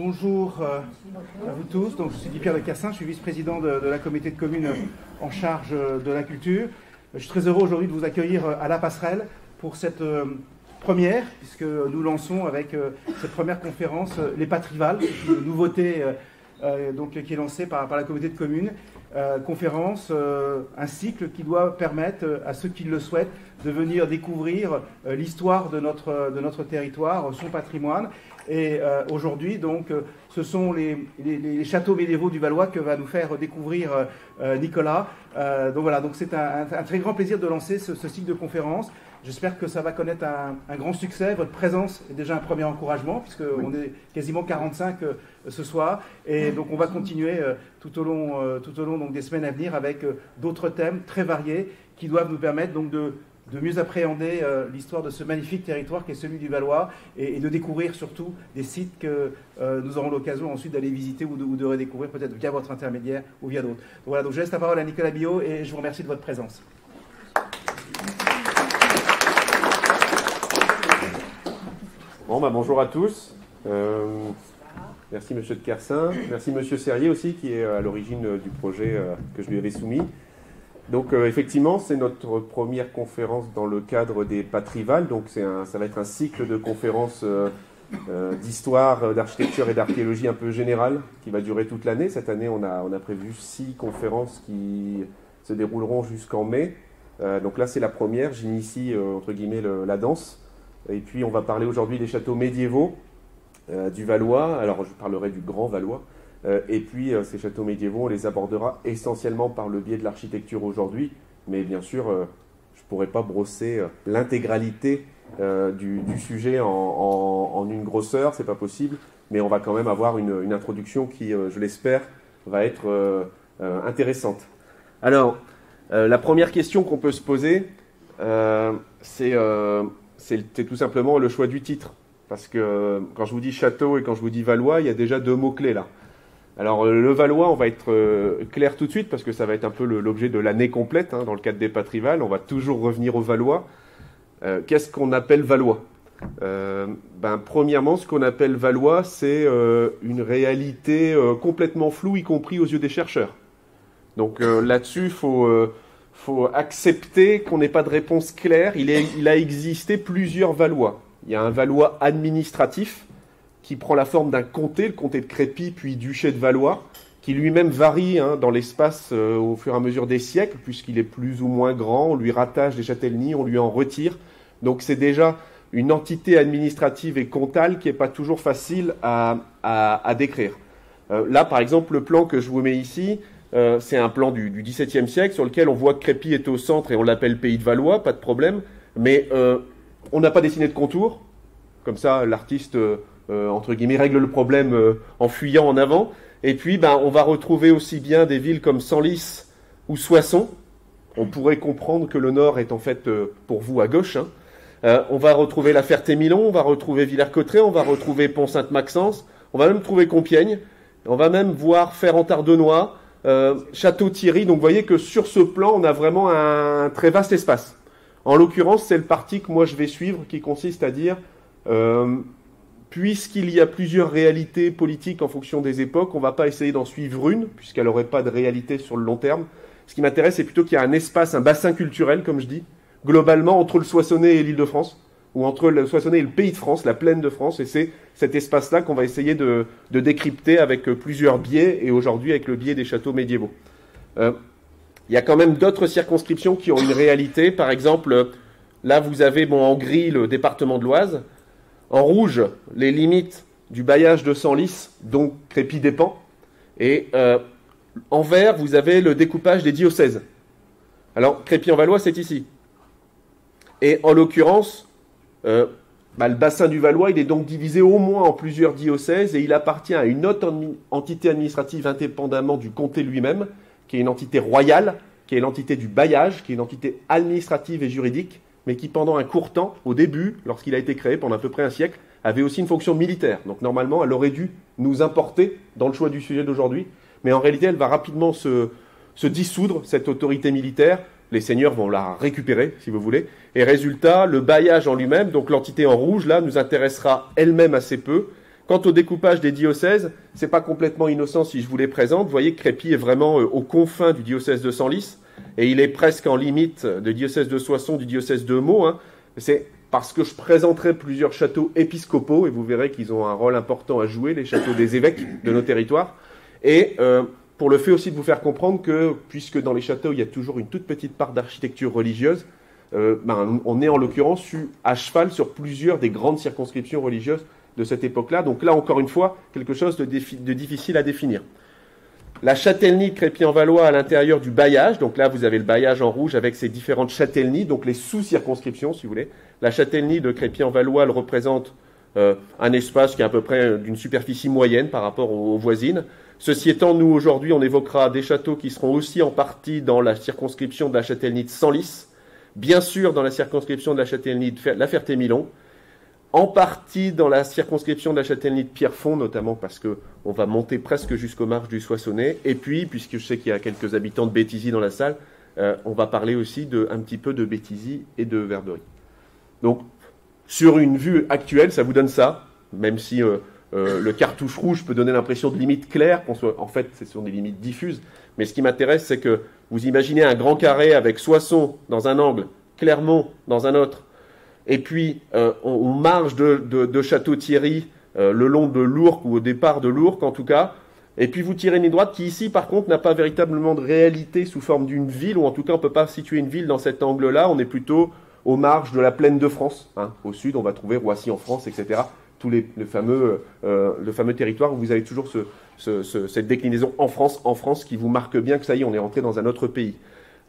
Bonjour à vous tous. Donc, je suis Guy Pierre de Cassin, je suis vice-président de la communauté de communes en charge de la culture. Je suis très heureux aujourd'hui de vous accueillir à La Passerelle pour cette première, puisque nous lançons avec cette première conférence les Patrivales, une nouveauté qui est lancée par la communauté de communes. Conférence, un cycle qui doit permettre à ceux qui le souhaitent de venir découvrir l'histoire de notre territoire, son patrimoine. Et aujourd'hui, donc, ce sont les châteaux médiévaux du Valois que va nous faire découvrir Nicolas. Donc voilà, donc c'est un très grand plaisir de lancer ce cycle de conférences. J'espère que ça va connaître un grand succès. Votre présence est déjà un premier encouragement, puisqu'on est quasiment 45 ce soir. Et donc on va continuer tout au long donc, des semaines à venir avec d'autres thèmes très variés qui doivent nous permettre donc de mieux appréhender l'histoire de ce magnifique territoire qui est celui du Valois et de découvrir surtout des sites que nous aurons l'occasion ensuite d'aller visiter ou de redécouvrir peut-être via votre intermédiaire ou via d'autres. Donc voilà, donc je laisse la parole à Nicolas Billot et je vous remercie de votre présence. Bon, bonjour à tous. Merci Monsieur de Kersin. Merci Monsieur Serrier aussi qui est à l'origine du projet que je lui avais soumis. Donc effectivement, c'est notre première conférence dans le cadre des Patrivales. Donc ça va être un cycle de conférences d'histoire, d'architecture et d'archéologie un peu générale qui va durer toute l'année. Cette année, on a prévu 6 conférences qui se dérouleront jusqu'en mai. Donc là, c'est la première. J'initie entre guillemets la danse. Et puis, on va parler aujourd'hui des châteaux médiévaux du Valois. Alors, je parlerai du Grand Valois. Et puis, ces châteaux médiévaux, on les abordera essentiellement par le biais de l'architecture aujourd'hui. Mais bien sûr, je ne pourrais pas brosser l'intégralité du sujet en une grosseur, c'est pas possible. Mais on va quand même avoir une introduction qui, je l'espère, va être intéressante. Alors, la première question qu'on peut se poser, c'est tout simplement le choix du titre. Parce que quand je vous dis château et quand je vous dis Valois, il y a déjà 2 mots-clés là. Alors le Valois, on va être clair tout de suite parce que ça va être un peu l'objet de l'année complète dans le cadre des Patrivales. On va toujours revenir au Valois. Qu'est-ce qu'on appelle Valois ? Premièrement, ce qu'on appelle Valois, c'est une réalité complètement floue, y compris aux yeux des chercheurs. Donc là-dessus, il faut accepter qu'on n'ait pas de réponse claire. Il a existé plusieurs Valois. Il y a un Valois administratif qui prend la forme d'un comté, le comté de Crépy, puis duché de Valois, qui lui-même varie dans l'espace au fur et à mesure des siècles, puisqu'il est plus ou moins grand, on lui rattache des châtellenies, on lui en retire. Donc c'est déjà une entité administrative et comtale qui n'est pas toujours facile à décrire. Là, par exemple, le plan que je vous mets ici, c'est un plan du XVIIe siècle sur lequel on voit que Crépy est au centre et on l'appelle Pays de Valois, pas de problème, mais on n'a pas dessiné de contour. Comme ça, l'artiste, entre guillemets, règle le problème en fuyant en avant. Et puis, on va retrouver aussi bien des villes comme Senlis ou Soissons. On pourrait comprendre que le nord est en fait, pour vous, à gauche. On va retrouver La Ferté-Milon, on va retrouver Villers-Cotterêts, on va retrouver Pont-Sainte-Maxence, on va même trouver Compiègne, on va même voir Ferrand-Tardenois, Château-Thierry. Donc vous voyez que sur ce plan, on a vraiment un très vaste espace. En l'occurrence, c'est le parti que moi je vais suivre, qui consiste à dire, puisqu'il y a plusieurs réalités politiques en fonction des époques, on ne va pas essayer d'en suivre une, puisqu'elle n'aurait pas de réalité sur le long terme. Ce qui m'intéresse, c'est plutôt qu'il y a un espace, un bassin culturel, comme je dis, globalement entre le Soissonnais et l'Île-de-France, ou entre le Soissonnais et le Pays de France, la plaine de France, et c'est cet espace-là qu'on va essayer de décrypter avec plusieurs biais, et aujourd'hui avec le biais des châteaux médiévaux. Il y a quand même d'autres circonscriptions qui ont une réalité. Par exemple, là vous avez en gris le département de l'Oise, en rouge les limites du bailliage de Senlis, dont Crépy dépend, et en vert vous avez le découpage des diocèses. Alors Crépy-en-Valois c'est ici. Et en l'occurrence, le bassin du Valois, il est donc divisé au moins en plusieurs diocèses et il appartient à une autre entité administrative indépendamment du comté lui-même, qui est une entité royale, qui est l'entité du bailliage, qui est une entité administrative et juridique, mais qui pendant un court temps, au début, lorsqu'il a été créé, pendant à peu près un siècle, avait aussi une fonction militaire. Donc normalement, elle aurait dû nous importer dans le choix du sujet d'aujourd'hui, mais en réalité, elle va rapidement se dissoudre, cette autorité militaire. Les seigneurs vont la récupérer, si vous voulez. Et résultat, le bailliage en lui-même, donc l'entité en rouge, là, nous intéressera elle-même assez peu, quant au découpage des diocèses, c'est pas complètement innocent si je vous les présente. Vous voyez que Crépy est vraiment aux confins du diocèse de Senlis, et il est presque en limite du diocèse de Soissons, du diocèse de Meaux. Hein. C'est parce que je présenterai plusieurs châteaux épiscopaux, et vous verrez qu'ils ont un rôle important à jouer, les châteaux des évêques de nos territoires. Et pour le fait aussi de vous faire comprendre que, puisque dans les châteaux, il y a toujours une toute petite part d'architecture religieuse, on est en l'occurrence à cheval sur plusieurs des grandes circonscriptions religieuses de cette époque-là. Donc là, encore une fois, quelque chose de difficile à définir. La châtellenie de Crépy-en-Valois à l'intérieur du bailliage, donc là vous avez le bailliage en rouge avec ses différentes châtellenies, donc les sous-circonscriptions si vous voulez. La châtellenie de Crépy-en-Valois, elle représente un espace qui est à peu près d'une superficie moyenne par rapport aux voisines. Ceci étant, nous aujourd'hui on évoquera des châteaux qui seront aussi en partie dans la circonscription de la châtellenie de Senlis, bien sûr dans la circonscription de la châtellenie de La Ferté-Milon, en partie dans la circonscription de la châtellenie de Pierrefonds, notamment parce qu'on va monter presque jusqu'aux marges du Soissonnais. Et puis, puisque je sais qu'il y a quelques habitants de Béthisy dans la salle, on va parler aussi un petit peu de Béthisy et de Verberie. Donc, sur une vue actuelle, ça vous donne ça, même si le cartouche rouge peut donner l'impression de limites claires, en fait, ce sont des limites diffuses. Mais ce qui m'intéresse, c'est que vous imaginez un grand carré avec Soissons dans un angle, Clermont dans un autre, et puis, on marche de Château-Thierry le long de l'Ourcq, ou au départ de l'Ourcq en tout cas. Et puis, vous tirez une ligne droite qui, ici, par contre, n'a pas véritablement de réalité sous forme d'une ville, ou en tout cas, on ne peut pas situer une ville dans cet angle-là. On est plutôt aux marges de la plaine de France. Hein. Au sud, on va trouver Roissy en France, etc. Tous le fameux territoire où vous avez toujours cette déclinaison en France, qui vous marque bien que ça y est, on est rentré dans un autre pays.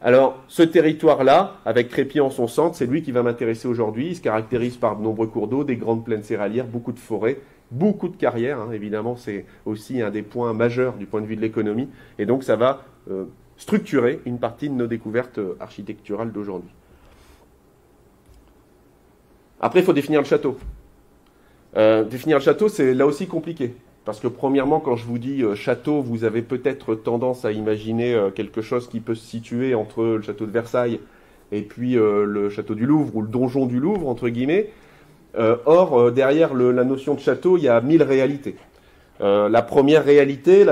Alors, ce territoire-là, avec Crépy en son centre, c'est lui qui va m'intéresser aujourd'hui. Il se caractérise par de nombreux cours d'eau, des grandes plaines céréalières, beaucoup de forêts, beaucoup de carrières. Hein, évidemment, c'est aussi un des points majeurs du point de vue de l'économie. Et donc, ça va structurer une partie de nos découvertes architecturales d'aujourd'hui. Après, il faut définir le château. Définir le château, c'est là aussi compliqué. Parce que premièrement, quand je vous dis château, vous avez peut-être tendance à imaginer quelque chose qui peut se situer entre le château de Versailles et puis le château du Louvre ou le donjon du Louvre, entre guillemets. Or, derrière la notion de château, il y a 1000 réalités. La première réalité,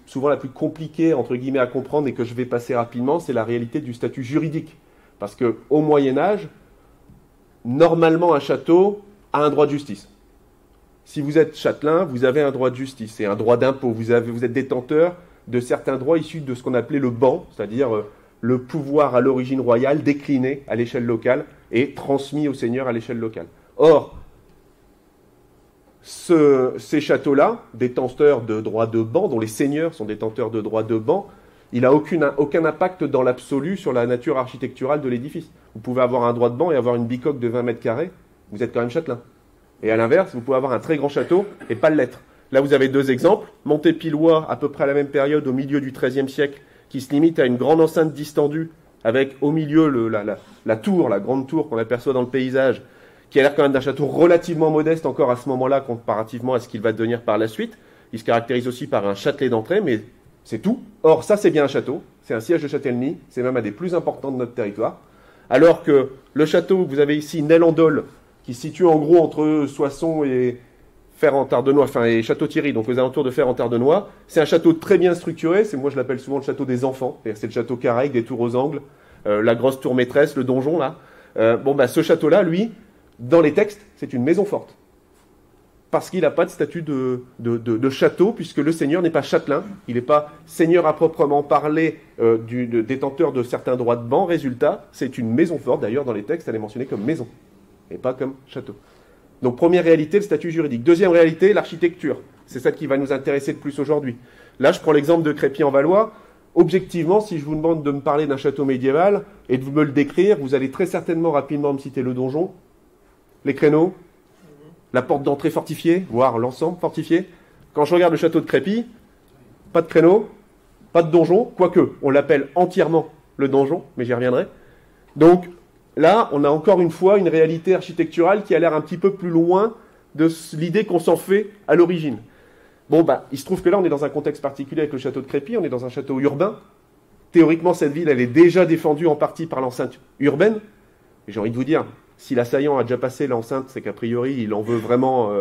souvent la plus compliquée, entre guillemets, à comprendre et que je vais passer rapidement, c'est la réalité du statut juridique. Parce qu'au Moyen-Âge, normalement, un château a un droit de justice. Si vous êtes châtelain, vous avez un droit de justice et un droit d'impôt. Vous êtes détenteur de certains droits issus de ce qu'on appelait le ban, c'est-à-dire le pouvoir à l'origine royale décliné à l'échelle locale et transmis au seigneur à l'échelle locale. Or, ces châteaux-là, détenteurs de droits de ban, dont les seigneurs sont détenteurs de droits de ban, il n'a aucun impact dans l'absolu sur la nature architecturale de l'édifice. Vous pouvez avoir un droit de ban et avoir une bicoque de 20 mètres carrés, vous êtes quand même châtelain. Et à l'inverse, vous pouvez avoir un très grand château et pas l'être. Là, vous avez deux exemples. Montépillois, à peu près à la même période, au milieu du XIIIe siècle, qui se limite à une grande enceinte distendue, avec au milieu la tour, la grande tour qu'on aperçoit dans le paysage, qui a l'air quand même d'un château relativement modeste encore à ce moment-là, comparativement à ce qu'il va devenir par la suite. Il se caractérise aussi par un châtelet d'entrée, mais c'est tout. Or, ça, c'est bien un château. C'est un siège de châtellenie. C'est même un des plus importants de notre territoire. Alors que le château, vous avez ici Nel-en-Dol, qui se situe en gros entre Soissons et Fère-en-Tardenois, et Château-Thierry, donc aux alentours de Fère-en-Tardenois. C'est un château très bien structuré, moi je l'appelle souvent le château des enfants, c'est le château carré avec des tours aux angles, la grosse tour maîtresse, le donjon là. Ce château-là, lui, dans les textes, c'est une maison forte. Parce qu'il n'a pas de statut de château, puisque le seigneur n'est pas châtelain, il n'est pas seigneur à proprement parler détenteur de certains droits de ban. Résultat, c'est une maison forte, d'ailleurs dans les textes, elle est mentionnée comme maison. Et pas comme château. Donc première réalité, le statut juridique. Deuxième réalité, l'architecture. C'est ça qui va nous intéresser le plus aujourd'hui. Là, je prends l'exemple de Crépy-en-Valois. Objectivement, si je vous demande de me parler d'un château médiéval et de me le décrire, vous allez très certainement rapidement me citer le donjon, les créneaux, la porte d'entrée fortifiée, voire l'ensemble fortifié. Quand je regarde le château de Crépy, pas de créneaux, pas de donjon, quoique on l'appelle entièrement le donjon, mais j'y reviendrai. Donc, là, on a encore une fois une réalité architecturale qui a l'air un petit peu plus loin de l'idée qu'on s'en fait à l'origine. Il se trouve que là, on est dans un contexte particulier avec le château de Crépy, on est dans un château urbain. Théoriquement, cette ville, elle est déjà défendue en partie par l'enceinte urbaine. Et j'ai envie de vous dire, si l'assaillant a déjà passé l'enceinte, c'est qu'a priori, il en veut vraiment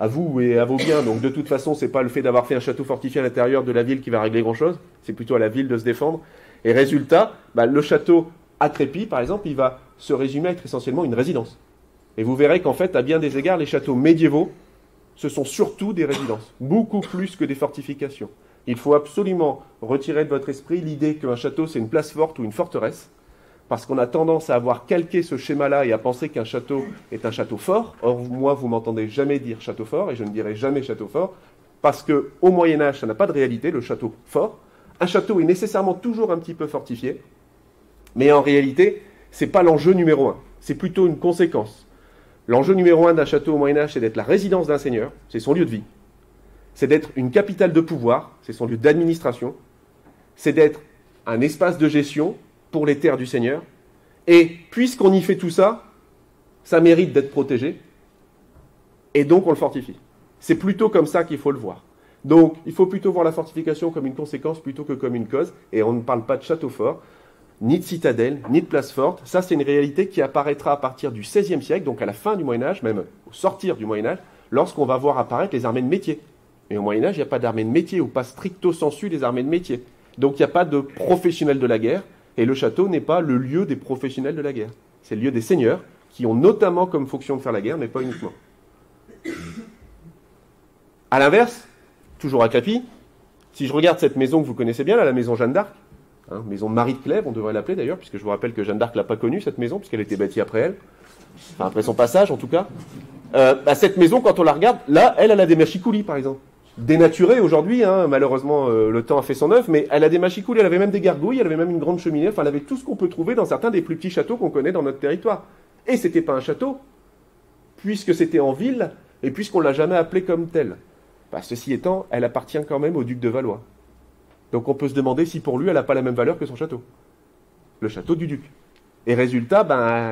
à vous et à vos biens. Donc de toute façon, c'est pas le fait d'avoir fait un château fortifié à l'intérieur de la ville qui va régler grand-chose, c'est plutôt à la ville de se défendre. Et résultat, le château à Crépy, par exemple, il va se résumer à être essentiellement une résidence. Et vous verrez qu'en fait, à bien des égards, les châteaux médiévaux, ce sont surtout des résidences, beaucoup plus que des fortifications. Il faut absolument retirer de votre esprit l'idée qu'un château, c'est une place forte ou une forteresse, parce qu'on a tendance à avoir calqué ce schéma-là et à penser qu'un château est un château fort. Or, moi, vous m'entendez jamais dire château fort, et je ne dirai jamais château fort, parce qu'au Moyen-Âge, ça n'a pas de réalité, le château fort. Un château est nécessairement toujours un petit peu fortifié, mais en réalité, ce n'est pas l'enjeu numéro un, c'est plutôt une conséquence. L'enjeu numéro un d'un château au Moyen-Âge, c'est d'être la résidence d'un seigneur, c'est son lieu de vie. C'est d'être une capitale de pouvoir, c'est son lieu d'administration. C'est d'être un espace de gestion pour les terres du seigneur. Et puisqu'on y fait tout ça, ça mérite d'être protégé. Et donc on le fortifie. C'est plutôt comme ça qu'il faut le voir. Donc il faut plutôt voir la fortification comme une conséquence plutôt que comme une cause. Et on ne parle pas de château fort, ni de citadelle, ni de place forte. Ça, c'est une réalité qui apparaîtra à partir du XVIe siècle, donc à la fin du Moyen-Âge, même au sortir du Moyen-Âge, lorsqu'on va voir apparaître les armées de métier. Mais au Moyen-Âge, il n'y a pas d'armée de métier, ou pas stricto sensu des armées de métier. Donc il n'y a pas de professionnels de la guerre, et le château n'est pas le lieu des professionnels de la guerre. C'est le lieu des seigneurs, qui ont notamment comme fonction de faire la guerre, mais pas uniquement. A l'inverse, toujours à Crépy, si je regarde cette maison que vous connaissez bien, là, la maison Jeanne d'Arc, maison Marie de Clèves, on devrait l'appeler d'ailleurs, puisque je vous rappelle que Jeanne d'Arc ne l'a pas connue, cette maison, puisqu'elle a été bâtie après elle, enfin après son passage en tout cas. Cette maison, quand on la regarde, là, elle a des machicoulis par exemple. Dénaturée aujourd'hui, malheureusement le temps a fait son œuvre, mais elle a des machicoulis, elle avait même des gargouilles, elle avait même une grande cheminée, enfin elle avait tout ce qu'on peut trouver dans certains des plus petits châteaux qu'on connaît dans notre territoire. Et c'était pas un château, puisque c'était en ville, et puisqu'on ne l'a jamais appelé comme tel. Ceci étant, elle appartient quand même au duc de Valois. Donc on peut se demander si pour lui, elle n'a pas la même valeur que son château. Le château du duc. Et résultat,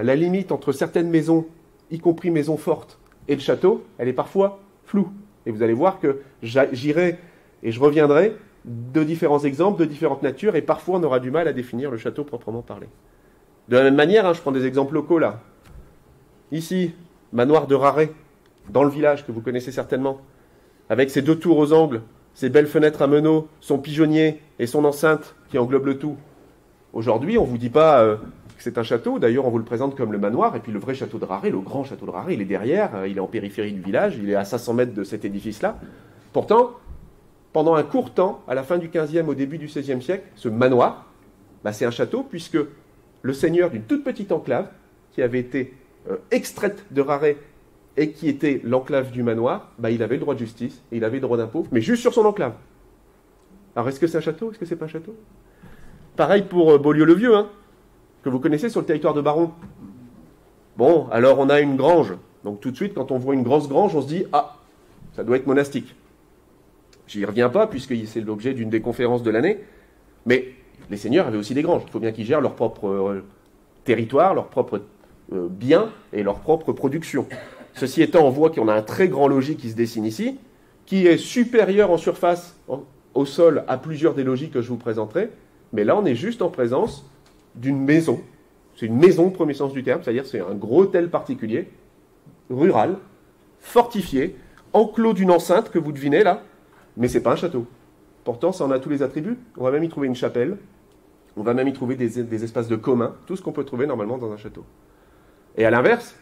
la limite entre certaines maisons, y compris maisons fortes, et le château, elle est parfois floue. Et vous allez voir que j'irai et je reviendrai de différents exemples, de différentes natures, et parfois on aura du mal à définir le château proprement parlé. De la même manière, je prends des exemples locaux là. Ici, manoir de Raret, dans le village, que vous connaissez certainement, avec ses deux tours aux angles, ses belles fenêtres à meneaux, son pigeonnier et son enceinte qui englobe le tout. Aujourd'hui, on ne vous dit pas que c'est un château, d'ailleurs on vous le présente comme le manoir, et puis le vrai château de Raret, le grand château de Raret, il est derrière, il est en périphérie du village, il est à 500 mètres de cet édifice-là. Pourtant, pendant un court temps, à la fin du XVe, au début du XVIe siècle, ce manoir, c'est un château, puisque le seigneur d'une toute petite enclave, qui avait été extraite de Raret, et qui était l'enclave du manoir, il avait le droit de justice, et il avait le droit d'impôt, mais juste sur son enclave. Alors est-ce que c'est un château? Est-ce que c'est pas un château? Pareil pour Beaulieu-le-Vieux, que vous connaissez sur le territoire de Baron. Bon, alors on a une grange. Donc tout de suite, quand on voit une grosse grange, on se dit « Ah, ça doit être monastique ». J'y reviens pas, puisque c'est l'objet d'une des conférences de l'année, mais les seigneurs avaient aussi des granges. Il faut bien qu'ils gèrent leur propre territoire, leur propre biens et leur propre production. Ceci étant, on voit qu'on a un très grand logis qui se dessine ici, qui est supérieur en surface au sol à plusieurs des logis que je vous présenterai, mais là on est juste en présence d'une maison. C'est une maison au premier sens du terme, c'est-à-dire c'est un gros hôtel particulier, rural, fortifié, enclos d'une enceinte que vous devinez là, mais c'est pas un château. Pourtant, ça en a tous les attributs. On va même y trouver une chapelle, on va même y trouver des espaces de commun, tout ce qu'on peut trouver normalement dans un château. Et à l'inverse,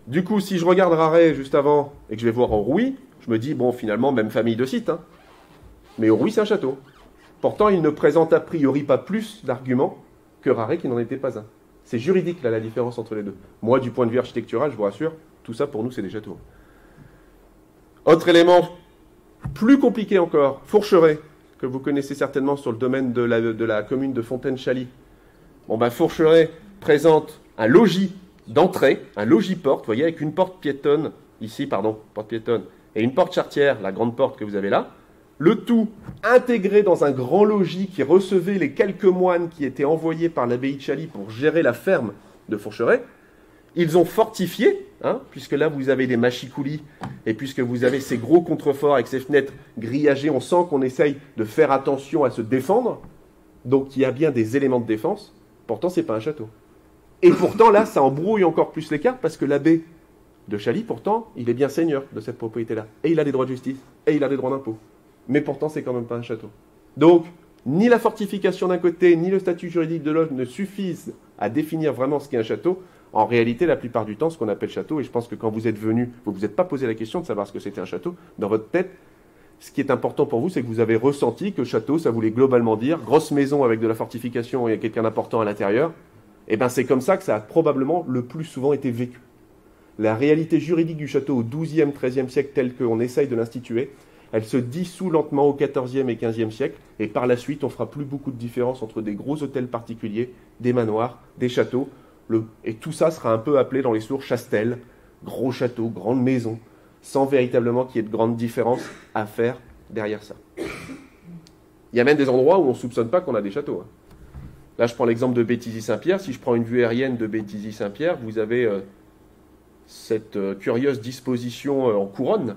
du coup, si je regarde Raret juste avant et que je vais voir au Rouy, je me dis, bon, finalement, même famille de sites, mais au Rouy, c'est un château. Pourtant, il ne présente a priori pas plus d'arguments que Raret qui n'en était pas un. C'est juridique, là, la différence entre les deux. Moi, du point de vue architectural, je vous rassure, tout ça, pour nous, c'est des châteaux. Autre élément plus compliqué encore, Fourcheret, que vous connaissez certainement sur le domaine de la commune de Fontaine-Chaly. Fourcheret présente un logis d'entrée, un logis-porte, vous voyez, avec une porte piétonne, ici, porte piétonne, et une porte charretière, la grande porte que vous avez là, le tout intégré dans un grand logis qui recevait les quelques moines qui étaient envoyés par l'abbaye de Chaly pour gérer la ferme de Fourcheret. Ils ont fortifié, puisque là vous avez des machicoulis, et puisque vous avez ces gros contreforts avec ces fenêtres grillagées, on sent qu'on essaye de faire attention à se défendre, donc il y a bien des éléments de défense, pourtant c'est pas un château. Et pourtant là, ça embrouille encore plus les cartes, parce que l'abbé de Chaly, pourtant, il est bien seigneur de cette propriété-là. Et il a des droits de justice, et il a des droits d'impôt. Mais pourtant, c'est quand même pas un château. Donc, ni la fortification d'un côté, ni le statut juridique de l'autre ne suffisent à définir vraiment ce qu'est un château. En réalité, la plupart du temps, ce qu'on appelle château, et je pense que quand vous êtes venu, vous ne vous êtes pas posé la question de savoir ce que c'était un château, dans votre tête, ce qui est important pour vous, c'est que vous avez ressenti que château, ça voulait globalement dire grosse maison avec de la fortification et quelqu'un d'important à l'intérieur. Et bien, c'est comme ça que ça a probablement le plus souvent été vécu. La réalité juridique du château au XIIe, XIIIe siècle, telle qu'on essaye de l'instituer, elle se dissout lentement au XIVe et XVe siècle, et par la suite, on ne fera plus beaucoup de différence entre des gros hôtels particuliers, des manoirs, des châteaux, et tout ça sera un peu appelé dans les sources chastel, gros château, grande maison, sans véritablement qu'il y ait de grandes différences à faire derrière ça. Il y a même des endroits où on ne soupçonne pas qu'on a des châteaux. Là, je prends l'exemple de Béthisy-Saint-Pierre. Si je prends une vue aérienne de Béthisy-Saint-Pierre, vous avez cette curieuse disposition en couronne.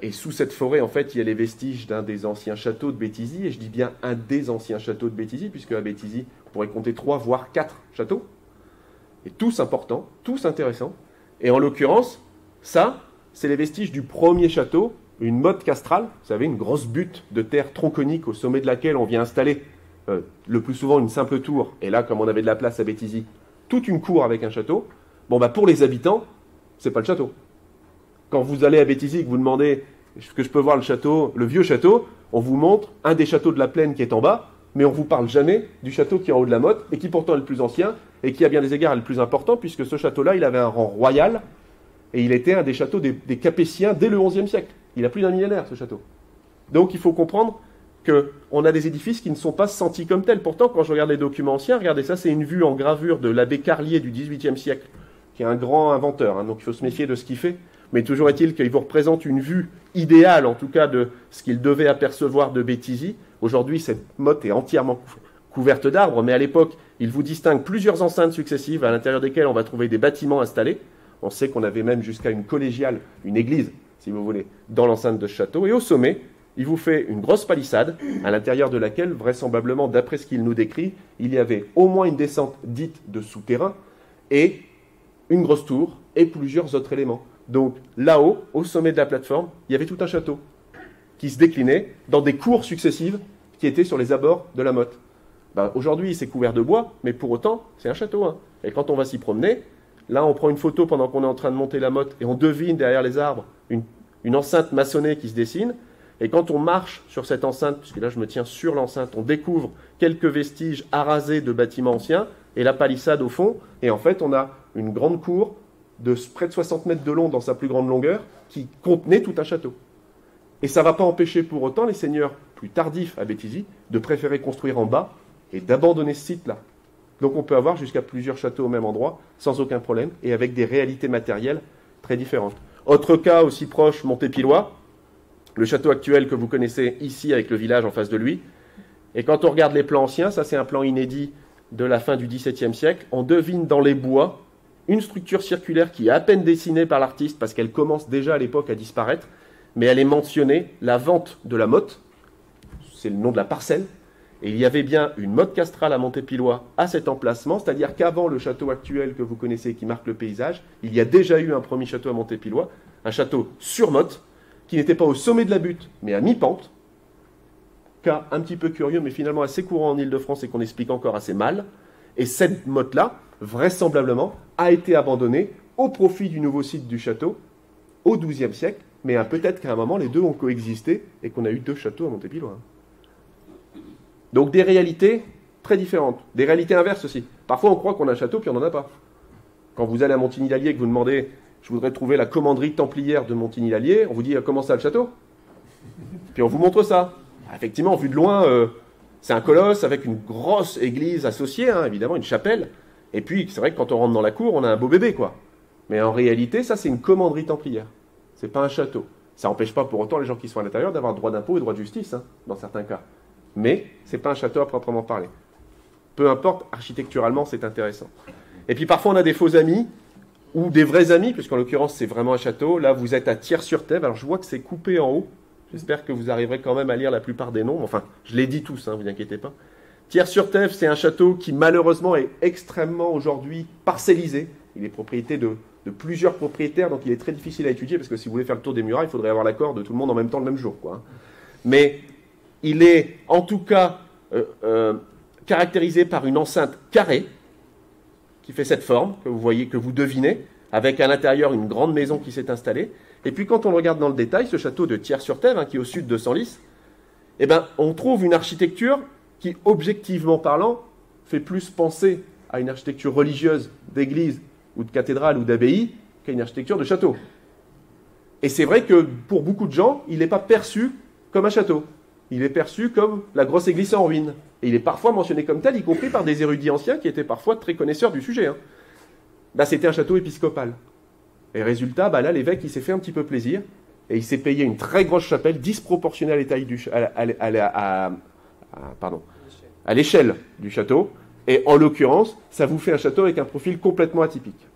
Et sous cette forêt, en fait, il y a les vestiges d'un des anciens châteaux de Béthisy. Et je dis bien un des anciens châteaux de Béthisy, puisque à Béthisy, on pourrait compter 3, voire 4 châteaux. Et tous importants, tous intéressants. Et en l'occurrence, ça, c'est les vestiges du premier château, une motte castrale. Vous savez, une grosse butte de terre tronconique au sommet de laquelle on vient installer le plus souvent une simple tour. Et là, comme on avait de la place à Béthisy, toute une cour avec un château. Bon, bah pour les habitants, c'est pas le château. Quand vous allez à Béthisy et que vous demandez est-ce que je peux voir le château, le vieux château, on vous montre un des châteaux de la plaine qui est en bas, mais on ne vous parle jamais du château qui est en haut de la motte et qui pourtant est le plus ancien et qui à bien des égards est le plus important puisque ce château-là, il avait un rang royal et il était un des châteaux des Capétiens dès le XIe siècle. Il a plus d'un millénaire ce château. Donc il faut comprendre qu'on a des édifices qui ne sont pas sentis comme tels. Pourtant, quand je regarde les documents anciens, regardez ça, c'est une vue en gravure de l'abbé Carlier du XVIIIe siècle, qui est un grand inventeur, donc il faut se méfier de ce qu'il fait. Mais toujours est-il qu'il vous représente une vue idéale, en tout cas, de ce qu'il devait apercevoir de Béthisy. Aujourd'hui, cette motte est entièrement couverte d'arbres, mais à l'époque, il vous distingue plusieurs enceintes successives à l'intérieur desquelles on va trouver des bâtiments installés. On sait qu'on avait même jusqu'à une collégiale, une église, si vous voulez, dans l'enceinte de ce château. Et au sommet, il vous fait une grosse palissade, à l'intérieur de laquelle, vraisemblablement, d'après ce qu'il nous décrit, il y avait au moins une descente dite de souterrain, et une grosse tour, et plusieurs autres éléments. Donc là-haut, au sommet de la plateforme, il y avait tout un château qui se déclinait dans des cours successives qui étaient sur les abords de la motte. Aujourd'hui, c'est couvert de bois, mais pour autant, c'est un château. Et quand on va s'y promener, là, on prend une photo pendant qu'on est en train de monter la motte et on devine derrière les arbres une enceinte maçonnée qui se dessine. Et quand on marche sur cette enceinte, puisque là, je me tiens sur l'enceinte, on découvre quelques vestiges arasés de bâtiments anciens et la palissade au fond. Et en fait, on a une grande cour de près de 60 mètres de long dans sa plus grande longueur, qui contenait tout un château. Et ça ne va pas empêcher pour autant les seigneurs plus tardifs à Béthisy de préférer construire en bas et d'abandonner ce site-là. Donc on peut avoir jusqu'à plusieurs châteaux au même endroit, sans aucun problème, et avec des réalités matérielles très différentes. Autre cas aussi proche, Montépillois, le château actuel que vous connaissez ici avec le village en face de lui. Et quand on regarde les plans anciens, ça c'est un plan inédit de la fin du XVIIe siècle, on devine dans les bois une structure circulaire qui est à peine dessinée par l'artiste parce qu'elle commence déjà à l'époque à disparaître, mais elle est mentionnée, la vente de la motte, c'est le nom de la parcelle, et il y avait bien une motte castrale à Montépillois à cet emplacement, c'est-à-dire qu'avant le château actuel que vous connaissez qui marque le paysage, il y a déjà eu un premier château à Montépillois, un château sur motte, qui n'était pas au sommet de la butte, mais à mi-pente, cas un petit peu curieux, mais finalement assez courant en Ile-de-France et qu'on explique encore assez mal, et cette motte-là, vraisemblablement, a été abandonnée au profit du nouveau site du château au XIIe siècle, mais peut-être qu'à un moment, les deux ont coexisté et qu'on a eu deux châteaux à Montépillois. Donc des réalités très différentes, des réalités inverses aussi. Parfois, on croit qu'on a un château, puis on n'en a pas. Quand vous allez à Montigny-l'Allier et que vous demandez « je voudrais trouver la commanderie templière de Montigny-l'Allier », on vous dit « comment ça, le château ?» Puis on vous montre ça. Effectivement, vu de loin, c'est un colosse avec une grosse église associée, évidemment, une chapelle. Et puis, c'est vrai que quand on rentre dans la cour, on a un beau bébé, quoi. Mais en réalité, ça, c'est une commanderie templière. C'est pas un château. Ça n'empêche pas pour autant les gens qui sont à l'intérieur d'avoir droit d'impôt et droit de justice, dans certains cas. Mais c'est pas un château à proprement parler. Peu importe, architecturalement, c'est intéressant. Et puis parfois, on a des faux amis, ou des vrais amis, puisqu'en l'occurrence, c'est vraiment un château. Là, vous êtes à Thiers-sur-Thève. Alors, je vois que c'est coupé en haut. J'espère que vous arriverez quand même à lire la plupart des noms. Enfin, je les dis tous, vous inquiétez pas. Thiers-sur-Thève, c'est un château qui, malheureusement, est extrêmement aujourd'hui parcellisé. Il est propriété de de plusieurs propriétaires, donc il est très difficile à étudier, parce que si vous voulez faire le tour des murailles, il faudrait avoir l'accord de tout le monde en même temps le même jour, quoi. Mais il est en tout cas caractérisé par une enceinte carrée, qui fait cette forme, que vous voyez, que vous devinez, avec à l'intérieur une grande maison qui s'est installée. Et puis quand on le regarde dans le détail, ce château de Thiers-sur-Tève, hein, qui est au sud de Senlis, eh ben, on trouve une architecture qui, objectivement parlant, fait plus penser à une architecture religieuse d'église ou de cathédrale ou d'abbaye qu'à une architecture de château. Et c'est vrai que pour beaucoup de gens, il n'est pas perçu comme un château. Il est perçu comme la grosse église en ruine. Et il est parfois mentionné comme tel, y compris par des érudits anciens qui étaient parfois très connaisseurs du sujet. Hein. Bah, c'était un château épiscopal. Et résultat, bah, là, l'évêque, il s'est fait un petit peu plaisir, et il s'est payé une très grosse chapelle, disproportionnée à l'étaille à l'échelle du château. Et en l'occurrence, ça vous fait un château avec un profil complètement atypique.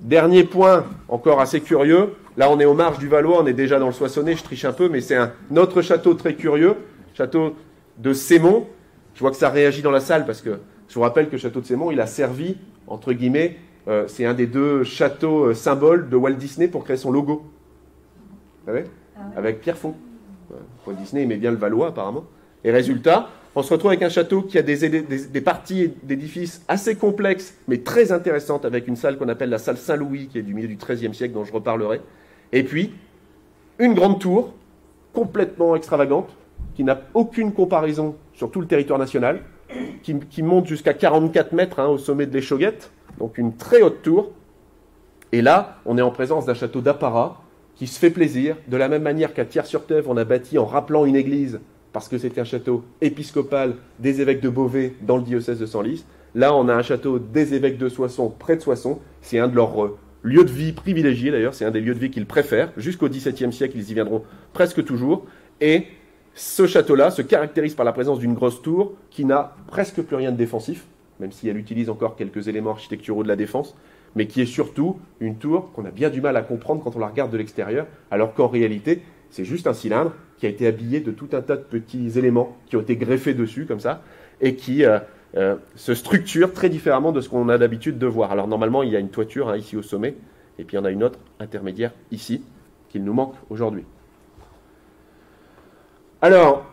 Dernier point, encore assez curieux. Là, on est aux marges du Valois, on est déjà dans le Soissonnais, je triche un peu, mais c'est un autre château très curieux, château de Sémont. Je vois que ça réagit dans la salle, parce que je vous rappelle que le château de Sémont, il a servi, entre guillemets, c'est un des deux châteaux symboles de Walt Disney pour créer son logo. Vous savez ? Avec Pierrefonds. Walt Disney aimait bien le Valois, apparemment. Et résultat, on se retrouve avec un château qui a des parties d'édifices assez complexes, mais très intéressantes, avec une salle qu'on appelle la salle Saint-Louis, qui est du milieu du XIIIe siècle, dont je reparlerai. Et puis, une grande tour, complètement extravagante, qui n'a aucune comparaison sur tout le territoire national, qui monte jusqu'à 44 mètres au sommet de l'Échauguette, donc une très haute tour. Et là, on est en présence d'un château d'apparat qui se fait plaisir, de la même manière qu'à Thiers-sur-Tève, on a bâti en rappelant une église, parce que c'était un château épiscopal des évêques de Beauvais dans le diocèse de Senlis. Là, on a un château des évêques de Soissons, près de Soissons. C'est un de leurs lieux de vie privilégiés, d'ailleurs. C'est un des lieux de vie qu'ils préfèrent. Jusqu'au XVIIe siècle, ils y viendront presque toujours. Et ce château-là se caractérise par la présence d'une grosse tour qui n'a presque plus rien de défensif, même si elle utilise encore quelques éléments architecturaux de la défense, mais qui est surtout une tour qu'on a bien du mal à comprendre quand on la regarde de l'extérieur, alors qu'en réalité, c'est juste un cylindre qui a été habillé de tout un tas de petits éléments qui ont été greffés dessus, comme ça, et qui se structure très différemment de ce qu'on a l'habitude de voir. Alors normalement, il y a une toiture ici au sommet, et puis il y en a une autre intermédiaire ici, qu'il nous manque aujourd'hui. Alors,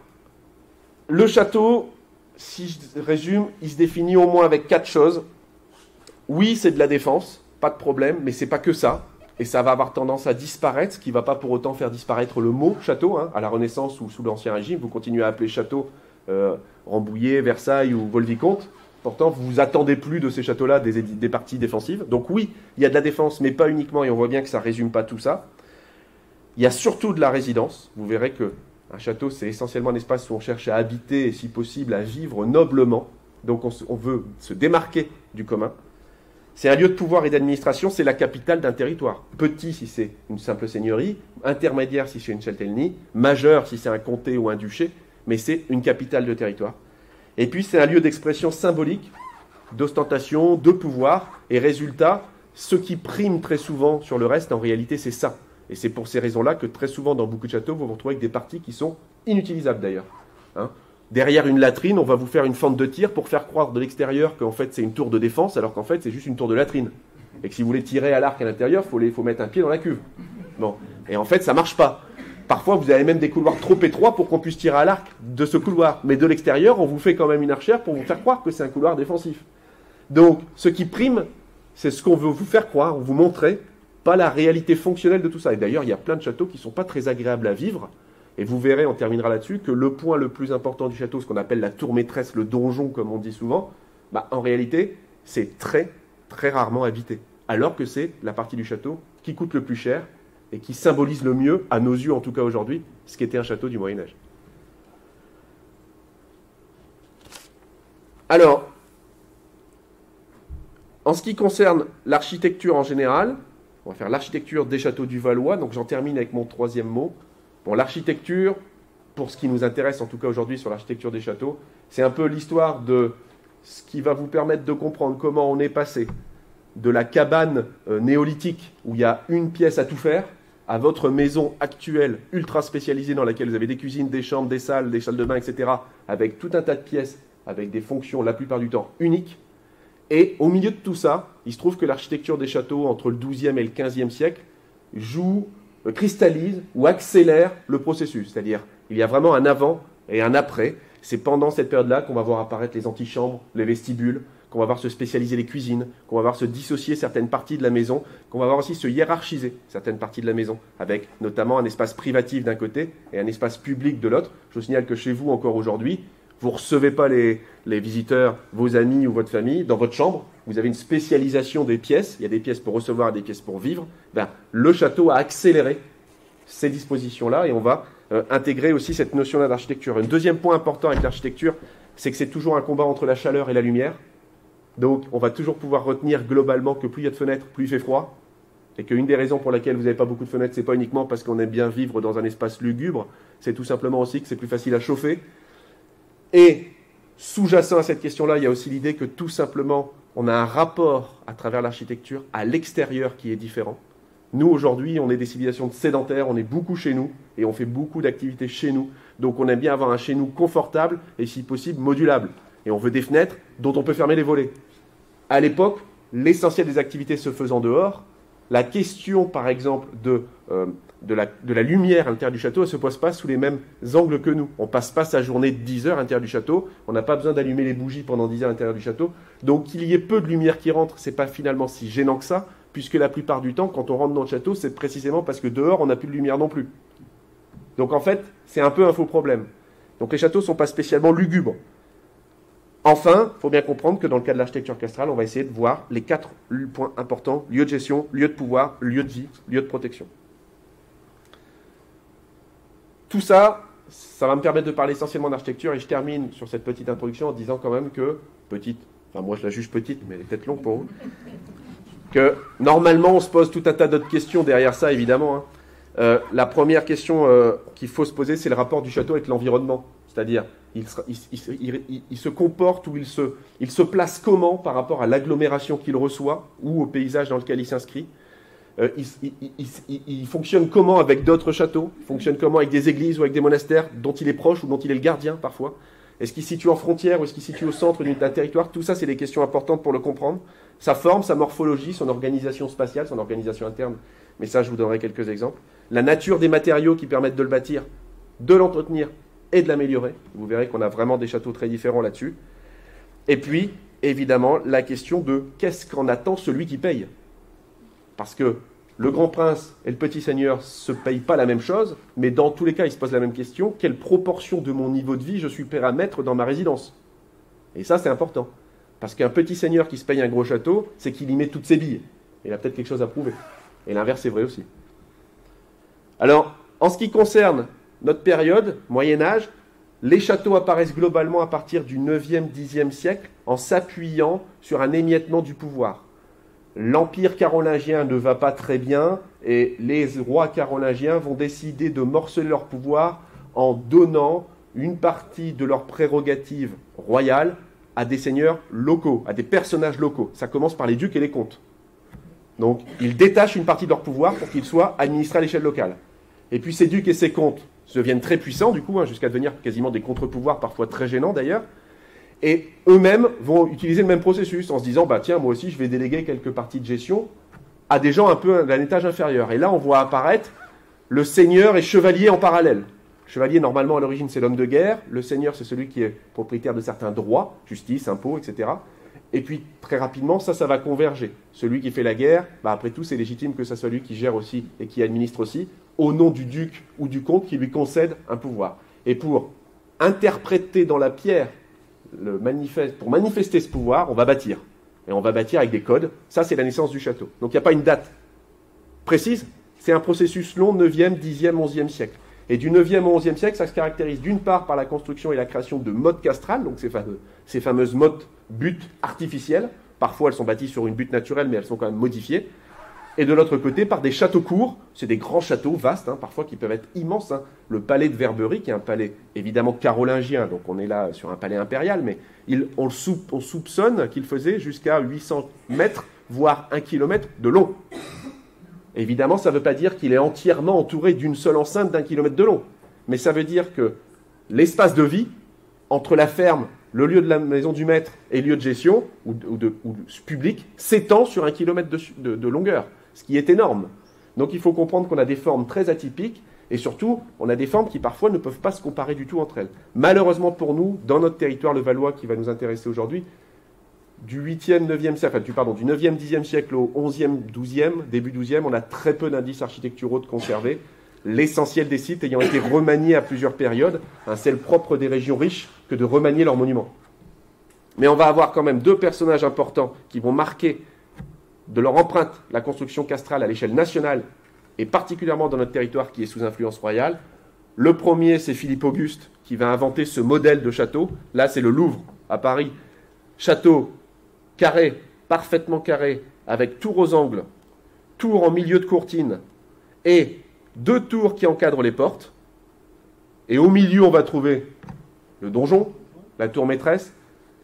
le château, si je résume, il se définit au moins avec 4 choses. Oui, c'est de la défense, pas de problème, mais c'est pas que ça. Et ça va avoir tendance à disparaître, ce qui ne va pas pour autant faire disparaître le mot château. À la Renaissance ou sous l'Ancien Régime, vous continuez à appeler château Rambouillet, Versailles ou Vaux-le-Vicomte. Pourtant, vous vous attendez plus de ces châteaux-là des parties défensives. Donc oui, il y a de la défense, mais pas uniquement, et on voit bien que ça ne résume pas tout ça. Il y a surtout de la résidence. Vous verrez qu'un château, c'est essentiellement un espace où on cherche à habiter et, si possible, à vivre noblement. Donc on veut se démarquer du commun. C'est un lieu de pouvoir et d'administration, c'est la capitale d'un territoire. Petit si c'est une simple seigneurie, intermédiaire si c'est une châtellenie, majeur si c'est un comté ou un duché, mais c'est une capitale de territoire. Et puis c'est un lieu d'expression symbolique, d'ostentation, de pouvoir, et résultat, ce qui prime très souvent sur le reste, en réalité c'est ça. Et c'est pour ces raisons-là que très souvent dans beaucoup de châteaux, vous vous retrouvez avec des parties qui sont inutilisables d'ailleurs. Derrière une latrine, on va vous faire une fente de tir pour faire croire de l'extérieur qu'en fait c'est une tour de défense, alors qu'en fait c'est juste une tour de latrine. Et que si vous voulez tirer à l'arc à l'intérieur, il faut mettre un pied dans la cuve. Bon. Et en fait ça ne marche pas. Parfois vous avez même des couloirs trop étroits pour qu'on puisse tirer à l'arc de ce couloir. Mais de l'extérieur, on vous fait quand même une archère pour vous faire croire que c'est un couloir défensif. Donc ce qui prime, c'est ce qu'on veut vous faire croire, vous montrer, pas la réalité fonctionnelle de tout ça. Et d'ailleurs, il y a plein de châteaux qui ne sont pas très agréables à vivre. Et vous verrez, on terminera là-dessus, que le point le plus important du château, ce qu'on appelle la tour maîtresse, le donjon, comme on dit souvent, en réalité, c'est très, très rarement habité. Alors que c'est la partie du château qui coûte le plus cher et qui symbolise le mieux, à nos yeux en tout cas aujourd'hui, ce qu'était un château du Moyen-Âge. Alors, en ce qui concerne l'architecture en général, on va faire l'architecture des châteaux du Valois, donc j'en termine avec mon troisième mot. Bon, l'architecture, pour ce qui nous intéresse en tout cas aujourd'hui sur l'architecture des châteaux, c'est un peu l'histoire de ce qui va vous permettre de comprendre comment on est passé de la cabane néolithique où il y a une pièce à tout faire, à votre maison actuelle ultra spécialisée dans laquelle vous avez des cuisines, des chambres, des salles de bain, etc., avec tout un tas de pièces, avec des fonctions la plupart du temps uniques. Et au milieu de tout ça, il se trouve que l'architecture des châteaux entre le XIIe et le XVe siècle cristallise ou accélère le processus. C'est-à-dire, il y a vraiment un avant et un après. C'est pendant cette période-là qu'on va voir apparaître les antichambres, les vestibules, qu'on va voir se spécialiser les cuisines, qu'on va voir se dissocier certaines parties de la maison, qu'on va voir aussi se hiérarchiser certaines parties de la maison, avec notamment un espace privatif d'un côté et un espace public de l'autre. Je vous signale que chez vous, encore aujourd'hui, vous ne recevez pas les visiteurs, vos amis ou votre famille, dans votre chambre. Vous avez une spécialisation des pièces. Il y a des pièces pour recevoir et des pièces pour vivre. Le château a accéléré ces dispositions-là et on va intégrer aussi cette notion-là d'architecture. Un deuxième point important avec l'architecture, c'est que c'est toujours un combat entre la chaleur et la lumière. Donc, on va toujours pouvoir retenir globalement que plus il y a de fenêtres, plus il fait froid. Et qu'une des raisons pour laquelle vous n'avez pas beaucoup de fenêtres, ce n'est pas uniquement parce qu'on aime bien vivre dans un espace lugubre, c'est tout simplement aussi que c'est plus facile à chauffer. Et sous-jacent à cette question-là, il y a aussi l'idée que tout simplement, on a un rapport à travers l'architecture à l'extérieur qui est différent. Nous, aujourd'hui, on est des civilisations sédentaires, on est beaucoup chez nous et on fait beaucoup d'activités chez nous. Donc, on aime bien avoir un chez nous confortable et, si possible, modulable. Et on veut des fenêtres dont on peut fermer les volets. À l'époque, l'essentiel des activités se faisant dehors, la question, par exemple, de la lumière à l'intérieur du château, elle ne se pose pas sous les mêmes angles que nous. On ne passe pas sa journée de 10 heures à l'intérieur du château, on n'a pas besoin d'allumer les bougies pendant 10 heures à l'intérieur du château. Donc qu'il y ait peu de lumière qui rentre, ce n'est pas finalement si gênant que ça, puisque la plupart du temps, quand on rentre dans le château, c'est précisément parce que dehors, on n'a plus de lumière non plus. Donc en fait, c'est un peu un faux problème. Donc les châteaux ne sont pas spécialement lugubres. Enfin, il faut bien comprendre que dans le cas de l'architecture castrale, on va essayer de voir les 4 points importants: lieu de gestion, lieu de pouvoir, lieu de vie, lieu de protection. Tout ça, ça va me permettre de parler essentiellement d'architecture, et je termine sur cette petite introduction en disant quand même que, moi je la juge petite, mais elle est peut-être longue pour vous, que normalement on se pose tout un tas d'autres questions derrière ça, évidemment. La première question qu'il faut se poser, c'est le rapport du château avec l'environnement. C'est-à-dire, il se comporte ou il se place comment par rapport à l'agglomération qu'il reçoit ou au paysage dans lequel il s'inscrit. Il fonctionne comment avec d'autres châteaux, il fonctionne comment avec des églises ou avec des monastères dont il est proche ou dont il est le gardien parfois. Est-ce qu'il se situe en frontière ou est-ce qu'il se situe au centre d'un territoire? Tout ça, c'est des questions importantes pour le comprendre. Sa forme, sa morphologie, son organisation spatiale, son organisation interne. Mais ça, je vous donnerai quelques exemples. La nature des matériaux qui permettent de le bâtir, de l'entretenir et de l'améliorer. Vous verrez qu'on a vraiment des châteaux très différents là-dessus. Et puis, évidemment, la question de qu'est-ce qu'en attend celui qui paye? Parce que le grand prince et le petit seigneur ne se payent pas la même chose, mais dans tous les cas, ils se posent la même question: quelle proportion de mon niveau de vie je suis prêt à mettre dans ma résidence? Et ça, c'est important. Parce qu'un petit seigneur qui se paye un gros château, c'est qu'il y met toutes ses billes. Il a peut-être quelque chose à prouver. Et l'inverse est vrai aussi. Alors, en ce qui concerne notre période, Moyen-Âge, les châteaux apparaissent globalement à partir du 9e, 10e siècle en s'appuyant sur un émiettement du pouvoir. L'empire carolingien ne va pas très bien et les rois carolingiens vont décider de morceler leur pouvoir en donnant une partie de leurs prérogatives royales à des seigneurs locaux, à des personnages locaux. Ça commence par les ducs et les comtes. Donc, ils détachent une partie de leur pouvoir pour qu'ils soient administrés à l'échelle locale. Et puis ces ducs et ces comtes deviennent très puissants, du coup, jusqu'à devenir quasiment des contre-pouvoirs, parfois très gênants d'ailleurs. Et eux-mêmes vont utiliser le même processus en se disant, tiens, moi aussi, je vais déléguer quelques parties de gestion à des gens un peu d'un étage inférieur. Et là, on voit apparaître le seigneur et chevalier en parallèle. Le chevalier, normalement, à l'origine, c'est l'homme de guerre. Le seigneur, c'est celui qui est propriétaire de certains droits, justice, impôts, etc. Et puis, très rapidement, ça va converger. Celui qui fait la guerre, après tout, c'est légitime que ça soit lui qui gère aussi et qui administre aussi, au nom du duc ou du comte qui lui concède un pouvoir. Et pour interpréter dans la pierre, pour manifester ce pouvoir, on va bâtir. Et on va bâtir avec des codes. Ça, c'est la naissance du château. Donc, il n'y a pas une date précise. C'est un processus long, 9e, 10e, 11e siècle. Et du 9e au 11e siècle, ça se caractérise d'une part par la construction et la création de mottes castrales, donc ces fameuses mottes buttes artificielles. Parfois, elles sont bâties sur une butte naturelle, mais elles sont quand même modifiées. Et de l'autre côté, par des châteaux courts. C'est des grands châteaux vastes, parfois qui peuvent être immenses. Le palais de Verberie, qui est un palais évidemment carolingien, donc on est là sur un palais impérial, mais on soupçonne qu'il faisait jusqu'à 800 mètres, voire 1 kilomètre de long. Évidemment, ça ne veut pas dire qu'il est entièrement entouré d'une seule enceinte d'1 kilomètre de long. Mais ça veut dire que l'espace de vie, entre la ferme le lieu de la maison du maître et lieu de gestion, ou public, s'étend sur 1 kilomètre de longueur, ce qui est énorme. Donc il faut comprendre qu'on a des formes très atypiques, et surtout, on a des formes qui parfois ne peuvent pas se comparer du tout entre elles. Malheureusement pour nous, dans notre territoire, le Valois, qui va nous intéresser aujourd'hui, du 8e, 9e siècle, du 9e, 10e siècle au 11e, 12e, début 12e, on a très peu d'indices architecturaux de conservés. L'essentiel des sites ayant été remaniés à plusieurs périodes, c'est le propre des régions riches que de remanier leurs monuments. Mais on va avoir quand même 2 personnages importants qui vont marquer de leur empreinte la construction castrale à l'échelle nationale et particulièrement dans notre territoire qui est sous influence royale. Le premier, c'est Philippe Auguste qui va inventer ce modèle de château. Là, c'est le Louvre à Paris. Château carré, parfaitement carré, avec tour aux angles, tour en milieu de courtine et 2 tours qui encadrent les portes. Et au milieu, on va trouver le donjon, la tour maîtresse.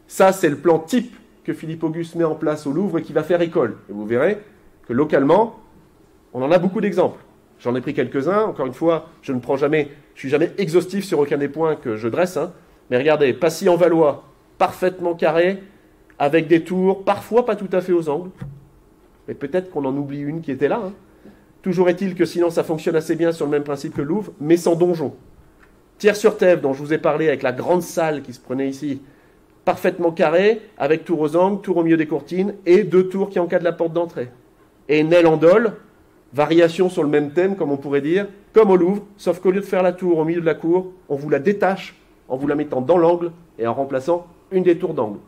Ça, c'est le plan type que Philippe Auguste met en place au Louvre et qui va faire école. Et vous verrez que localement, on en a beaucoup d'exemples. J'en ai pris quelques-uns. Encore une fois, je ne suis jamais exhaustif sur aucun des points que je dresse. Mais regardez, Passy-en-Valois, parfaitement carré, avec des tours, parfois pas tout à fait aux angles. Mais peut-être qu'on en oublie une qui était là. Toujours est-il que sinon ça fonctionne assez bien sur le même principe que le Louvre, mais sans donjon. Thiers-sur-Thève, dont je vous ai parlé, avec la grande salle qui se prenait ici, parfaitement carré, avec tour aux angles, tour au milieu des courtines, et 2 tours qui encadrent la porte d'entrée. Et Nel-en-Dol, variation sur le même thème, comme on pourrait dire, comme au Louvre, sauf qu'au lieu de faire la tour au milieu de la cour, on vous la détache en vous la mettant dans l'angle et en remplaçant une des tours d'angle.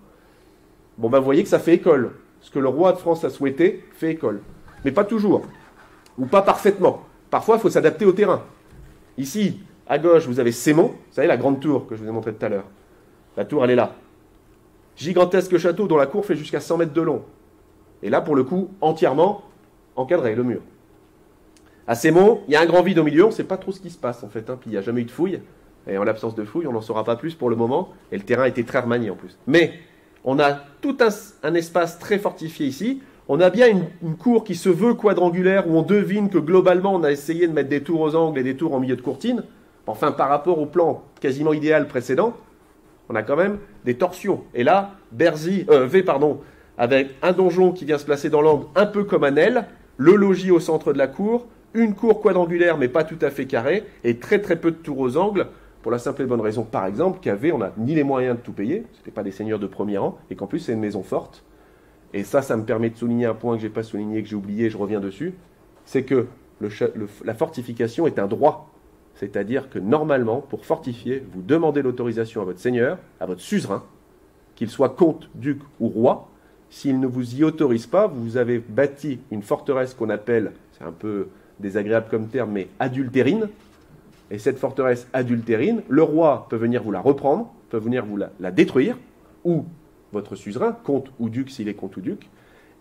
Bon, vous voyez que ça fait école. Ce que le roi de France a souhaité fait école. Mais pas toujours, ou pas parfaitement. Parfois, il faut s'adapter au terrain. Ici, à gauche, vous avez Sémont, vous savez, la grande tour que je vous ai montrée tout à l'heure. La tour, elle est là. Gigantesque château dont la cour fait jusqu'à 100 mètres de long. Et là, pour le coup, entièrement encadré, le mur. À Sémont, il y a un grand vide au milieu, on ne sait pas trop ce qui se passe en fait, puis il n'y a jamais eu de fouilles. Et en l'absence de fouilles, on n'en saura pas plus pour le moment. Et le terrain a été très remanié en plus. Mais on a tout un espace très fortifié ici. On a bien une cour qui se veut quadrangulaire, où on devine que globalement, on a essayé de mettre des tours aux angles et des tours en milieu de courtine. Enfin, par rapport au plan quasiment idéal précédent, on a quand même des torsions. Et là, avec un donjon qui vient se placer dans l'angle, un peu comme un L, le logis au centre de la cour, une cour quadrangulaire mais pas tout à fait carrée, et très très peu de tours aux angles, pour la simple et bonne raison, par exemple, on n'a ni les moyens de tout payer, ce n'était pas des seigneurs de premier rang, et qu'en plus c'est une maison forte. Et ça me permet de souligner un point que je n'ai pas souligné, que j'ai oublié, je reviens dessus, c'est que la fortification est un droit. C'est-à-dire que normalement, pour fortifier, vous demandez l'autorisation à votre seigneur, à votre suzerain, qu'il soit comte, duc ou roi. S'il ne vous y autorise pas, vous avez bâti une forteresse qu'on appelle, c'est un peu désagréable comme terme, mais adultérine. Et cette forteresse adultérine, le roi peut venir vous la reprendre, peut venir vous la détruire, ou votre suzerain, comte ou duc s'il est comte ou duc.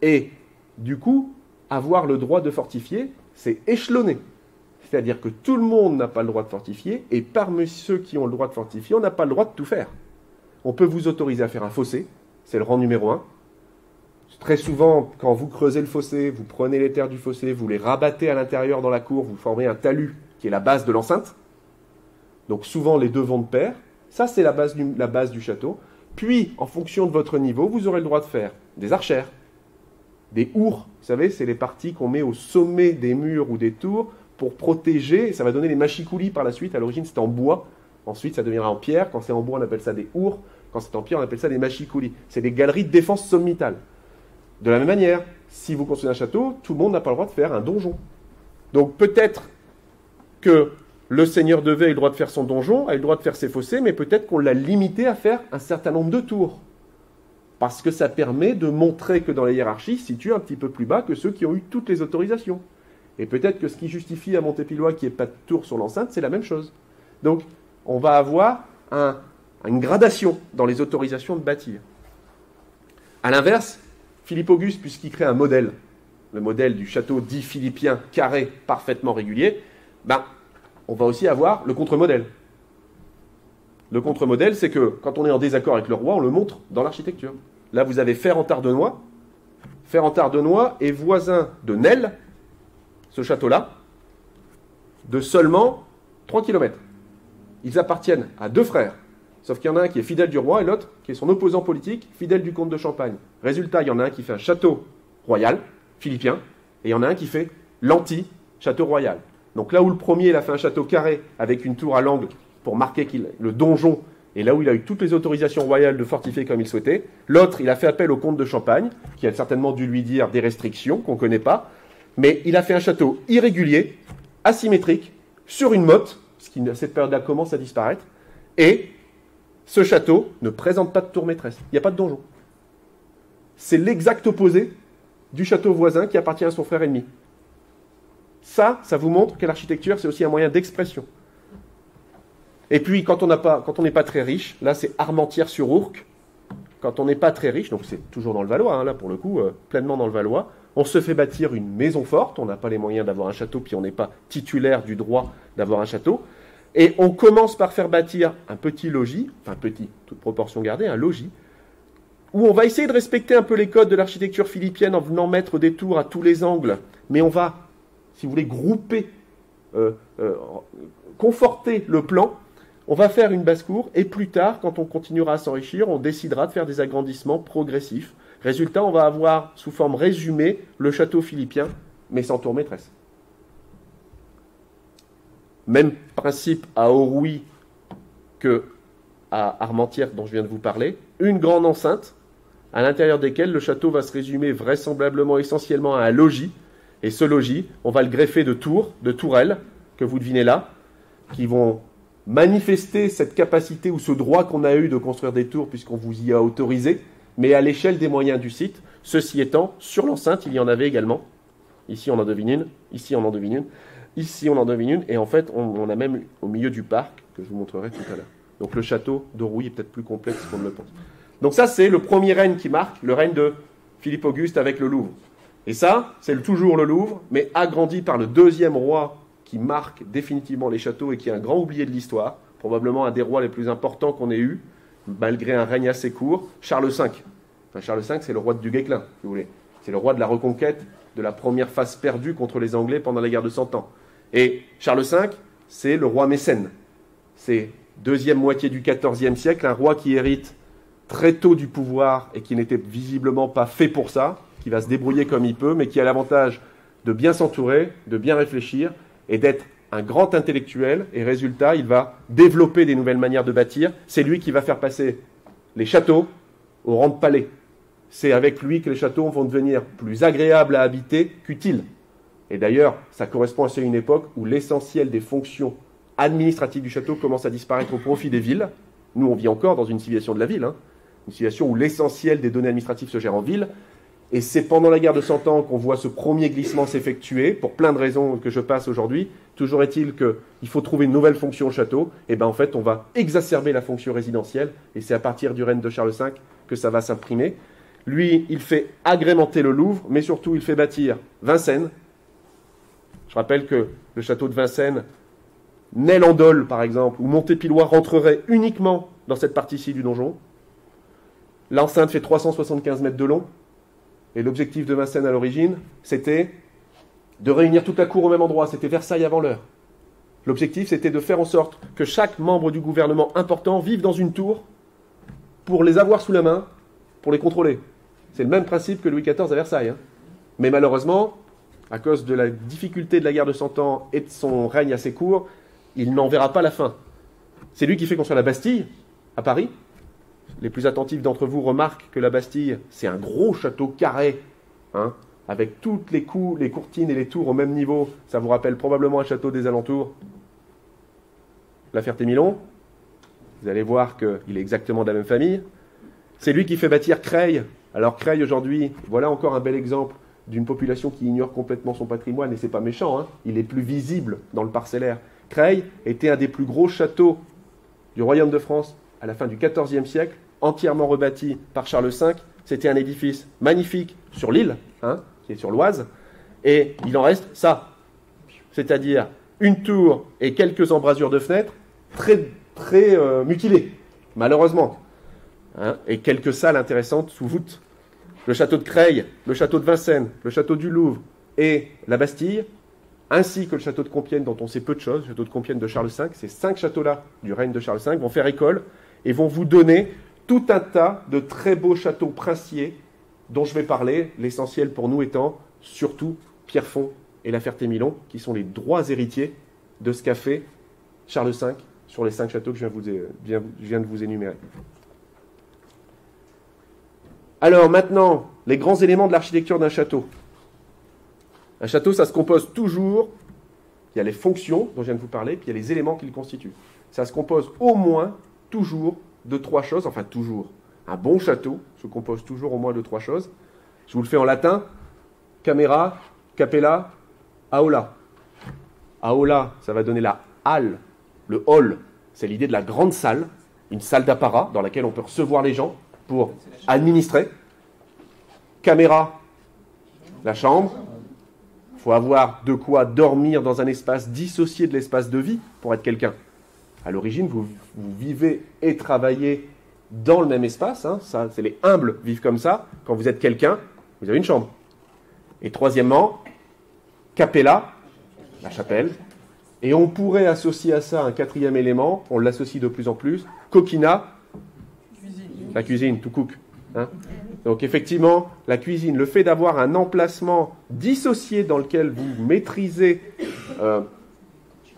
Et du coup, avoir le droit de fortifier, c'est échelonné. C'est-à-dire que tout le monde n'a pas le droit de fortifier, et parmi ceux qui ont le droit de fortifier, on n'a pas le droit de tout faire. On peut vous autoriser à faire un fossé, c'est le rang numéro 1. Très souvent, quand vous creusez le fossé, vous prenez les terres du fossé, vous les rabattez à l'intérieur dans la cour, vous formez un talus qui est la base de l'enceinte. Donc souvent, les deux vont de pair. Ça, c'est la base du château. Puis, en fonction de votre niveau, vous aurez le droit de faire des archères, des ours. Vous savez, c'est les parties qu'on met au sommet des murs ou des tours pour protéger. Ça va donner les machicoulis par la suite. À l'origine, c'était en bois. Ensuite, ça deviendra en pierre. Quand c'est en bois, on appelle ça des ours. Quand c'est en pierre, on appelle ça des machicoulis. C'est des galeries de défense sommitale. De la même manière, si vous construisez un château, tout le monde n'a pas le droit de faire un donjon. Donc peut-être que le seigneur de Vey a le droit de faire son donjon, a le droit de faire ses fossés, mais peut-être qu'on l'a limité à faire un certain nombre de tours. Parce que ça permet de montrer que dans la hiérarchie, il se situe un petit peu plus bas que ceux qui ont eu toutes les autorisations. Et peut-être que ce qui justifie à Montépillois qu'il n'y ait pas de tour sur l'enceinte, c'est la même chose. Donc on va avoir une gradation dans les autorisations de bâtir. A l'inverse, Philippe Auguste, puisqu'il crée un modèle, le modèle du château dit philippien, carré, parfaitement régulier, on va aussi avoir le contre-modèle. Le contre-modèle, c'est que quand on est en désaccord avec le roi, on le montre dans l'architecture. Là, vous avez Fer-en-Tardenois. Fer-en-Tardenois est voisin de Nesle, ce château-là, de seulement 3 km. Ils appartiennent à deux frères, sauf qu'il y en a un qui est fidèle du roi et l'autre qui est son opposant politique, fidèle du comte de Champagne. Résultat, il y en a un qui fait un château royal, philippien, et il y en a un qui fait l'anti-château royal. Donc là où le premier, il a fait un château carré avec une tour à l'angle pour marquer le donjon, et là où il a eu toutes les autorisations royales de fortifier comme il souhaitait, l'autre, il a fait appel au comte de Champagne, qui a certainement dû lui dire des restrictions qu'on ne connaît pas, mais il a fait un château irrégulier, asymétrique, sur une motte, ce qui à cette période-là commence à disparaître, et ce château ne présente pas de tour maîtresse, il n'y a pas de donjon. C'est l'exact opposé du château voisin qui appartient à son frère ennemi. Ça vous montre que l'architecture, c'est aussi un moyen d'expression. Et puis, quand on n'est pas très riche, là, c'est Armentières-sur-Ourcq. Quand on n'est pas très riche, donc c'est toujours dans le Valois, hein, là, pour le coup, pleinement dans le Valois, on se fait bâtir une maison forte, on n'a pas les moyens d'avoir un château, puis on n'est pas titulaire du droit d'avoir un château, et on commence par faire bâtir un petit logis, enfin petit, toute proportion gardée, un logis, où on va essayer de respecter un peu les codes de l'architecture philippienne en venant mettre des tours à tous les angles, mais on va, si vous voulez, grouper, conforter le plan. On va faire une basse-cour, et plus tard, quand on continuera à s'enrichir, on décidera de faire des agrandissements progressifs. Résultat, on va avoir, sous forme résumée, le château philippien, mais sans tour maîtresse. Même principe à Aurouy que à Armentières, dont je viens de vous parler. Une grande enceinte, à l'intérieur desquelles le château va se résumer vraisemblablement essentiellement à un logis. Et ce logis, on va le greffer de tours, de tourelles, que vous devinez là, qui vont manifester cette capacité ou ce droit qu'on a eu de construire des tours puisqu'on vous y a autorisé, mais à l'échelle des moyens du site. Ceci étant, sur l'enceinte, il y en avait également. Ici, on en devine une. Ici, on en devine une. Ici, on en devine une. Et en fait, on a même au milieu du parc, que je vous montrerai tout à l'heure. Donc le château d'Aurouy est peut-être plus complexe qu'on ne le pense. Donc ça, c'est le premier règne qui marque, le règne de Philippe Auguste avec le Louvre. Et ça, c'est toujours le Louvre, mais agrandi par le deuxième roi qui marque définitivement les châteaux et qui est un grand oublié de l'histoire, probablement un des rois les plus importants qu'on ait eu, malgré un règne assez court, Charles V. Enfin, Charles V, c'est le roi du Guesclin, si vous voulez. C'est le roi de la reconquête, de la première phase perdue contre les Anglais pendant la guerre de 100 ans. Et Charles V, c'est le roi mécène. C'est deuxième moitié du XIVe siècle, un roi qui hérite très tôt du pouvoir et qui n'était visiblement pas fait pour ça, qui va se débrouiller comme il peut, mais qui a l'avantage de bien s'entourer, de bien réfléchir, et d'être un grand intellectuel, et résultat, il va développer des nouvelles manières de bâtir. C'est lui qui va faire passer les châteaux au rang de palais. C'est avec lui que les châteaux vont devenir plus agréables à habiter qu'utiles. Et d'ailleurs, ça correspond à une époque où l'essentiel des fonctions administratives du château commence à disparaître au profit des villes. Nous, on vit encore dans une civilisation de la ville, une civilisation où l'essentiel des données administratives se gère en ville. Et c'est pendant la guerre de 100 ans qu'on voit ce premier glissement s'effectuer, pour plein de raisons que je passe aujourd'hui. Toujours est-il qu'il faut trouver une nouvelle fonction au château. Et bien en fait, on va exacerber la fonction résidentielle, et c'est à partir du règne de Charles V que ça va s'imprimer. Lui, il fait agrémenter le Louvre, mais surtout, il fait bâtir Vincennes. Je rappelle que le château de Vincennes, Nel-en-Dol, par exemple, ou Montépilloy rentrerait uniquement dans cette partie-ci du donjon. L'enceinte fait 375 mètres de long. Et l'objectif de Vincennes à l'origine, c'était de réunir toute la cour au même endroit. C'était Versailles avant l'heure. L'objectif, c'était de faire en sorte que chaque membre du gouvernement important vive dans une tour pour les avoir sous la main, pour les contrôler. C'est le même principe que Louis XIV à Versailles. Mais malheureusement, à cause de la difficulté de la guerre de 100 ans et de son règne assez court, il n'en verra pas la fin. C'est lui qui fait construire la Bastille, à Paris. Les plus attentifs d'entre vous remarquent que la Bastille, c'est un gros château carré, avec toutes les courtines et les tours au même niveau. Ça vous rappelle probablement un château des alentours. La Ferté-Milon, vous allez voir qu'il est exactement de la même famille. C'est lui qui fait bâtir Creil. Alors Creil, aujourd'hui, voilà encore un bel exemple d'une population qui ignore complètement son patrimoine, et c'est pas méchant, il est plus visible dans le parcellaire. Creil était un des plus gros châteaux du royaume de France à la fin du XIVe siècle, entièrement rebâti par Charles V. C'était un édifice magnifique sur l'île, qui est sur l'Oise, et il en reste ça, c'est-à-dire une tour et quelques embrasures de fenêtres très, très mutilées, malheureusement, et quelques salles intéressantes sous voûte. Le château de Creil, le château de Vincennes, le château du Louvre et la Bastille, ainsi que le château de Compiègne, dont on sait peu de choses, le château de Compiègne de Charles V, ces 5 châteaux-là du règne de Charles V vont faire école, et vont vous donner tout un tas de très beaux châteaux princiers dont je vais parler, l'essentiel pour nous étant surtout Pierrefonds et La Ferté-Milon, qui sont les droits héritiers de ce qu'a fait Charles V sur les 5 châteaux que je viens de vous énumérer. Alors maintenant, les grands éléments de l'architecture d'un château. Un château, ça se compose toujours, il y a les fonctions dont je viens de vous parler, puis il y a les éléments qui le constituent. Ça se compose au moins toujours de 3 choses, enfin toujours. Un bon château se compose toujours au moins de 3 choses. Je vous le fais en latin. Camera, capella, aula. Aula, ça va donner la halle. Le hall, c'est l'idée de la grande salle, une salle d'apparat dans laquelle on peut recevoir les gens pour administrer. Caméra, la chambre. Il faut avoir de quoi dormir dans un espace dissocié de l'espace de vie pour être quelqu'un. À l'origine, vous vivez et travaillez dans le même espace. Hein, ça, c'est les humbles vivent comme ça. Quand vous êtes quelqu'un, vous avez une chambre. Et troisièmement, capella, la chapelle. Et on pourrait associer à ça un 4e élément, on l'associe de plus en plus, coquina, la cuisine, to cook. Hein. Donc effectivement, la cuisine, le fait d'avoir un emplacement dissocié dans lequel vous maîtrisez,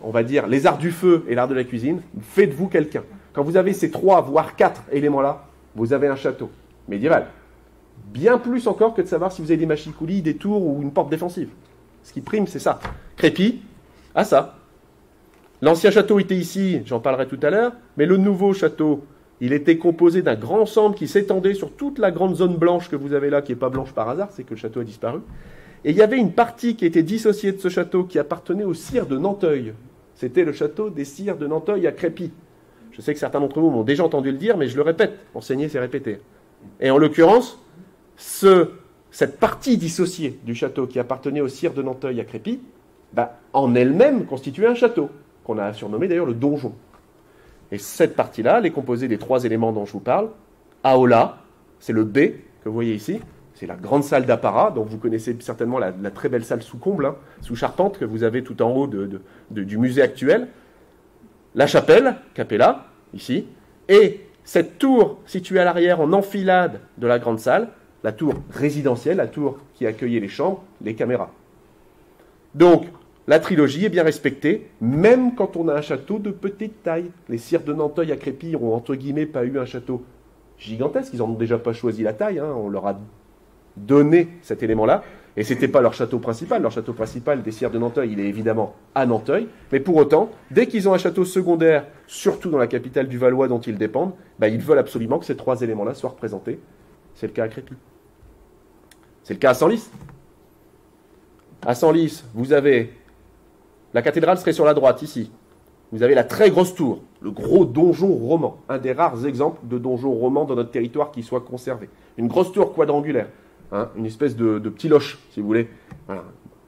on va dire, les arts du feu et l'art de la cuisine, fait de vous quelqu'un. Quand vous avez ces 3, voire 4 éléments-là, vous avez un château médiéval. Bien plus encore que de savoir si vous avez des machicoulis, des tours ou une porte défensive. Ce qui prime, c'est ça. Crépy, à ça. L'ancien château était ici, j'en parlerai tout à l'heure, mais le nouveau château, il était composé d'un grand ensemble qui s'étendait sur toute la grande zone blanche que vous avez là, qui n'est pas blanche par hasard, c'est que le château a disparu. Et il y avait une partie qui était dissociée de ce château qui appartenait aux sires de Nanteuil. C'était le château des sires de Nanteuil à Crépy. Je sais que certains d'entre vous m'ont déjà entendu le dire, mais je le répète. Enseigner, c'est répéter. Et en l'occurrence, cette partie dissociée du château qui appartenait aux sires de Nanteuil à Crépy, en elle-même constituait un château, qu'on a surnommé d'ailleurs le donjon. Et cette partie-là, elle est composée des 3 éléments dont je vous parle. Aula, c'est le B que vous voyez ici. C'est la grande salle d'apparat, dont vous connaissez certainement la très belle salle sous comble, hein, sous charpente, que vous avez tout en haut du musée actuel. La chapelle, capella, ici. Et cette tour située à l'arrière en enfilade de la grande salle, la tour résidentielle, la tour qui accueillait les chambres, les caméras. Donc, la trilogie est bien respectée, même quand on a un château de petite taille. Les sires de Nanteuil à Crépy n'ont entre guillemets pas eu un château gigantesque, ils n'en ont déjà pas choisi la taille, hein, on leur a donné cet élément-là, et ce n'était pas leur château principal. Leur château principal des sires de Nanteuil, il est évidemment à Nanteuil, mais pour autant, dès qu'ils ont un château secondaire, surtout dans la capitale du Valois dont ils dépendent, ils veulent absolument que ces 3 éléments-là soient représentés. C'est le cas à Crépy. C'est le cas à Senlis. À Senlis, vous avez... La cathédrale serait sur la droite, ici. Vous avez la très grosse tour, le gros donjon roman, un des rares exemples de donjon roman dans notre territoire qui soit conservé. Une grosse tour quadrangulaire, hein, une espèce de petit loche, si vous voulez. Voilà.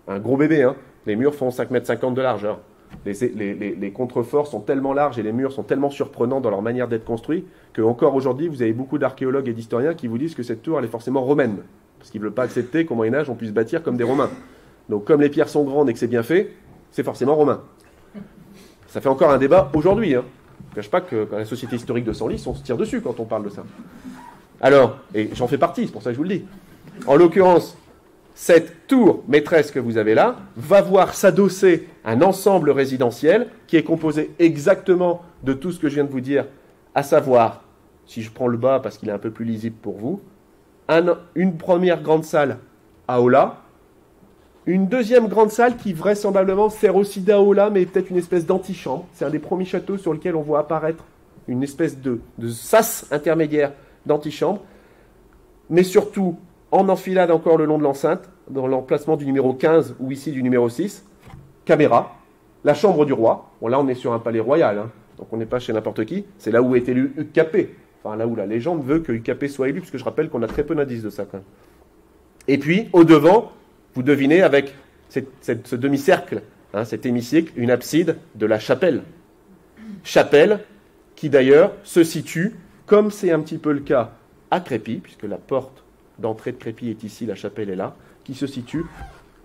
Un gros bébé, hein. Les murs font 5,50 m de largeur. Les contreforts sont tellement larges et les murs sont tellement surprenants dans leur manière d'être construits qu'encore aujourd'hui, vous avez beaucoup d'archéologues et d'historiens qui vous disent que cette tour, elle est forcément romaine. Parce qu'ils ne veulent pas accepter qu'au Moyen-Âge, on puisse bâtir comme des Romains. Donc comme les pierres sont grandes et que c'est bien fait, c'est forcément romain. Ça fait encore un débat aujourd'hui. Hein. Je ne cache pas que dans la société historique de Senlis, on se tire dessus quand on parle de ça. Alors, et j'en fais partie, c'est pour ça que je vous le dis. En l'occurrence, cette tour maîtresse que vous avez là va voir s'adosser un ensemble résidentiel qui est composé exactement de tout ce que je viens de vous dire, à savoir, si je prends le bas parce qu'il est un peu plus lisible pour vous, une première grande salle aula, une deuxième grande salle qui vraisemblablement sert aussi d'aula, mais peut-être une espèce d'antichambre. C'est un des premiers châteaux sur lequel on voit apparaître une espèce de sas intermédiaire d'antichambre, mais surtout en enfilade encore le long de l'enceinte, dans l'emplacement du numéro 15 ou ici du numéro 6, caméra, la chambre du roi. Bon, là on est sur un palais royal, hein, donc on n'est pas chez n'importe qui, c'est là où est élu Hugues Capet, enfin là où la légende veut que Hugues Capet soit élu, parce que je rappelle qu'on a très peu d'indices de ça quand même. Et puis, au devant, vous devinez avec ce demi-cercle, hein, cet hémicycle, une abside de la chapelle. Chapelle qui d'ailleurs se situe, comme c'est un petit peu le cas à Crépy, puisque la porte d'entrée de Crépy est ici, la chapelle est là, qui se situe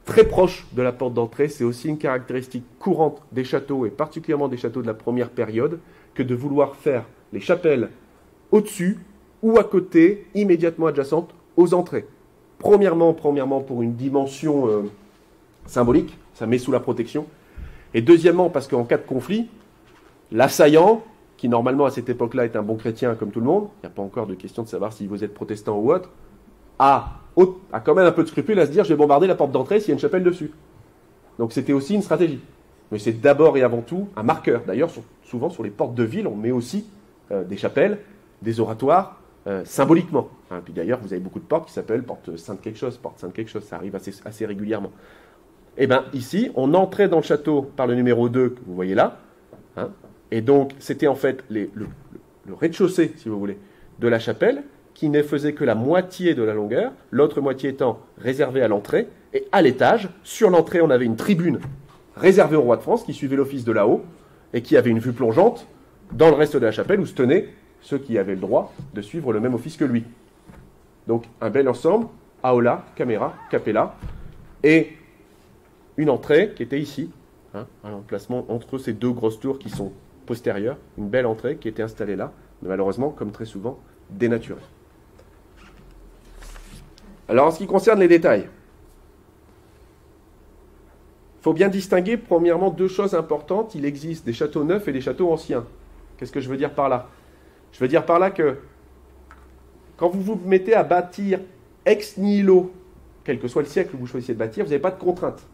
très proche de la porte d'entrée. C'est aussi une caractéristique courante des châteaux, et particulièrement des châteaux de la première période, que de vouloir faire les chapelles au-dessus ou à côté, immédiatement adjacente aux entrées. Premièrement pour une dimension symbolique, ça met sous la protection. Et deuxièmement, parce qu'en cas de conflit, l'assaillant, qui normalement à cette époque-là est un bon chrétien comme tout le monde, il n'y a pas encore de question de savoir si vous êtes protestant ou autre, a quand même un peu de scrupule à se dire je vais bombarder la porte d'entrée s'il y a une chapelle dessus. Donc c'était aussi une stratégie. Mais c'est d'abord et avant tout un marqueur. D'ailleurs, souvent sur les portes de ville, on met aussi des chapelles, des oratoires, symboliquement. Puis d'ailleurs, vous avez beaucoup de portes qui s'appellent porte Sainte quelque chose, porte Sainte quelque chose, ça arrive assez régulièrement. Et bien ici, on entrait dans le château par le numéro 2 que vous voyez là, et donc c'était en fait le rez-de-chaussée, si vous voulez, de la chapelle, qui ne faisait que la moitié de la longueur, l'autre moitié étant réservée à l'entrée, et à l'étage, sur l'entrée, on avait une tribune réservée au roi de France, qui suivait l'office de là-haut, et qui avait une vue plongeante dans le reste de la chapelle, où se tenaient ceux qui avaient le droit de suivre le même office que lui. Donc un bel ensemble, aula, caméra, capella, et une entrée qui était ici, un emplacement entre ces deux grosses tours qui sont postérieures, une belle entrée qui était installée là, mais malheureusement, comme très souvent, dénaturée. Alors en ce qui concerne les détails, il faut bien distinguer premièrement deux choses importantes. Il existe des châteaux neufs et des châteaux anciens. Qu'est-ce que je veux dire par là? Je veux dire par là que quand vous vous mettez à bâtir ex nihilo, quel que soit le siècle où vous choisissez de bâtir, vous n'avez pas de contraintes.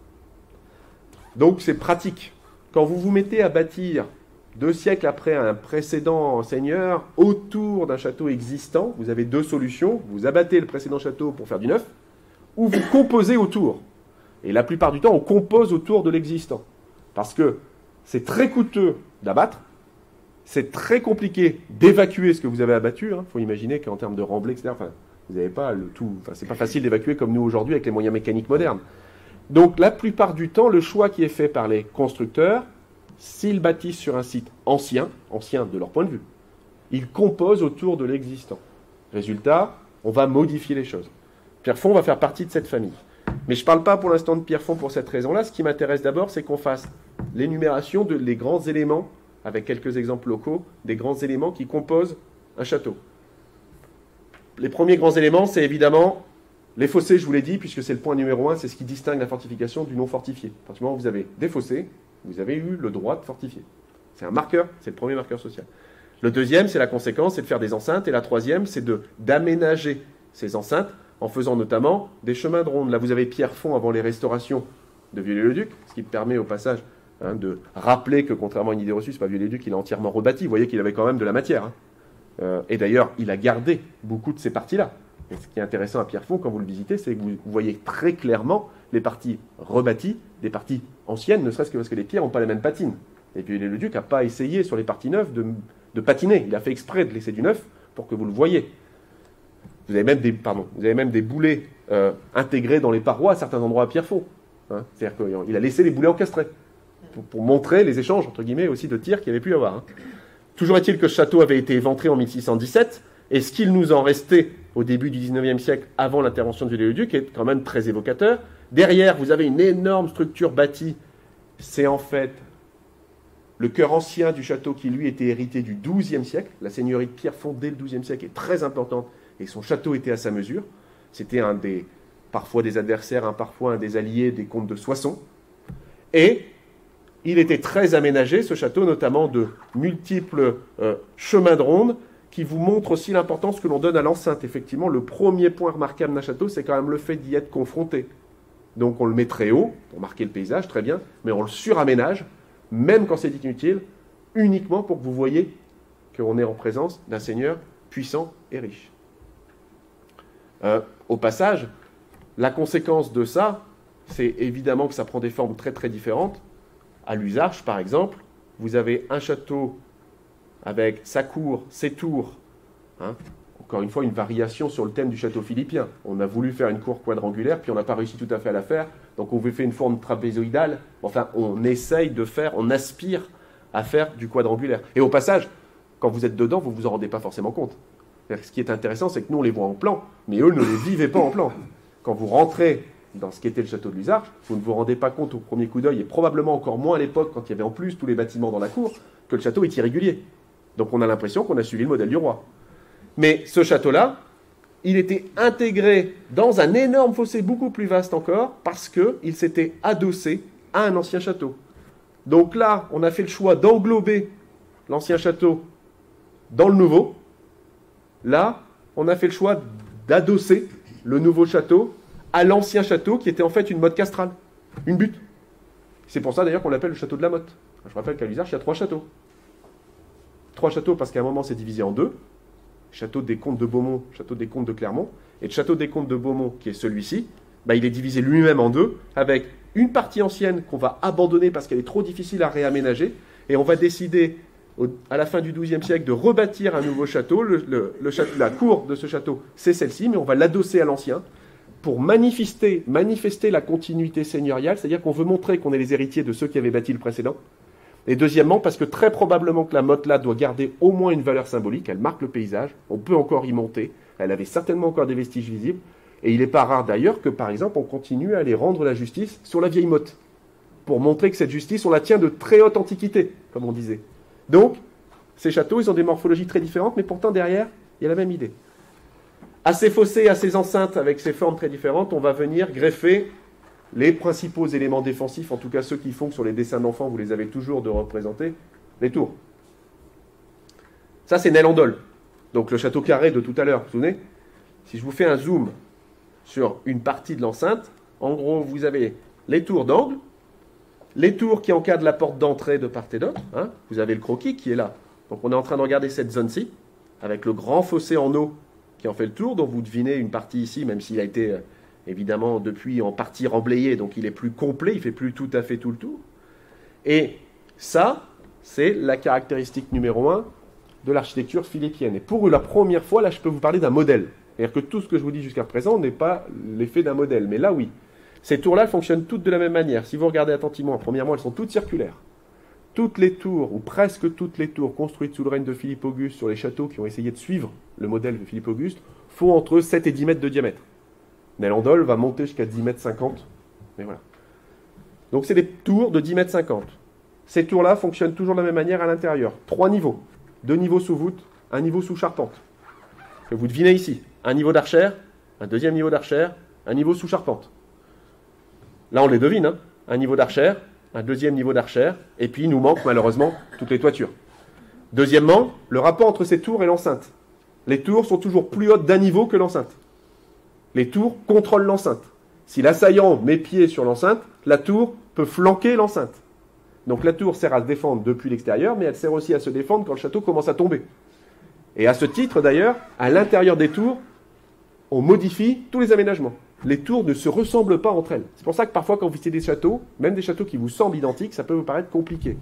Donc c'est pratique. Quand vous vous mettez à bâtir 2 siècles après un précédent seigneur autour d'un château existant, vous avez deux solutions. Vous abattez le précédent château pour faire du neuf, ou vous composez autour. Et la plupart du temps, on compose autour de l'existant. Parce que c'est très coûteux d'abattre, c'est très compliqué d'évacuer ce que vous avez abattu. Il faut imaginer qu'en termes de remblai, etc., vous n'avez pas le tout. C'est pas facile d'évacuer comme nous aujourd'hui avec les moyens mécaniques modernes. Donc la plupart du temps, le choix qui est fait par les constructeurs, s'ils bâtissent sur un site ancien de leur point de vue, ils composent autour de l'existant. Résultat, on va modifier les choses. Pierrefonds va faire partie de cette famille. Mais je ne parle pas pour l'instant de Pierrefonds pour cette raison-là. Ce qui m'intéresse d'abord, c'est qu'on fasse l'énumération des grands éléments, avec quelques exemples locaux, des grands éléments qui composent un château. Les premiers grands éléments, c'est évidemment les fossés, je vous l'ai dit, puisque c'est le point numéro 1, c'est ce qui distingue la fortification du non fortifié. À partir du moment où vous avez des fossés, vous avez eu le droit de fortifier. C'est un marqueur, c'est le premier marqueur social. Le deuxième, c'est la conséquence, c'est de faire des enceintes. Et la troisième, c'est d'aménager ces enceintes en faisant notamment des chemins de ronde. Là, vous avez Pierrefonds avant les restaurations de Viollet-le-Duc, ce qui permet au passage de rappeler que, contrairement à une idée reçue, ce n'est pas Viollet-le-Duc, il a entièrement rebâti. Vous voyez qu'il avait quand même de la matière. Et d'ailleurs, il a gardé beaucoup de ces parties-là. Et ce qui est intéressant à Pierrefonds, quand vous le visitez, c'est que vous voyez très clairement les parties rebâties, des parties anciennes, ne serait-ce que parce que les pierres n'ont pas les mêmes patines. Et puis le duc n'a pas essayé sur les parties neuves de patiner. Il a fait exprès de laisser du neuf pour que vous le voyez. Vous avez même des boulets intégrés dans les parois à certains endroits à Pierrefonds. C'est-à-dire qu'il a laissé les boulets encastrés pour montrer les échanges, entre guillemets, aussi de tirs qu'il y avait pu y avoir. Toujours est-il que ce château avait été éventré en 1617, et ce qu'il nous en restait au début du XIXe siècle, avant l'intervention de Viollet-le-Duc, est quand même très évocateur. Derrière, vous avez une énorme structure bâtie. C'est en fait le cœur ancien du château qui, lui, était hérité du XIIe siècle. La seigneurie de Pierrefonds, dès le XIIe siècle, est très importante, et son château était à sa mesure. C'était parfois des adversaires, parfois un des alliés des comtes de Soissons. Et il était très aménagé, ce château, notamment de multiples chemins de ronde, qui vous montrent aussi l'importance que l'on donne à l'enceinte. Effectivement, le premier point remarquable d'un château, c'est quand même le fait d'y être confronté. Donc on le met très haut, pour marquer le paysage, très bien, mais on le suraménage, même quand c'est inutile, uniquement pour que vous voyez qu'on est en présence d'un seigneur puissant et riche. Au passage, la conséquence de ça, c'est évidemment que ça prend des formes très très différentes. À Luzarches, par exemple, vous avez un château avec sa cour, ses tours. Encore une fois, une variation sur le thème du château philippien. On a voulu faire une cour quadrangulaire, puis on n'a pas réussi tout à fait à la faire. Donc on fait une forme trapézoïdale. Enfin, on essaye on aspire à faire du quadrangulaire. Et au passage, quand vous êtes dedans, vous ne vous en rendez pas forcément compte. Ce qui est intéressant, c'est que nous, on les voit en plan, mais eux ne les vivaient pas en plan. Quand vous rentrez dans ce qu'était le château de Luzarches, vous ne vous rendez pas compte au premier coup d'œil, et probablement encore moins à l'époque, quand il y avait en plus tous les bâtiments dans la cour, que le château est irrégulier. Donc on a l'impression qu'on a suivi le modèle du roi. Mais ce château-là, il était intégré dans un énorme fossé beaucoup plus vaste encore, parce qu'il s'était adossé à un ancien château. Donc là, on a fait le choix d'englober l'ancien château dans le nouveau. Là, on a fait le choix d'adosser le nouveau château à l'ancien château qui était en fait une motte castrale, une butte. C'est pour ça d'ailleurs qu'on l'appelle le château de la Motte. Je rappelle qu'à l'Usage, il y a 3 châteaux. 3 châteaux parce qu'à un moment c'est divisé en 2. Château des comtes de Beaumont, château des comtes de Clermont. Et le château des comtes de Beaumont, qui est celui-ci, il est divisé lui-même en 2, avec une partie ancienne qu'on va abandonner parce qu'elle est trop difficile à réaménager. Et on va décider, à la fin du XIIe siècle, de rebâtir un nouveau château. La cour de ce château, c'est celle-ci, mais on va l'adosser à l'ancien pour manifester la continuité seigneuriale, c'est-à-dire qu'on veut montrer qu'on est les héritiers de ceux qui avaient bâti le précédent. Et deuxièmement, parce que très probablement que la motte là doit garder au moins une valeur symbolique, elle marque le paysage, on peut encore y monter, elle avait certainement encore des vestiges visibles, et il n'est pas rare d'ailleurs que par exemple on continue à aller rendre la justice sur la vieille motte, pour montrer que cette justice on la tient de très haute antiquité, comme on disait. Donc, ces châteaux, ils ont des morphologies très différentes, mais pourtant derrière, il y a la même idée. À ces fossés, à ces enceintes avec ces formes très différentes, on va venir greffer les principaux éléments défensifs, en tout cas ceux qui font que sur les dessins d'enfants, vous les avez toujours de représenter, les tours. Ça, c'est Nel-en-Dol, donc le château carré de tout à l'heure, vous vous souvenez? Si je vous fais un zoom sur une partie de l'enceinte, en gros, vous avez les tours d'angle, les tours qui encadrent la porte d'entrée de part et d'autre, hein, vous avez le croquis qui est là. Donc on est en train de regarder cette zone-ci, avec le grand fossé en eau qui en fait le tour, dont vous devinez une partie ici, même s'il a été évidemment depuis en partie remblayé, donc il est plus complet, il ne fait plus tout à fait tout le tour. Et ça, c'est la caractéristique numéro 1 de l'architecture philippienne. Et pour la première fois, là, je peux vous parler d'un modèle. C'est-à-dire que tout ce que je vous dis jusqu'à présent n'est pas l'effet d'un modèle, mais là, oui. Ces tours-là, elles fonctionnent toutes de la même manière. Si vous regardez attentivement, premièrement, elles sont toutes circulaires. Toutes les tours, ou presque toutes les tours construites sous le règne de Philippe Auguste sur les châteaux qui ont essayé de suivre le modèle de Philippe Auguste, font entre 7 et 10 mètres de diamètre. Nel-en-Dol va monter jusqu'à 10 mètres 50. Mais voilà. Donc c'est des tours de 10 mètres 50. Ces tours-là fonctionnent toujours de la même manière à l'intérieur. 3 niveaux. 2 niveaux sous voûte, 1 niveau sous charpente. Que vous devinez ici. Un niveau d'archère, un deuxième niveau d'archère, un niveau sous charpente. Là, on les devine. Hein. Un niveau d'archère, un deuxième niveau d'archère, et puis il nous manque malheureusement toutes les toitures. Deuxièmement, le rapport entre ces tours et l'enceinte. Les tours sont toujours plus hautes d'un niveau que l'enceinte. Les tours contrôlent l'enceinte. Si l'assaillant met pied sur l'enceinte, la tour peut flanquer l'enceinte. Donc la tour sert à se défendre depuis l'extérieur, mais elle sert aussi à se défendre quand le château commence à tomber. Et à ce titre, d'ailleurs, à l'intérieur des tours, on modifie tous les aménagements. Les tours ne se ressemblent pas entre elles. C'est pour ça que parfois, quand vous visitez des châteaux, même des châteaux qui vous semblent identiques, ça peut vous paraître compliqué.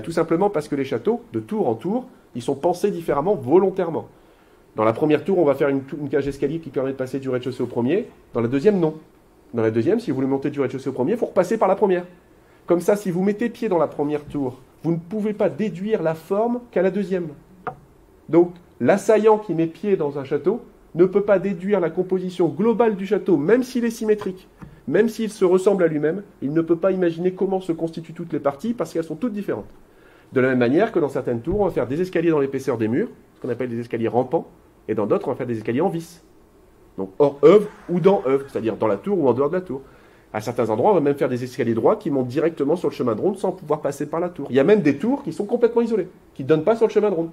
Tout simplement parce que les châteaux, de tour en tour, ils sont pensés différemment volontairement. Dans la première tour, on va faire une cage d'escalier qui permet de passer du rez-de-chaussée au premier. Dans la deuxième, non. Dans la deuxième, si vous voulez monter du rez-de-chaussée au premier, il faut repasser par la première. Comme ça, si vous mettez pied dans la première tour, vous ne pouvez pas déduire la forme qu'à la deuxième. Donc, l'assaillant qui met pied dans un château ne peut pas déduire la composition globale du château, même s'il est symétrique, même s'il se ressemble à lui-même, il ne peut pas imaginer comment se constituent toutes les parties parce qu'elles sont toutes différentes. De la même manière que dans certaines tours, on va faire des escaliers dans l'épaisseur des murs, ce qu'on appelle des escaliers rampants, et dans d'autres, on va faire des escaliers en vis. Donc hors œuvre ou dans œuvre, c'est-à-dire dans la tour ou en dehors de la tour. À certains endroits, on va même faire des escaliers droits qui montent directement sur le chemin de ronde sans pouvoir passer par la tour. Il y a même des tours qui sont complètement isolées, qui ne donnent pas sur le chemin de ronde.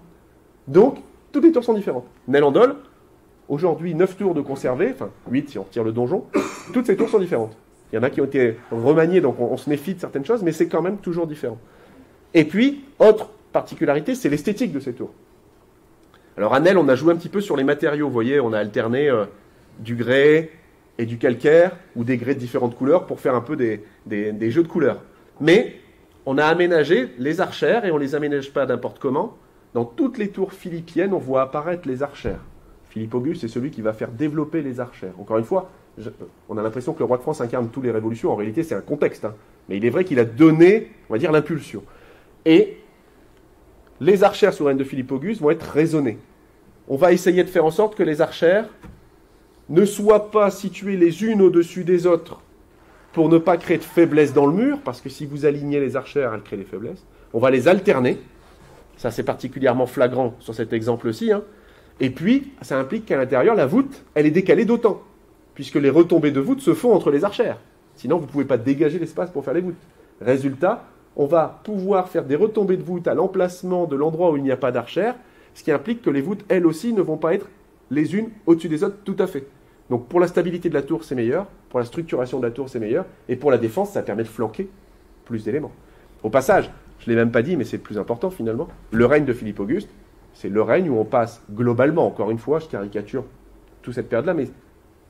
Donc, toutes les tours sont différentes. Nel-en-Dol, aujourd'hui 9 tours de conservées, enfin 8 si on retire le donjon, toutes ces tours sont différentes. Il y en a qui ont été remaniées, donc on se méfie de certaines choses, mais c'est quand même toujours différent. Et puis, autre particularité, c'est l'esthétique de ces tours. Alors à Nesle, on a joué un petit peu sur les matériaux, vous voyez, on a alterné du grès et du calcaire, ou des grès de différentes couleurs, pour faire un peu des jeux de couleurs. Mais on a aménagé les archères, et on ne les aménage pas n'importe comment. Dans toutes les tours philippiennes, on voit apparaître les archères. Philippe Auguste, c'est celui qui va faire développer les archères. Encore une fois, on a l'impression que le roi de France incarne toutes les révolutions. En réalité, c'est un contexte. Hein. Mais il est vrai qu'il a donné, on va dire, l'impulsion. Et les archères sous le règne de Philippe Auguste vont être raisonnées. On va essayer de faire en sorte que les archères ne soient pas situées les unes au-dessus des autres pour ne pas créer de faiblesse dans le mur, parce que si vous alignez les archères, elles créent des faiblesses. On va les alterner. Ça, c'est particulièrement flagrant sur cet exemple-ci. Hein. Et puis, ça implique qu'à l'intérieur, la voûte, elle est décalée d'autant, puisque les retombées de voûte se font entre les archères. Sinon, vous ne pouvez pas dégager l'espace pour faire les voûtes. Résultat, on va pouvoir faire des retombées de voûte à l'emplacement de l'endroit où il n'y a pas d'archères, ce qui implique que les voûtes, elles aussi, ne vont pas être les unes au-dessus des autres tout à fait. Donc pour la stabilité de la tour, c'est meilleur, pour la structuration de la tour, c'est meilleur, et pour la défense, ça permet de flanquer plus d'éléments. Au passage, je ne l'ai même pas dit, mais c'est le plus important finalement, le règne de Philippe Auguste, c'est le règne où on passe globalement, encore une fois, je caricature toute cette période-là, mais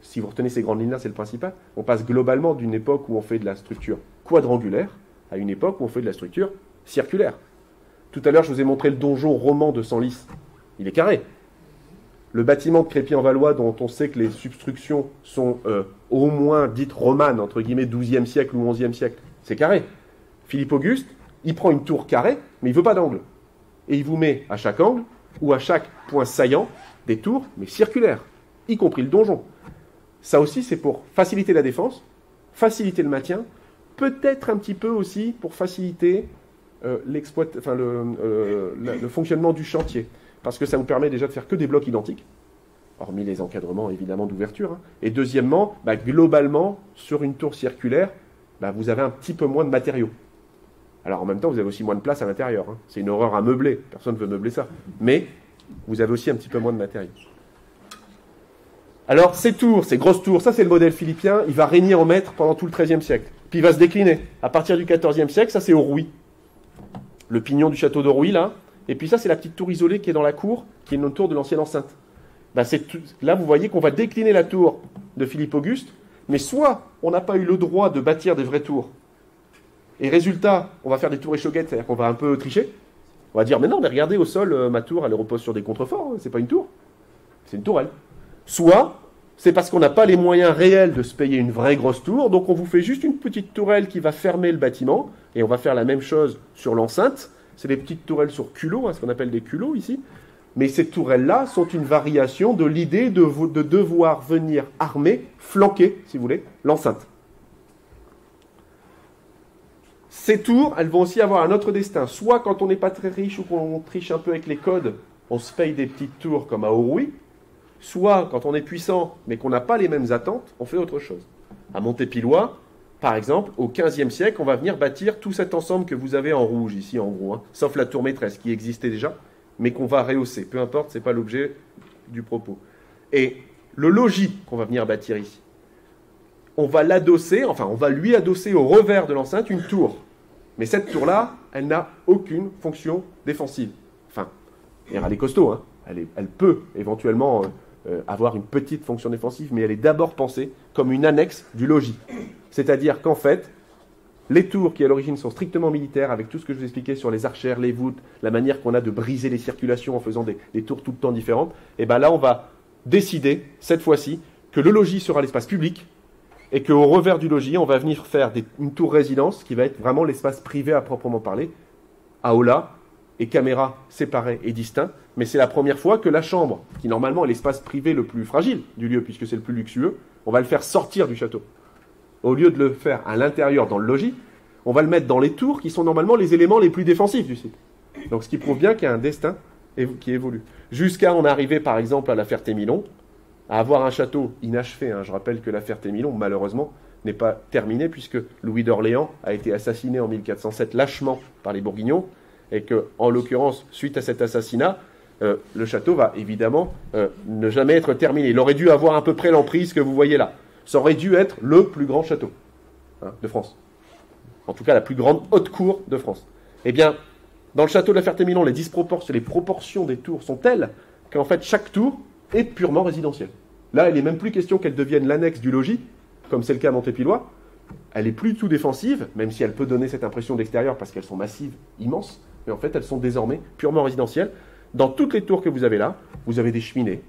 si vous retenez ces grandes lignes-là, c'est le principal, on passe globalement d'une époque où on fait de la structure quadrangulaire à une époque où on fait de la structure circulaire. Tout à l'heure, je vous ai montré le donjon roman de Senlis. Il est carré. Le bâtiment de Crépy-en-Valois, dont on sait que les substructions sont au moins dites romanes, entre guillemets, 12e siècle ou 11e siècle, c'est carré. Philippe Auguste, il prend une tour carrée, mais il ne veut pas d'angle. Et il vous met à chaque angle, ou à chaque point saillant, des tours, mais circulaires, y compris le donjon. Ça aussi, c'est pour faciliter la défense, faciliter le maintien, peut-être un petit peu aussi pour faciliter le fonctionnement du chantier. Parce que ça vous permet déjà de faire que des blocs identiques, hormis les encadrements évidemment d'ouverture. Hein. Et deuxièmement, globalement, sur une tour circulaire, vous avez un petit peu moins de matériaux. Alors en même temps, vous avez aussi moins de place à l'intérieur. Hein. C'est une horreur à meubler, personne ne veut meubler ça. Mais vous avez aussi un petit peu moins de matériaux. Alors ces tours, ces grosses tours, ça c'est le modèle philippien, il va régner en maître pendant tout le XIIIe siècle. Puis il va se décliner. À partir du XIVe siècle, ça c'est au Rouy. Le pignon du château de Rouy, là. Et puis ça, c'est la petite tour isolée qui est dans la cour, qui est une tour de l'ancienne enceinte. Là, vous voyez qu'on va décliner la tour de Philippe Auguste, mais soit on n'a pas eu le droit de bâtir des vraies tours, et résultat, on va faire des tours échauguettes, c'est-à-dire qu'on va un peu tricher. On va dire, mais non, mais regardez, au sol, ma tour, elle repose sur des contreforts, c'est pas une tour, c'est une tourelle. Soit, c'est parce qu'on n'a pas les moyens réels de se payer une vraie grosse tour, donc on vous fait juste une petite tourelle qui va fermer le bâtiment, et on va faire la même chose sur l'enceinte. C'est des petites tourelles sur culot, hein, ce qu'on appelle des culots ici. Mais ces tourelles-là sont une variation de l'idée de devoir venir armer, flanquer, si vous voulez, l'enceinte. Ces tours, elles vont aussi avoir un autre destin. Soit quand on n'est pas très riche ou qu'on triche un peu avec les codes, on se paye des petites tours comme à Aurouy. Soit quand on est puissant, mais qu'on n'a pas les mêmes attentes, on fait autre chose. À Montépillois, par exemple, au XVe siècle, on va venir bâtir tout cet ensemble que vous avez en rouge ici, en gros, hein, sauf la tour maîtresse qui existait déjà, mais qu'on va rehausser. Peu importe, ce n'est pas l'objet du propos. Et le logis qu'on va venir bâtir ici, on va l'adosser, enfin, on va lui adosser au revers de l'enceinte une tour. Mais cette tour-là, elle n'a aucune fonction défensive. Enfin, elle est costaud, hein. Elle peut éventuellement avoir une petite fonction défensive, mais elle est d'abord pensée comme une annexe du logis. C'est-à-dire qu'en fait, les tours qui à l'origine sont strictement militaires, avec tout ce que je vous expliquais sur les archères, les voûtes, la manière qu'on a de briser les circulations en faisant des tours tout le temps différentes, et bien là on va décider, cette fois-ci, que le logis sera l'espace public, et qu'au revers du logis, on va venir faire une tour résidence, qui va être vraiment l'espace privé à proprement parler, à aula et caméra séparés et distincts, mais c'est la première fois que la chambre, qui normalement est l'espace privé le plus fragile du lieu, puisque c'est le plus luxueux, on va le faire sortir du château. Au lieu de le faire à l'intérieur dans le logis, on va le mettre dans les tours qui sont normalement les éléments les plus défensifs du site. Donc ce qui prouve bien qu'il y a un destin qui évolue. Jusqu'à en arriver par exemple à la Ferté-Milon, à avoir un château inachevé. Hein. Je rappelle que la Ferté-Milon, malheureusement, n'est pas terminée puisque Louis d'Orléans a été assassiné en 1407 lâchement par les Bourguignons et que, en l'occurrence, suite à cet assassinat, le château va évidemment ne jamais être terminé. Il aurait dû avoir à peu près l'emprise que vous voyez là. Ça aurait dû être le plus grand château de France. En tout cas, la plus grande haute cour de France. Eh bien, dans le château de la Ferté-Milon, les proportions des tours sont telles qu'en fait, chaque tour est purement résidentielle. Là, il n'est même plus question qu'elle devienne l'annexe du logis, comme c'est le cas à Montépillois. Elle est plus du tout défensive, même si elle peut donner cette impression d'extérieur parce qu'elles sont massives, immenses, mais en fait, elles sont désormais purement résidentielles. Dans toutes les tours que vous avez là, vous avez des cheminées.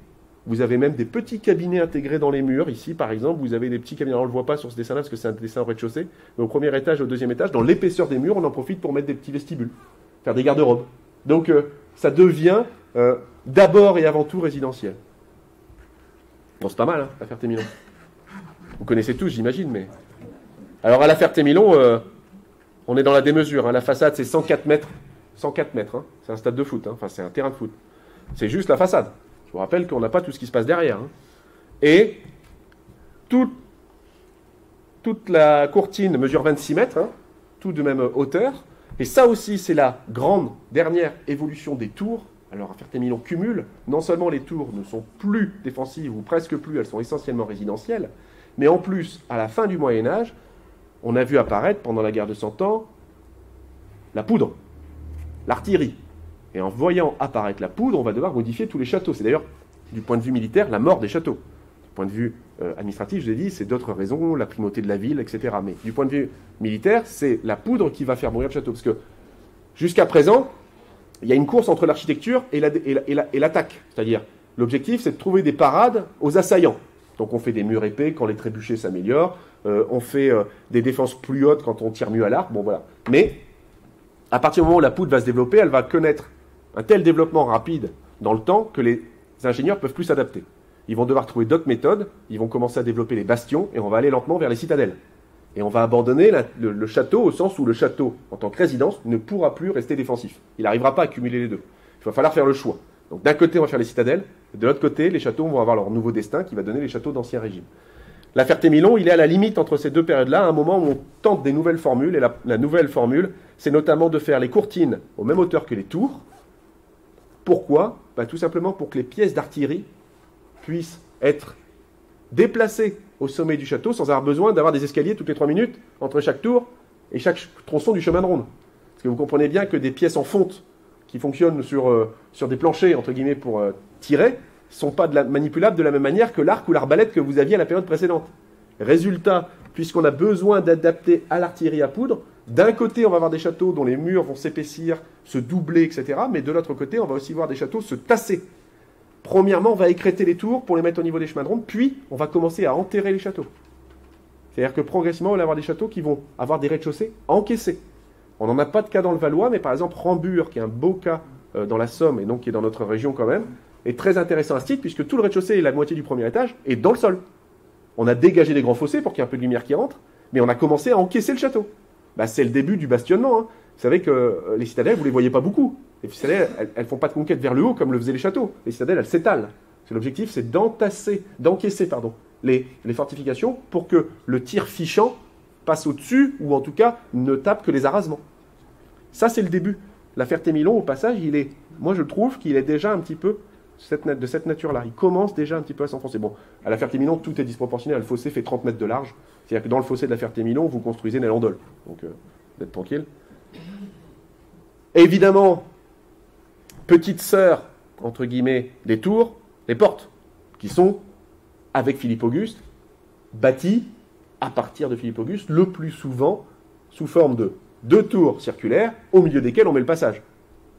Vous avez même des petits cabinets intégrés dans les murs. Ici, par exemple, vous avez des petits cabinets. Alors, on ne le voit pas sur ce dessin-là parce que c'est un dessin au rez-de-chaussée. Mais au premier étage, au deuxième étage, dans l'épaisseur des murs, on en profite pour mettre des petits vestibules, faire des garde-robes. Donc, ça devient d'abord et avant tout résidentiel. Bon, c'est pas mal, hein, la Ferté-Milon. Vous connaissez tous, j'imagine, mais... Alors, à la Ferté-Milon, on est dans la démesure. Hein. La façade, c'est 104 mètres. 104 mètres, hein. C'est un stade de foot. Hein. Enfin, c'est un terrain de foot. C'est juste la façade. Je vous rappelle qu'on n'a pas tout ce qui se passe derrière. Hein. Et toute la courtine mesure 26 mètres, hein, tout de même hauteur. Et ça aussi, c'est la grande dernière évolution des tours. Alors, à Ferté-Milon cumule, non seulement les tours ne sont plus défensives, ou presque plus, elles sont essentiellement résidentielles, mais en plus, à la fin du Moyen-Âge, on a vu apparaître, pendant la guerre de Cent Ans, la poudre, l'artillerie. Et en voyant apparaître la poudre, on va devoir modifier tous les châteaux. C'est d'ailleurs, du point de vue militaire, la mort des châteaux. Du point de vue administratif, je l'ai dit, c'est d'autres raisons, la primauté de la ville, etc. Mais du point de vue militaire, c'est la poudre qui va faire mourir le château. Parce que, jusqu'à présent, il y a une course entre l'architecture et l'attaque. C'est-à-dire, l'objectif, c'est de trouver des parades aux assaillants. Donc on fait des murs épais quand les trébuchets s'améliorent, on fait des défenses plus hautes quand on tire mieux à l'arc, bon voilà. Mais, à partir du moment où la poudre va se développer, elle va connaître un tel développement rapide dans le temps que les ingénieurs ne peuvent plus s'adapter. Ils vont devoir trouver d'autres méthodes, ils vont commencer à développer les bastions, et on va aller lentement vers les citadelles. Et on va abandonner le château au sens où le château, en tant que résidence, ne pourra plus rester défensif. Il n'arrivera pas à cumuler les deux. Il va falloir faire le choix. Donc d'un côté, on va faire les citadelles, et de l'autre côté, les châteaux vont avoir leur nouveau destin qui va donner les châteaux d'Ancien Régime. La Ferté-Milon, il est à la limite entre ces deux périodes-là, à un moment où on tente des nouvelles formules, et la nouvelle formule, c'est notamment de faire les courtines aux mêmes hauteurs que les tours. Pourquoi ? Tout simplement pour que les pièces d'artillerie puissent être déplacées au sommet du château sans avoir besoin d'avoir des escaliers toutes les 3 minutes entre chaque tour et chaque tronçon du chemin de ronde. Parce que vous comprenez bien que des pièces en fonte qui fonctionnent sur des planchers, entre guillemets, pour tirer, ne sont pas manipulables de la même manière que l'arc ou l'arbalète que vous aviez à la période précédente. Résultat, puisqu'on a besoin d'adapter à l'artillerie à poudre, d'un côté, on va avoir des châteaux dont les murs vont s'épaissir, se doubler, etc. Mais de l'autre côté, on va aussi voir des châteaux se tasser. Premièrement, on va écrêter les tours pour les mettre au niveau des chemins de ronde, puis on va commencer à enterrer les châteaux. C'est-à-dire que progressivement, on va avoir des châteaux qui vont avoir des rez-de-chaussée encaissés. On n'en a pas de cas dans le Valois, mais par exemple, Rambure, qui est un beau cas dans la Somme, et donc qui est dans notre région quand même, est très intéressant à ce titre, puisque tout le rez-de-chaussée et la moitié du premier étage est dans le sol. On a dégagé des grands fossés pour qu'il y ait un peu de lumière qui rentre, mais on a commencé à encaisser le château. C'est le début du bastionnement. Hein. Vous savez que les citadelles, vous ne les voyez pas beaucoup. Les citadelles, elles ne font pas de conquête vers le haut comme le faisaient les châteaux. Les citadelles, elles s'étalent. L'objectif, c'est d'encaisser les fortifications pour que le tir fichant passe au-dessus, ou en tout cas ne tape que les arasements. Ça, c'est le début. La Ferté-Milon, au passage, moi je trouve qu'il est déjà un petit peu de cette nature-là. Il commence déjà un petit peu à s'enfoncer. Bon, à la Ferté-Milon, tout est disproportionné. Le fossé fait 30 mètres de large. C'est-à-dire que dans le fossé de la Ferté-Milon, vous construisez une landole. Donc, vous êtes tranquille. Évidemment, petite sœur, entre guillemets, des tours, les portes, qui sont, avec Philippe Auguste, bâties à partir de Philippe Auguste, le plus souvent sous forme de 2 tours circulaires, au milieu desquelles on met le passage.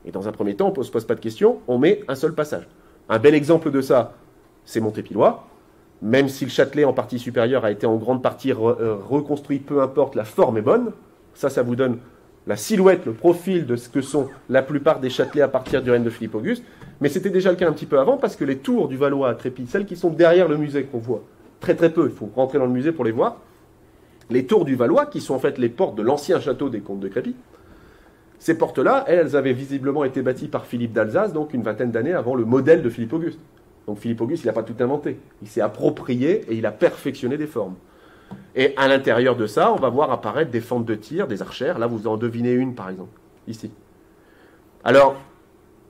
Et dans un premier temps, on ne se pose pas de questions, on met un seul passage. Un bel exemple de ça, c'est Montépillois. Même si le Châtelet en partie supérieure a été en grande partie reconstruit, peu importe, la forme est bonne. Ça vous donne la silhouette, le profil de ce que sont la plupart des châtelets à partir du règne de Philippe Auguste. Mais c'était déjà le cas un petit peu avant, parce que les tours du Valois à Trépy, celles qui sont derrière le musée qu'on voit très très peu, il faut rentrer dans le musée pour les voir, les tours du Valois, qui sont en fait les portes de l'ancien château des comtes de Crépy, ces portes-là, elles avaient visiblement été bâties par Philippe d'Alsace, donc une vingtaine d'années avant le modèle de Philippe Auguste. Donc Philippe Auguste, il n'a pas tout inventé. Il s'est approprié et il a perfectionné des formes. Et à l'intérieur de ça, on va voir apparaître des fentes de tir, des archères. Là, vous en devinez une, par exemple, ici. Alors,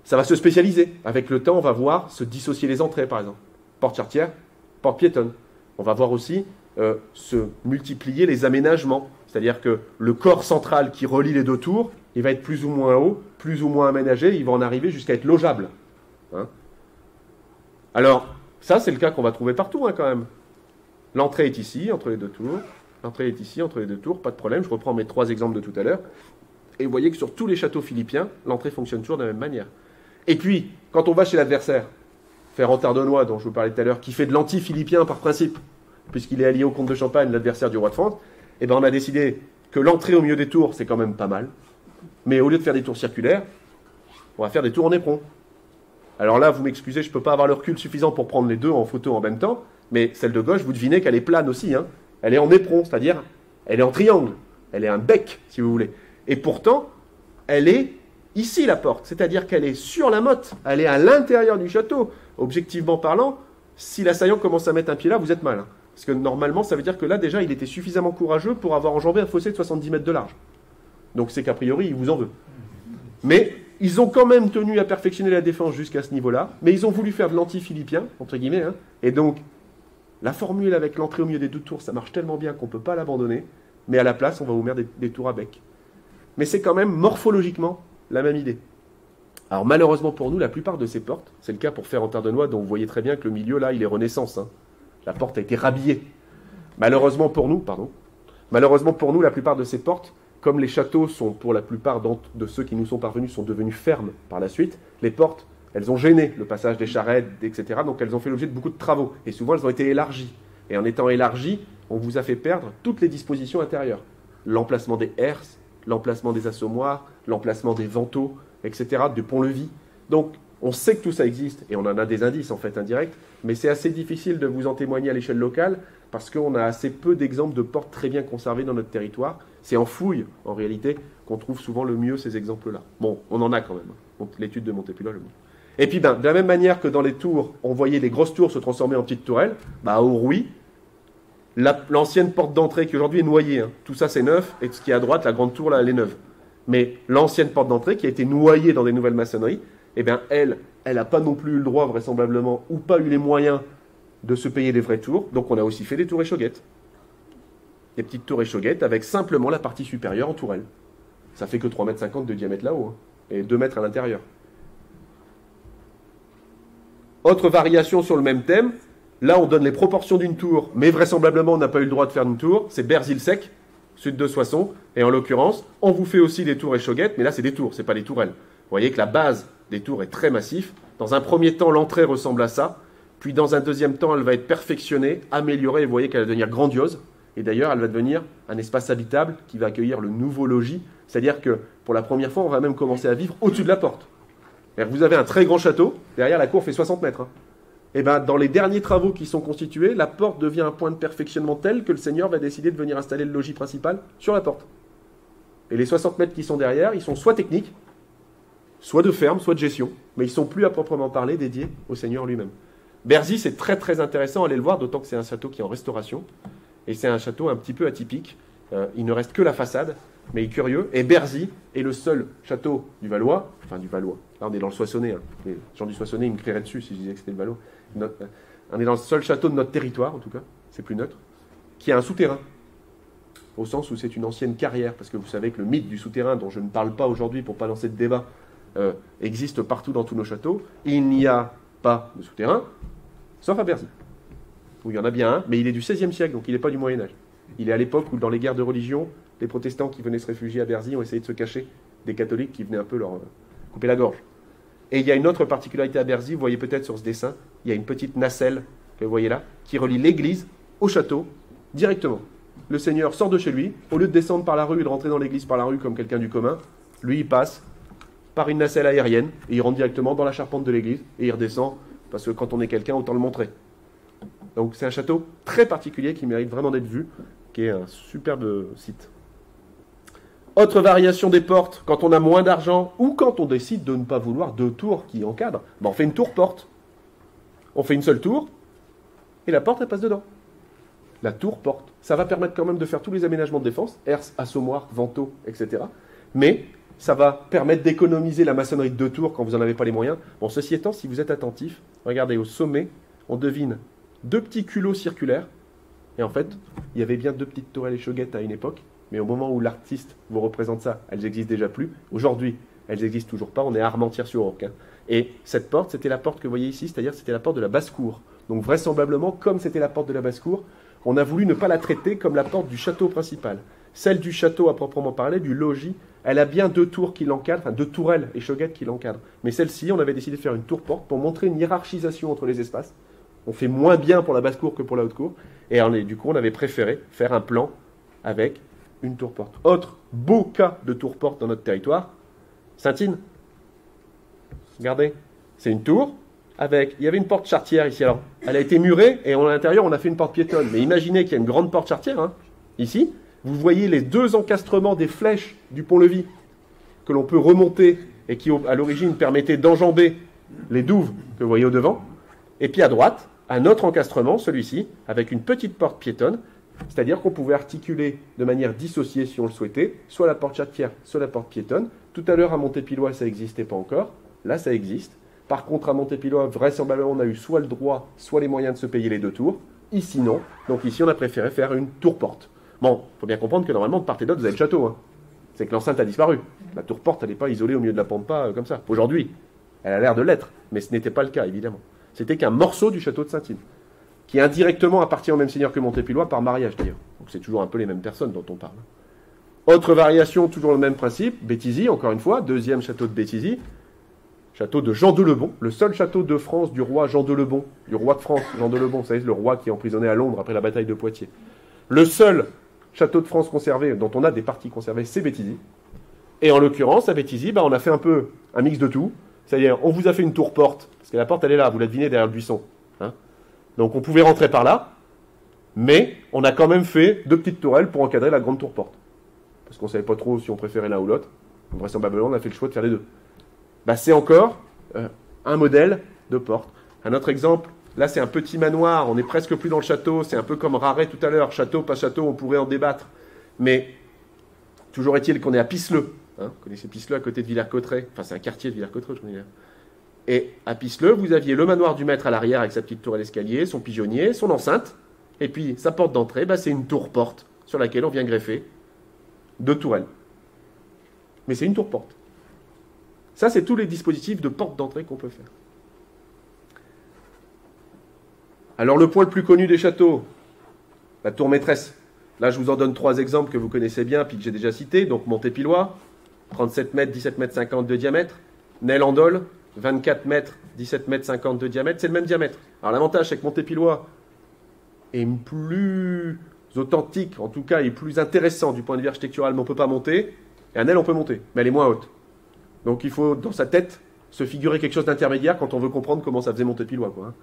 ça va se spécialiser. Avec le temps, on va voir se dissocier les entrées, par exemple. Porte charretière, porte piétonne. On va voir aussi se multiplier les aménagements. C'est-à-dire que le corps central qui relie les 2 tours, il va être plus ou moins haut, plus ou moins aménagé, il va en arriver jusqu'à être logeable. Hein ? Alors, ça, c'est le cas qu'on va trouver partout, hein, quand même. L'entrée est ici, entre les 2 tours. L'entrée est ici, entre les 2 tours, pas de problème. Je reprends mes 3 exemples de tout à l'heure. Et vous voyez que sur tous les châteaux philippiens, l'entrée fonctionne toujours de la même manière. Et puis, quand on va chez l'adversaire, Ferrand-Tardenois, dont je vous parlais tout à l'heure, qui fait de l'anti-philippien par principe, puisqu'il est allié au comte de Champagne, l'adversaire du roi de France, eh ben on a décidé que l'entrée au milieu des tours, c'est quand même pas mal. Mais au lieu de faire des tours circulaires, on va faire des tours en éperon. Alors là, vous m'excusez, je ne peux pas avoir le recul suffisant pour prendre les 2 en photo en même temps, mais celle de gauche, vous devinez qu'elle est plane aussi. Hein. Elle est en éperon, c'est-à-dire elle est en triangle. Elle est un bec, si vous voulez. Et pourtant, elle est ici la porte, c'est-à-dire qu'elle est sur la motte, elle est à l'intérieur du château. Objectivement parlant, si l'assaillant commence à mettre un pied là, vous êtes mal. Hein. Parce que normalement, ça veut dire que là, déjà, il était suffisamment courageux pour avoir enjambé un fossé de 70 mètres de large. Donc c'est qu'a priori, il vous en veut. Mais ils ont quand même tenu à perfectionner la défense jusqu'à ce niveau-là, mais ils ont voulu faire de l'anti-philippien, entre guillemets, hein. Et donc, la formule avec l'entrée au milieu des 2 tours, ça marche tellement bien qu'on ne peut pas l'abandonner, mais à la place, on va vous mettre des tours à bec. Mais c'est quand même morphologiquement la même idée. Alors malheureusement pour nous, la plupart de ces portes, c'est le cas pour Ferentardenois, dont vous voyez très bien que le milieu là, il est Renaissance. Hein. La porte a été rhabillée. Malheureusement pour nous, la plupart de ces portes, comme les châteaux sont pour la plupart de ceux qui nous sont parvenus, sont devenus fermes par la suite, les portes, elles ont gêné le passage des charrettes, etc. Donc elles ont fait l'objet de beaucoup de travaux. Et souvent elles ont été élargies. Et en étant élargies, on vous a fait perdre toutes les dispositions intérieures. L'emplacement des herses, l'emplacement des assommoirs, l'emplacement des vantaux, etc., du pont-levis. Donc, on sait que tout ça existe, et on en a des indices, en fait, indirects, mais c'est assez difficile de vous en témoigner à l'échelle locale, parce qu'on a assez peu d'exemples de portes très bien conservées dans notre territoire. C'est en fouille, en réalité, qu'on trouve souvent le mieux ces exemples-là. Bon, on en a quand même. Donc, l'étude de Montépula le montre. Et puis, de la même manière que dans les tours, on voyait les grosses tours se transformer en petites tourelles, au Rouy, l'ancienne porte d'entrée qui aujourd'hui est noyée, hein, tout ça c'est neuf, et ce qui est à droite, la grande tour, là, elle est neuve. Mais l'ancienne porte d'entrée qui a été noyée dans des nouvelles maçonneries, eh bien, elle n'a pas non plus eu le droit, vraisemblablement, ou pas eu les moyens de se payer des vraies tours. Donc, on a aussi fait des tours échauguettes. Des petites tours échauguettes avec simplement la partie supérieure en tourelle. Ça fait que 3,50 m de diamètre là-haut, hein, et 2 mètres à l'intérieur. Autre variation sur le même thème, là, on donne les proportions d'une tour, mais vraisemblablement, on n'a pas eu le droit de faire une tour. C'est Berzil-Sec, sud de Soissons, et en l'occurrence, on vous fait aussi des tours échauguettes, mais là, c'est des tours, c'est pas des tourelles. Vous voyez que la base des tours est très massif. Dans un premier temps, l'entrée ressemble à ça, puis dans un deuxième temps, elle va être perfectionnée, améliorée, et vous voyez qu'elle va devenir grandiose, et d'ailleurs, elle va devenir un espace habitable qui va accueillir le nouveau logis, c'est-à-dire que, pour la première fois, on va même commencer à vivre au-dessus de la porte. Vous avez un très grand château, derrière la cour fait 60 mètres, hein. Et bien, dans les derniers travaux qui sont constitués, la porte devient un point de perfectionnement tel que le seigneur va décider de venir installer le logis principal sur la porte. Et les 60 mètres qui sont derrière, ils sont soit techniques, soit de ferme, soit de gestion, mais ils ne sont plus à proprement parler dédiés au seigneur lui-même. Berzy, c'est très très intéressant, allez le voir, d'autant que c'est un château qui est en restauration, et c'est un château un petit peu atypique. Il ne reste que la façade, mais il est curieux. Et Berzy est le seul château du Valois, enfin du Valois, là on est dans le Soissonnais, hein. Les gens du Soissonnais, ils me crieraient dessus si je disais que c'était le Valois. On est dans le seul château de notre territoire, en tout cas, c'est plus neutre, qui a un souterrain, au sens où c'est une ancienne carrière, parce que vous savez que le mythe du souterrain, dont je ne parle pas aujourd'hui pour ne pas lancer de débat, existe partout dans tous nos châteaux. Il n'y a pas de souterrain, sauf à Berzy, où il y en a bien un, mais il est du XVIe siècle, donc il n'est pas du Moyen-Âge. Il est à l'époque où, dans les guerres de religion, les protestants qui venaient se réfugier à Berzy ont essayé de se cacher des catholiques qui venaient un peu leur couper la gorge. Et il y a une autre particularité à Berzy, vous voyez peut-être sur ce dessin, il y a une petite nacelle, que vous voyez là, qui relie l'église au château directement. Le seigneur sort de chez lui, au lieu de descendre par la rue et de rentrer dans l'église par la rue comme quelqu'un du commun, lui il passe par une nacelle aérienne, et il rentre directement dans la charpente de l'église, et il redescend, parce que quand on est quelqu'un, autant le montrer. Donc c'est un château très particulier qui mérite vraiment d'être vu, qui est un superbe site. Autre variation des portes, quand on a moins d'argent ou quand on décide de ne pas vouloir 2 tours qui encadrent, on fait une tour-porte. On fait une seule tour et la porte, elle passe dedans. La tour-porte. Ça va permettre quand même de faire tous les aménagements de défense, herse, assommoir, vantaux, etc. Mais ça va permettre d'économiser la maçonnerie de 2 tours quand vous n'en avez pas les moyens. Bon, ceci étant, si vous êtes attentif, regardez au sommet, on devine 2 petits culots circulaires. Et en fait, il y avait bien 2 petites tourelles échauguettes à une époque. Mais au moment où l'artiste vous représente ça, elles n'existent déjà plus. Aujourd'hui, elles n'existent toujours pas. On est à Armentières-sur-Orque, hein. Et cette porte, c'était la porte que vous voyez ici, c'est-à-dire c'était la porte de la basse-cour. Donc vraisemblablement, comme c'était la porte de la basse-cour, on a voulu ne pas la traiter comme la porte du château principal. Celle du château, à proprement parler, du logis, elle a bien 2 tours qui l'encadrent, enfin 2 tourelles échauguettes qui l'encadrent. Mais celle-ci, on avait décidé de faire une tour-porte pour montrer une hiérarchisation entre les espaces. On fait moins bien pour la basse-cour que pour la haute-cour. Et du coup, on avait préféré faire un plan avec une tour-porte. Autre beau cas de tour-porte dans notre territoire, Saint-Yves. Regardez, c'est une tour avec... Il y avait une porte charretière ici. Alors, elle a été murée et à l'intérieur, on a fait une porte piétonne. Mais imaginez qu'il y a une grande porte charretière, hein, ici. Vous voyez les 2 encastrements des flèches du pont-levis que l'on peut remonter et qui, à l'origine, permettait d'enjamber les douves que vous voyez au devant. Et puis à droite, un autre encastrement, celui-ci, avec une petite porte piétonne, c'est-à-dire qu'on pouvait articuler de manière dissociée, si on le souhaitait, soit la porte charretière, soit la porte piétonne. Tout à l'heure, à Montépillois, ça n'existait pas encore. Là, ça existe. Par contre, à Montépillois, vraisemblablement, on a eu soit le droit, soit les moyens de se payer les deux tours. Ici, non. Donc ici, on a préféré faire une tour-porte. Bon, il faut bien comprendre que normalement, de part et d'autre, vous avez le château. Hein. C'est que l'enceinte a disparu. La tour-porte, elle n'est pas isolée au milieu de la pampa comme ça. Aujourd'hui, elle a l'air de l'être, mais ce n'était pas le cas, évidemment. C'était qu'un morceau du château de Saint-Yves, qui indirectement appartient au même seigneur que Montépillois par mariage, d'ailleurs. Donc c'est toujours un peu les mêmes personnes dont on parle. Autre variation, toujours le même principe, Béthisy, encore une fois, deuxième château de Béthisy, château de Jean de Lebon, le seul château de France du roi Jean de Lebon, du roi de France, Jean de Lebon, vous savez, le roi qui est emprisonné à Londres après la bataille de Poitiers. Le seul château de France conservé, dont on a des parties conservées, c'est Béthisy. Et en l'occurrence, à Béthisy, on a fait un peu un mix de tout. C'est-à-dire, on vous a fait une tour-porte, parce que la porte, elle est là, vous la devinez derrière le buisson. Hein. Donc on pouvait rentrer par là, mais on a quand même fait 2 petites tourelles pour encadrer la grande tour-porte. Parce qu'on ne savait pas trop si on préférait l'un ou l'autre. Vraisemblablement, on a fait le choix de faire les deux. C'est encore un modèle de porte. Un autre exemple, là c'est un petit manoir, on n'est presque plus dans le château, c'est un peu comme Raret tout à l'heure, château, pas château, on pourrait en débattre. Mais toujours est-il qu'on est à Pisseleu. Hein, vous connaissez Pisseleu à côté de Villers-Cotterêts. Enfin, c'est un quartier de Villers-Cotterêts, je veux dire. Et à Pisseleu, vous aviez le manoir du maître à l'arrière avec sa petite tour à l'escalier, son pigeonnier, son enceinte, et puis sa porte d'entrée, c'est une tour-porte sur laquelle on vient greffer 2 tourelles. Mais c'est une tour-porte. Ça, c'est tous les dispositifs de porte d'entrée qu'on peut faire. Alors, le point le plus connu des châteaux, la tour maîtresse. Là, je vous en donne 3 exemples que vous connaissez bien, puis que j'ai déjà cités. Donc, Montépillois, 37 mètres, 17 mètres 50 de diamètre. Nel-en-Dol, 24 mètres, 17 mètres 50 de diamètre. C'est le même diamètre. Alors, l'avantage, c'est que Montépillois est plus authentique, en tout cas, est plus intéressant du point de vue architectural, mais on ne peut pas monter. Et à Nel, on peut monter, mais elle est moins haute. Donc, il faut, dans sa tête, se figurer quelque chose d'intermédiaire quand on veut comprendre comment ça faisait Montépillois, quoi.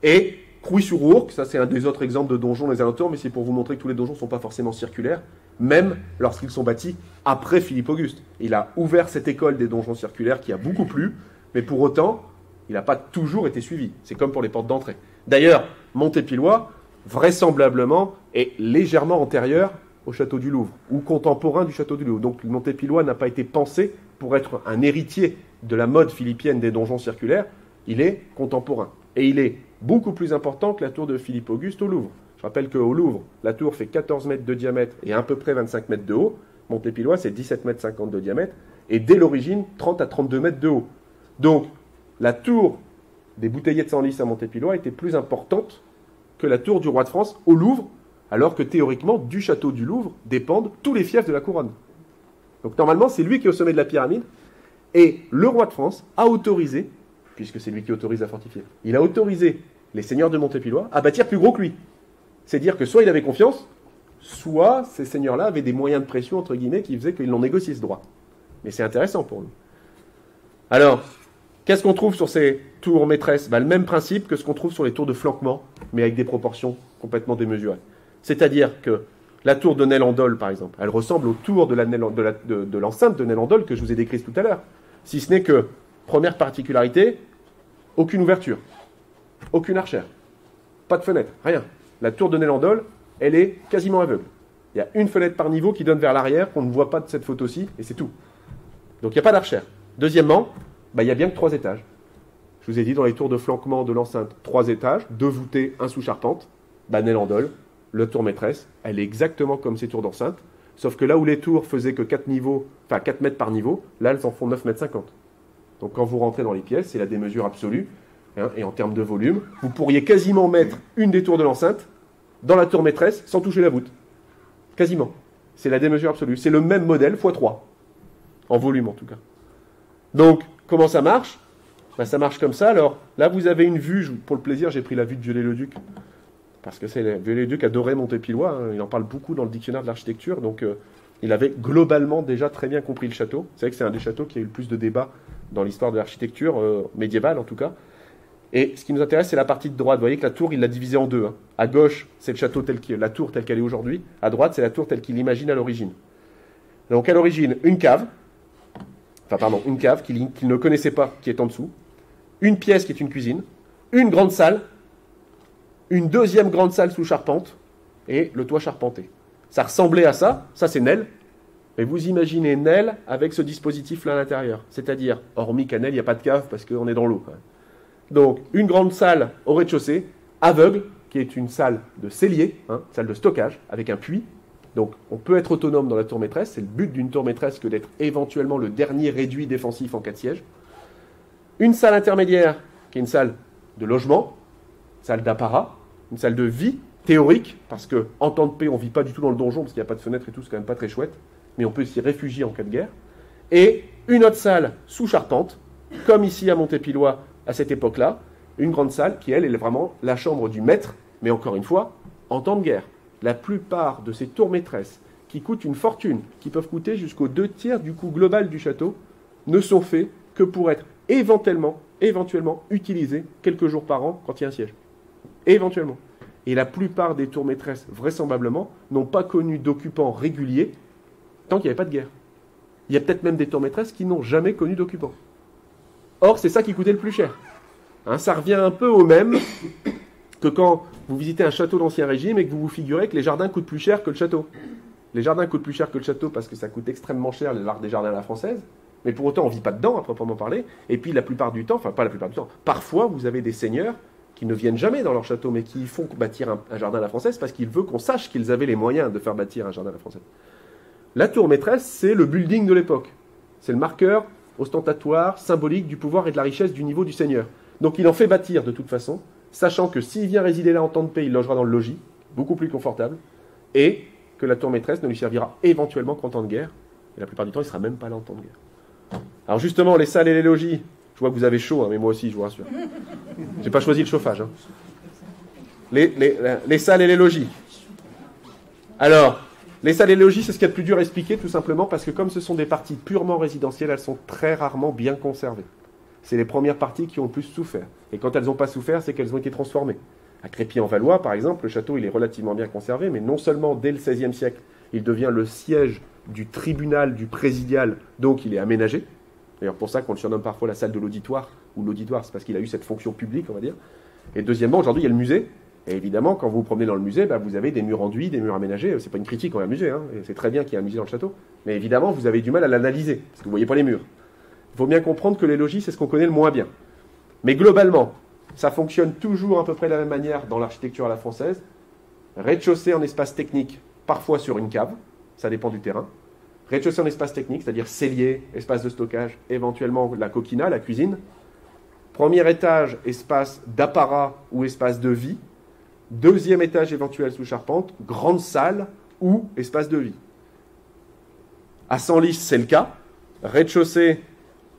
Et Crouy-sur-Ourcq, ça c'est un des autres exemples de donjons des alentours, mais c'est pour vous montrer que tous les donjons ne sont pas forcément circulaires, même lorsqu'ils sont bâtis après Philippe Auguste. Il a ouvert cette école des donjons circulaires qui a beaucoup plu, mais pour autant, il n'a pas toujours été suivi. C'est comme pour les portes d'entrée. D'ailleurs, Montépillois, vraisemblablement, est légèrement antérieur au château du Louvre, ou contemporain du château du Louvre. Donc Montépillois n'a pas été pensé pour être un héritier de la mode philippienne des donjons circulaires, il est contemporain. Et il est beaucoup plus important que la tour de Philippe Auguste au Louvre. Je rappelle qu'au Louvre, la tour fait 14 mètres de diamètre et à peu près 25 mètres de haut. Montépillois, c'est 17 mètres 50 de diamètre et dès l'origine, 30 à 32 mètres de haut. Donc, la tour des bouteillers de Senlis à Montépillois était plus importante que la tour du roi de France au Louvre, alors que théoriquement, du château du Louvre dépendent tous les fiefs de la couronne. Donc normalement, c'est lui qui est au sommet de la pyramide, et le roi de France a autorisé, puisque c'est lui qui autorise à fortifier, il a autorisé les seigneurs de Montépillois à bâtir plus gros que lui. C'est dire que soit il avait confiance, soit ces seigneurs-là avaient des moyens de pression, entre guillemets, qui faisaient qu'ils l'ont négocié ce droit. Mais c'est intéressant pour nous. Alors, qu'est-ce qu'on trouve sur ces tours maîtresses ? Le même principe que ce qu'on trouve sur les tours de flanquement, mais avec des proportions complètement démesurées. C'est-à-dire que la tour de Nel-en-Dol, par exemple, elle ressemble aux tours de l'enceinte de Nel-en-Dol que je vous ai décrite tout à l'heure. Si ce n'est que, première particularité, aucune ouverture, aucune archère, pas de fenêtre, rien. La tour de Nel-en-Dol, elle est quasiment aveugle. Il y a une fenêtre par niveau qui donne vers l'arrière, qu'on ne voit pas de cette photo-ci, et c'est tout. Donc il n'y a pas d'archère. Deuxièmement, il n'y a bien que 3 étages. Je vous ai dit, dans les tours de flanquement de l'enceinte, 3 étages, 2 voûtés, 1 sous charpente. Nel-en-Dol, la tour maîtresse, elle est exactement comme ces tours d'enceinte, sauf que là où les tours faisaient que 4 mètres par niveau, là elles en font 9 mètres 50. Donc quand vous rentrez dans les pièces, c'est la démesure absolue, hein, et en termes de volume, vous pourriez quasiment mettre une des tours de l'enceinte dans la tour maîtresse sans toucher la voûte. Quasiment. C'est la démesure absolue. C'est le même modèle x3. En volume en tout cas. Donc, comment ça marche ? Ça marche comme ça. Alors, là vous avez une vue, pour le plaisir, j'ai pris la vue de Viollet-le-Duc. Parce que Viollet-le-Duc adorait Montépillois, hein, il en parle beaucoup dans le dictionnaire de l'architecture, donc il avait globalement déjà très bien compris le château. C'est vrai que c'est un des châteaux qui a eu le plus de débats dans l'histoire de l'architecture, médiévale en tout cas. Et ce qui nous intéresse, c'est la partie de droite. Vous voyez que la tour, il l'a divisée en 2. Hein. À gauche, c'est le château la tour telle qu'elle est aujourd'hui. À droite, c'est la tour telle qu'il l'imagine à l'origine. Donc à l'origine, une cave, enfin pardon, une cave qu'il ne connaissait pas, qui est en dessous, une pièce qui est une cuisine, une grande salle, une deuxième grande salle sous charpente, et le toit charpenté. Ça ressemblait à ça c'est Nel, mais vous imaginez Nel avec ce dispositif-là à l'intérieur, c'est-à-dire, hormis qu'à Nel, il n'y a pas de cave parce qu'on est dans l'eau. Donc, une grande salle au rez-de-chaussée, aveugle, qui est une salle de cellier, salle de stockage, avec un puits. Donc, on peut être autonome dans la tour maîtresse, c'est le but d'une tour maîtresse que d'être éventuellement le dernier réduit défensif en cas de siège. Une salle intermédiaire, qui est une salle de logement, salle d'apparat, une salle de vie théorique, parce qu'en temps de paix, on ne vit pas du tout dans le donjon, parce qu'il n'y a pas de fenêtre et tout, c'est quand même pas très chouette, mais on peut s'y réfugier en cas de guerre. Et une autre salle sous charpente, comme ici à Montépillois à cette époque-là, une grande salle qui, elle, est vraiment la chambre du maître, mais encore une fois, en temps de guerre. La plupart de ces tours maîtresses, qui coûtent une fortune, qui peuvent coûter jusqu'aux 2/3 du coût global du château, ne sont faits que pour être éventuellement utilisées quelques jours par an quand il y a un siège. Éventuellement. Et la plupart des tours maîtresses, vraisemblablement, n'ont pas connu d'occupants réguliers tant qu'il n'y avait pas de guerre. Il y a peut-être même des tours maîtresses qui n'ont jamais connu d'occupants. Or, c'est ça qui coûtait le plus cher. Ça revient un peu au même que quand vous visitez un château d'Ancien Régime et que vous vous figurez que les jardins coûtent plus cher que le château. Les jardins coûtent plus cher que le château parce que ça coûte extrêmement cher l'art des jardins à la française, mais pour autant on ne vit pas dedans à proprement parler, et puis la plupart du temps, enfin pas la plupart du temps, parfois vous avez des seigneurs qui ne viennent jamais dans leur château, mais qui font bâtir un jardin à la française parce qu'ils veulent qu'on sache qu'ils avaient les moyens de faire bâtir un jardin à la française. La tour maîtresse, c'est le building de l'époque. C'est le marqueur ostentatoire, symbolique du pouvoir et de la richesse du niveau du seigneur. Donc il en fait bâtir de toute façon, sachant que s'il vient résider là en temps de paix, il logera dans le logis, beaucoup plus confortable, et que la tour maîtresse ne lui servira éventuellement qu'en temps de guerre, et la plupart du temps, il ne sera même pas là en temps de guerre. Alors justement, les salles et les logis, je vois que vous avez chaud, mais moi aussi, je vous rassure. Je n'ai pas choisi le chauffage. Les salles et les logis. Alors, les salles et les logis, c'est ce qu'il y a de plus dur à expliquer, tout simplement, parce que comme ce sont des parties purement résidentielles, elles sont très rarement bien conservées. C'est les premières parties qui ont le plus souffert. Et quand elles n'ont pas souffert, c'est qu'elles ont été transformées. À Crépy-en-Valois, par exemple, le château il est relativement bien conservé, mais non seulement dès le XVIe siècle, il devient le siège du tribunal du présidial, donc il est aménagé. D'ailleurs, pour ça qu'on le surnomme parfois la salle de l'auditoire, ou l'auditoire, c'est parce qu'il a eu cette fonction publique, on va dire. Et deuxièmement, aujourd'hui, il y a le musée. Et évidemment, quand vous vous promenez dans le musée, vous avez des murs enduits, des murs aménagés. C'est pas une critique envers le musée, et c'est très bien qu'il y ait un musée dans le château. Mais évidemment, vous avez du mal à l'analyser, parce que vous ne voyez pas les murs. Il faut bien comprendre que les logis, c'est ce qu'on connaît le moins bien. Mais globalement, ça fonctionne toujours à peu près de la même manière dans l'architecture à la française. Rez-de-chaussée en espace technique, parfois sur une cave, ça dépend du terrain. Rez-de-chaussée en espace technique, c'est-à-dire cellier, espace de stockage, éventuellement la coquina, la cuisine. Premier étage, espace d'apparat ou espace de vie. Deuxième étage éventuel sous charpente, grande salle ou espace de vie. À Senlis, c'est le cas. Rez-de-chaussée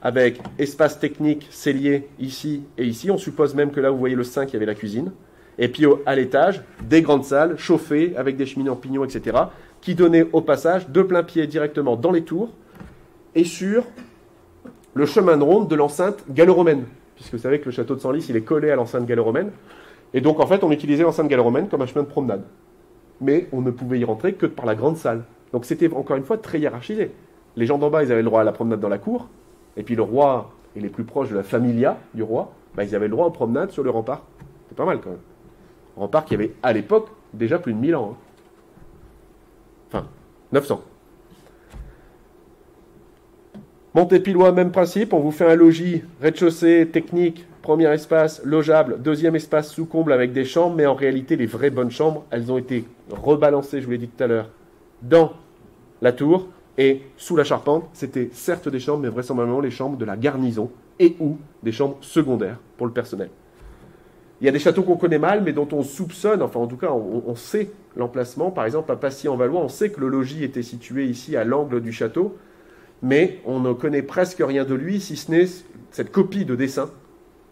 avec espace technique, cellier ici et ici. On suppose même que là, vous voyez le 5, il y avait la cuisine. Et puis à l'étage, des grandes salles chauffées avec des cheminées en pignon, etc., qui donnaient au passage de plein pied directement dans les tours et sur le chemin de ronde de l'enceinte gallo-romaine. Puisque vous savez que le château de Senlis, il est collé à l'enceinte gallo-romaine. Et donc, en fait, on utilisait l'enceinte gallo-romaine comme un chemin de promenade. Mais on ne pouvait y rentrer que par la grande salle. Donc, c'était encore une fois très hiérarchisé. Les gens d'en bas, ils avaient le droit à la promenade dans la cour. Et puis, le roi et les plus proches de la familia du roi, ils avaient le droit aux promenades sur le rempart. C'est pas mal, quand même. Rempart qui avait, à l'époque, déjà plus de 1000 ans. Enfin, 900. Montépillois, même principe. On vous fait un logis, rez-de-chaussée, technique, premier espace, logeable, deuxième espace sous comble avec des chambres, mais en réalité, les vraies bonnes chambres, elles ont été rebalancées, je vous l'ai dit tout à l'heure, dans la tour et sous la charpente. C'était certes des chambres, mais vraisemblablement les chambres de la garnison et ou des chambres secondaires pour le personnel. Il y a des châteaux qu'on connaît mal, mais dont on soupçonne, enfin en tout cas, on sait l'emplacement. Par exemple, à Passy-en-Valois, on sait que le logis était situé ici à l'angle du château, mais on ne connaît presque rien de lui, si ce n'est cette copie de dessin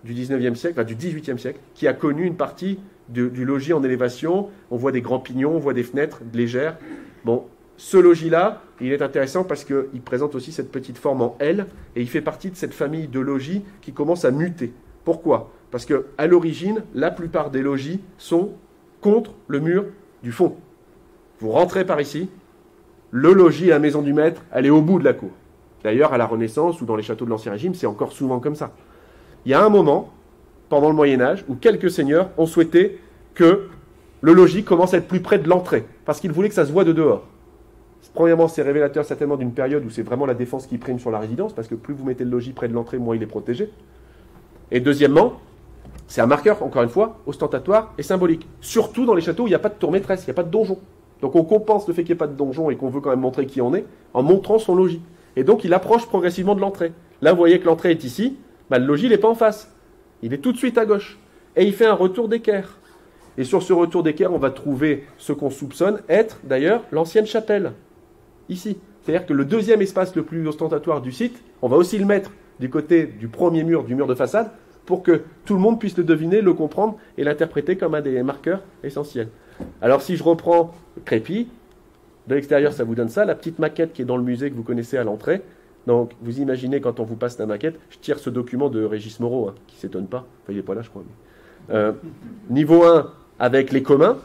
du 19e siècle, enfin du 18e siècle, qui a connu une partie du logis en élévation. On voit des grands pignons, on voit des fenêtres légères. Bon, ce logis-là, il est intéressant parce qu'il présente aussi cette petite forme en L, et il fait partie de cette famille de logis qui commence à muter. Pourquoi ? Parce qu'à l'origine, la plupart des logis sont contre le mur du fond. Vous rentrez par ici, le logis, la maison du maître, elle est au bout de la cour. D'ailleurs, à la Renaissance ou dans les châteaux de l'Ancien Régime, c'est encore souvent comme ça. Il y a un moment, pendant le Moyen-Âge, où quelques seigneurs ont souhaité que le logis commence à être plus près de l'entrée, parce qu'ils voulaient que ça se voie de dehors. Premièrement, c'est révélateur certainement d'une période où c'est vraiment la défense qui prime sur la résidence, parce que plus vous mettez le logis près de l'entrée, moins il est protégé. Et deuxièmement, c'est un marqueur, encore une fois, ostentatoire et symbolique. Surtout dans les châteaux où il n'y a pas de tour maîtresse, il n'y a pas de donjon. Donc on compense le fait qu'il n'y ait pas de donjon et qu'on veut quand même montrer qui on est, en montrant son logis. Et donc il approche progressivement de l'entrée. Là, vous voyez que l'entrée est ici, le logis n'est pas en face. Il est tout de suite à gauche. Et il fait un retour d'équerre. Et sur ce retour d'équerre, on va trouver ce qu'on soupçonne être, d'ailleurs, l'ancienne chapelle. Ici. C'est-à-dire que le deuxième espace le plus ostentatoire du site, on va aussi le mettre du côté du premier mur, du mur de façade, pour que tout le monde puisse le deviner, le comprendre et l'interpréter comme un des marqueurs essentiels. Alors si je reprends Crépy, de l'extérieur ça vous donne ça, la petite maquette qui est dans le musée que vous connaissez à l'entrée. Donc vous imaginez quand on vous passe la maquette, je tire ce document de Régis Moreau, qui ne s'étonne pas, enfin il n'est pas là je crois. Mais... niveau 1, avec les communs,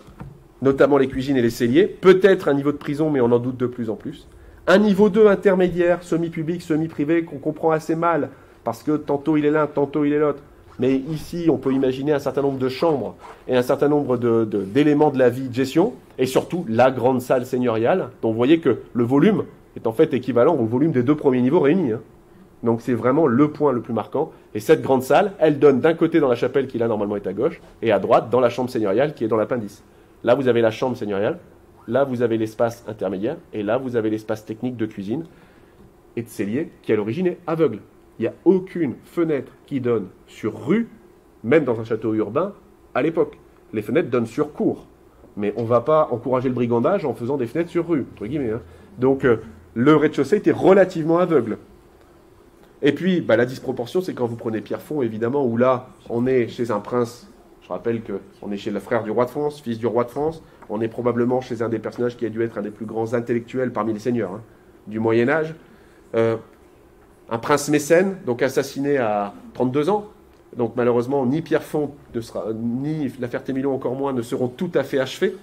notamment les cuisines et les celliers, peut-être un niveau de prison, mais on en doute de plus en plus. Un niveau 2 intermédiaire, semi-public, semi-privé, qu'on comprend assez mal, parce que tantôt il est l'un, tantôt il est l'autre. Mais ici, on peut imaginer un certain nombre de chambres et un certain nombre d'éléments de la vie de gestion, et surtout la grande salle seigneuriale, dont vous voyez que le volume est en fait équivalent au volume des deux premiers niveaux réunis. Donc c'est vraiment le point le plus marquant. Et cette grande salle, elle donne d'un côté dans la chapelle qui là normalement est à gauche, et à droite dans la chambre seigneuriale qui est dans l'appendice. Là vous avez la chambre seigneuriale, là vous avez l'espace intermédiaire, et là vous avez l'espace technique de cuisine et de cellier qui à l'origine est aveugle. Il n'y a aucune fenêtre qui donne sur rue, même dans un château urbain, à l'époque. Les fenêtres donnent sur cour. Mais on ne va pas encourager le brigandage en faisant des fenêtres sur rue, entre guillemets. Donc le rez-de-chaussée était relativement aveugle. Et puis, la disproportion, c'est quand vous prenez Pierrefonds, évidemment, où là, on est chez un prince. Je rappelle qu'on est chez le frère du roi de France, fils du roi de France. On est probablement chez un des personnages qui a dû être un des plus grands intellectuels parmi les seigneurs du Moyen-Âge. Un prince mécène, donc assassiné à 32 ans. Donc malheureusement, ni Pierrefonds ni la Ferté-Milon encore moins ne seront tout à fait achevés.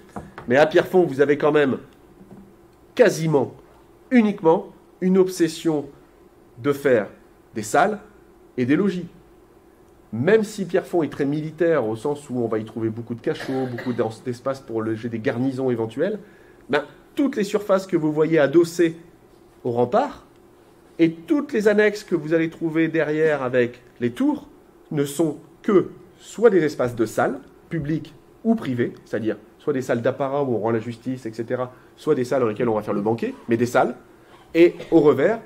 Mais à Pierrefonds, vous avez quand même quasiment, uniquement, une obsession de faire des salles et des logis. Même si Pierrefonds est très militaire, au sens où on va y trouver beaucoup de cachots, beaucoup d'espace pour loger des garnisons éventuelles, toutes les surfaces que vous voyez adossées au rempart, et toutes les annexes que vous allez trouver derrière avec les tours ne sont que soit des espaces de salles, publics ou privés, c'est-à-dire soit des salles d'apparat où on rend la justice, etc., soit des salles dans lesquelles on va faire le banquet, mais des salles, et au revers,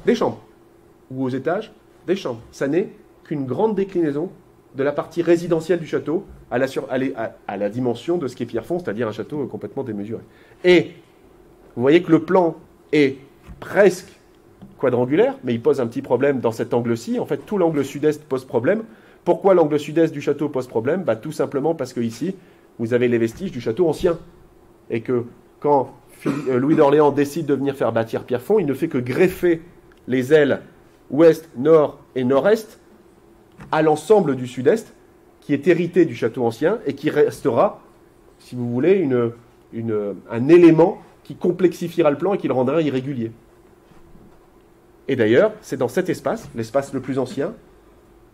des chambres, ou aux étages, des chambres. Ça n'est qu'une grande déclinaison de la partie résidentielle du château à la dimension de ce qu'est Pierrefonds, c'est-à-dire un château complètement démesuré. Et vous voyez que le plan est presque quadrangulaire, mais il pose un petit problème dans cet angle-ci. En fait, tout l'angle sud-est pose problème. Pourquoi l'angle sud-est du château pose problème ? Tout simplement parce que ici, vous avez les vestiges du château ancien. Et que quand Louis d'Orléans décide de venir faire bâtir Pierrefonds, il ne fait que greffer les ailes ouest, nord et nord-est à l'ensemble du sud-est, qui est hérité du château ancien et qui restera, si vous voulez, un élément qui complexifiera le plan et qui le rendra irrégulier. Et d'ailleurs, c'est dans cet espace, l'espace le plus ancien,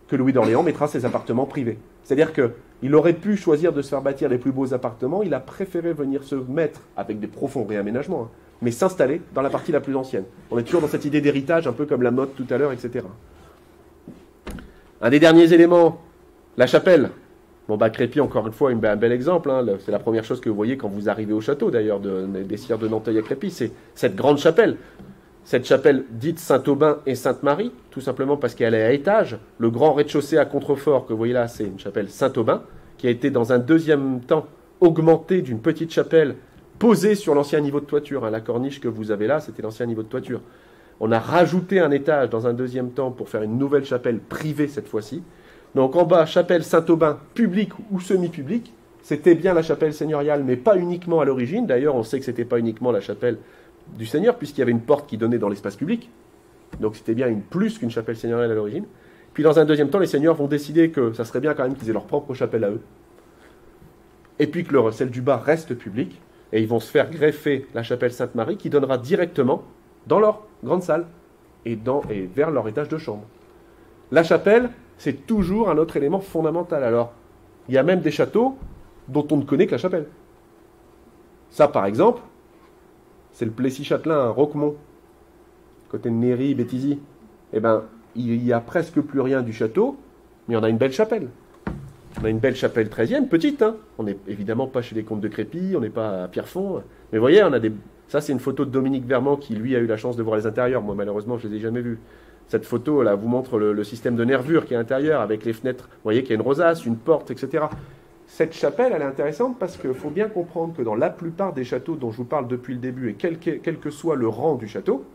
que Louis d'Orléans mettra ses appartements privés. C'est-à-dire qu'il aurait pu choisir de se faire bâtir les plus beaux appartements, il a préféré venir se mettre, avec des profonds réaménagements, mais s'installer dans la partie la plus ancienne. On est toujours dans cette idée d'héritage, un peu comme la mode tout à l'heure, etc. Un des derniers éléments, la chapelle. Crépy, encore une fois, un bel exemple. C'est la première chose que vous voyez quand vous arrivez au château, d'ailleurs, des Sires de Nanteuil à Crépy, c'est cette grande chapelle. Cette chapelle dite Saint-Aubin et Sainte-Marie, tout simplement parce qu'elle est à étage. Le grand rez-de-chaussée à contrefort que vous voyez là, c'est une chapelle Saint-Aubin, qui a été dans un deuxième temps augmentée d'une petite chapelle posée sur l'ancien niveau de toiture. La corniche que vous avez là, c'était l'ancien niveau de toiture. On a rajouté un étage dans un deuxième temps pour faire une nouvelle chapelle privée cette fois-ci. Donc en bas, chapelle Saint-Aubin, publique ou semi-publique. C'était bien la chapelle seigneuriale, mais pas uniquement à l'origine. D'ailleurs, on sait que ce n'était pas uniquement la chapelle du Seigneur, puisqu'il y avait une porte qui donnait dans l'espace public. Donc c'était bien plus qu'une chapelle seigneuriale à l'origine. Puis dans un deuxième temps, les seigneurs vont décider que ça serait bien quand même qu'ils aient leur propre chapelle à eux. Et puis que celle du bas reste publique. Et ils vont se faire greffer la chapelle Sainte-Marie qui donnera directement dans leur grande salle. et vers leur étage de chambre. La chapelle, c'est toujours un autre élément fondamental. Alors, il y a même des châteaux dont on ne connaît que la chapelle. Ça, par exemple, c'est le Plessis-Châtelain à Roquemont, côté de Néry, Béthisy. Eh bien, il n'y a presque plus rien du château, mais on a une belle chapelle. On a une belle chapelle 13e, petite. Hein. On n'est évidemment pas chez les comtes de Crépy, on n'est pas à Pierrefonds. Mais vous voyez, on a des... Ça, c'est une photo de Dominique Vermand qui, lui, a eu la chance de voir les intérieurs. Moi, malheureusement, je ne les ai jamais vus. Cette photo, là, vous montre le système de nervures qui est à l'intérieur, avec les fenêtres. Vous voyez qu'il y a une rosace, une porte, etc. Cette chapelle, elle est intéressante parce qu'il faut bien comprendre que dans la plupart des châteaux dont je vous parle depuis le début, et quel que soit le rang du château,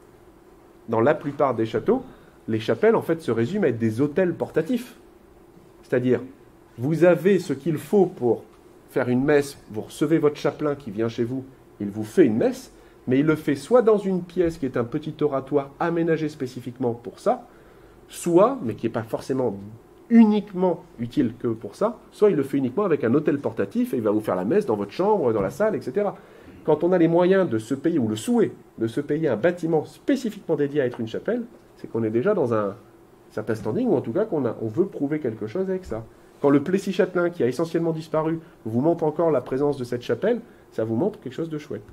dans la plupart des châteaux, les chapelles, en fait, se résument à être des hôtels portatifs. C'est-à-dire, vous avez ce qu'il faut pour faire une messe, vous recevez votre chapelain qui vient chez vous, il vous fait une messe, mais il le fait soit dans une pièce qui est un petit oratoire aménagé spécifiquement pour ça, soit, mais qui n'est pas forcément uniquement utile que pour ça, soit il le fait uniquement avec un hôtel portatif et il va vous faire la messe dans votre chambre, dans la salle, etc. Quand on a les moyens de se payer, ou le souhait de se payer un bâtiment spécifiquement dédié à être une chapelle, c'est qu'on est déjà dans un certain standing, ou en tout cas qu'on veut prouver quelque chose avec ça. Quand le Plessis-Châtelain, qui a essentiellement disparu, vous montre encore la présence de cette chapelle, ça vous montre quelque chose de chouette.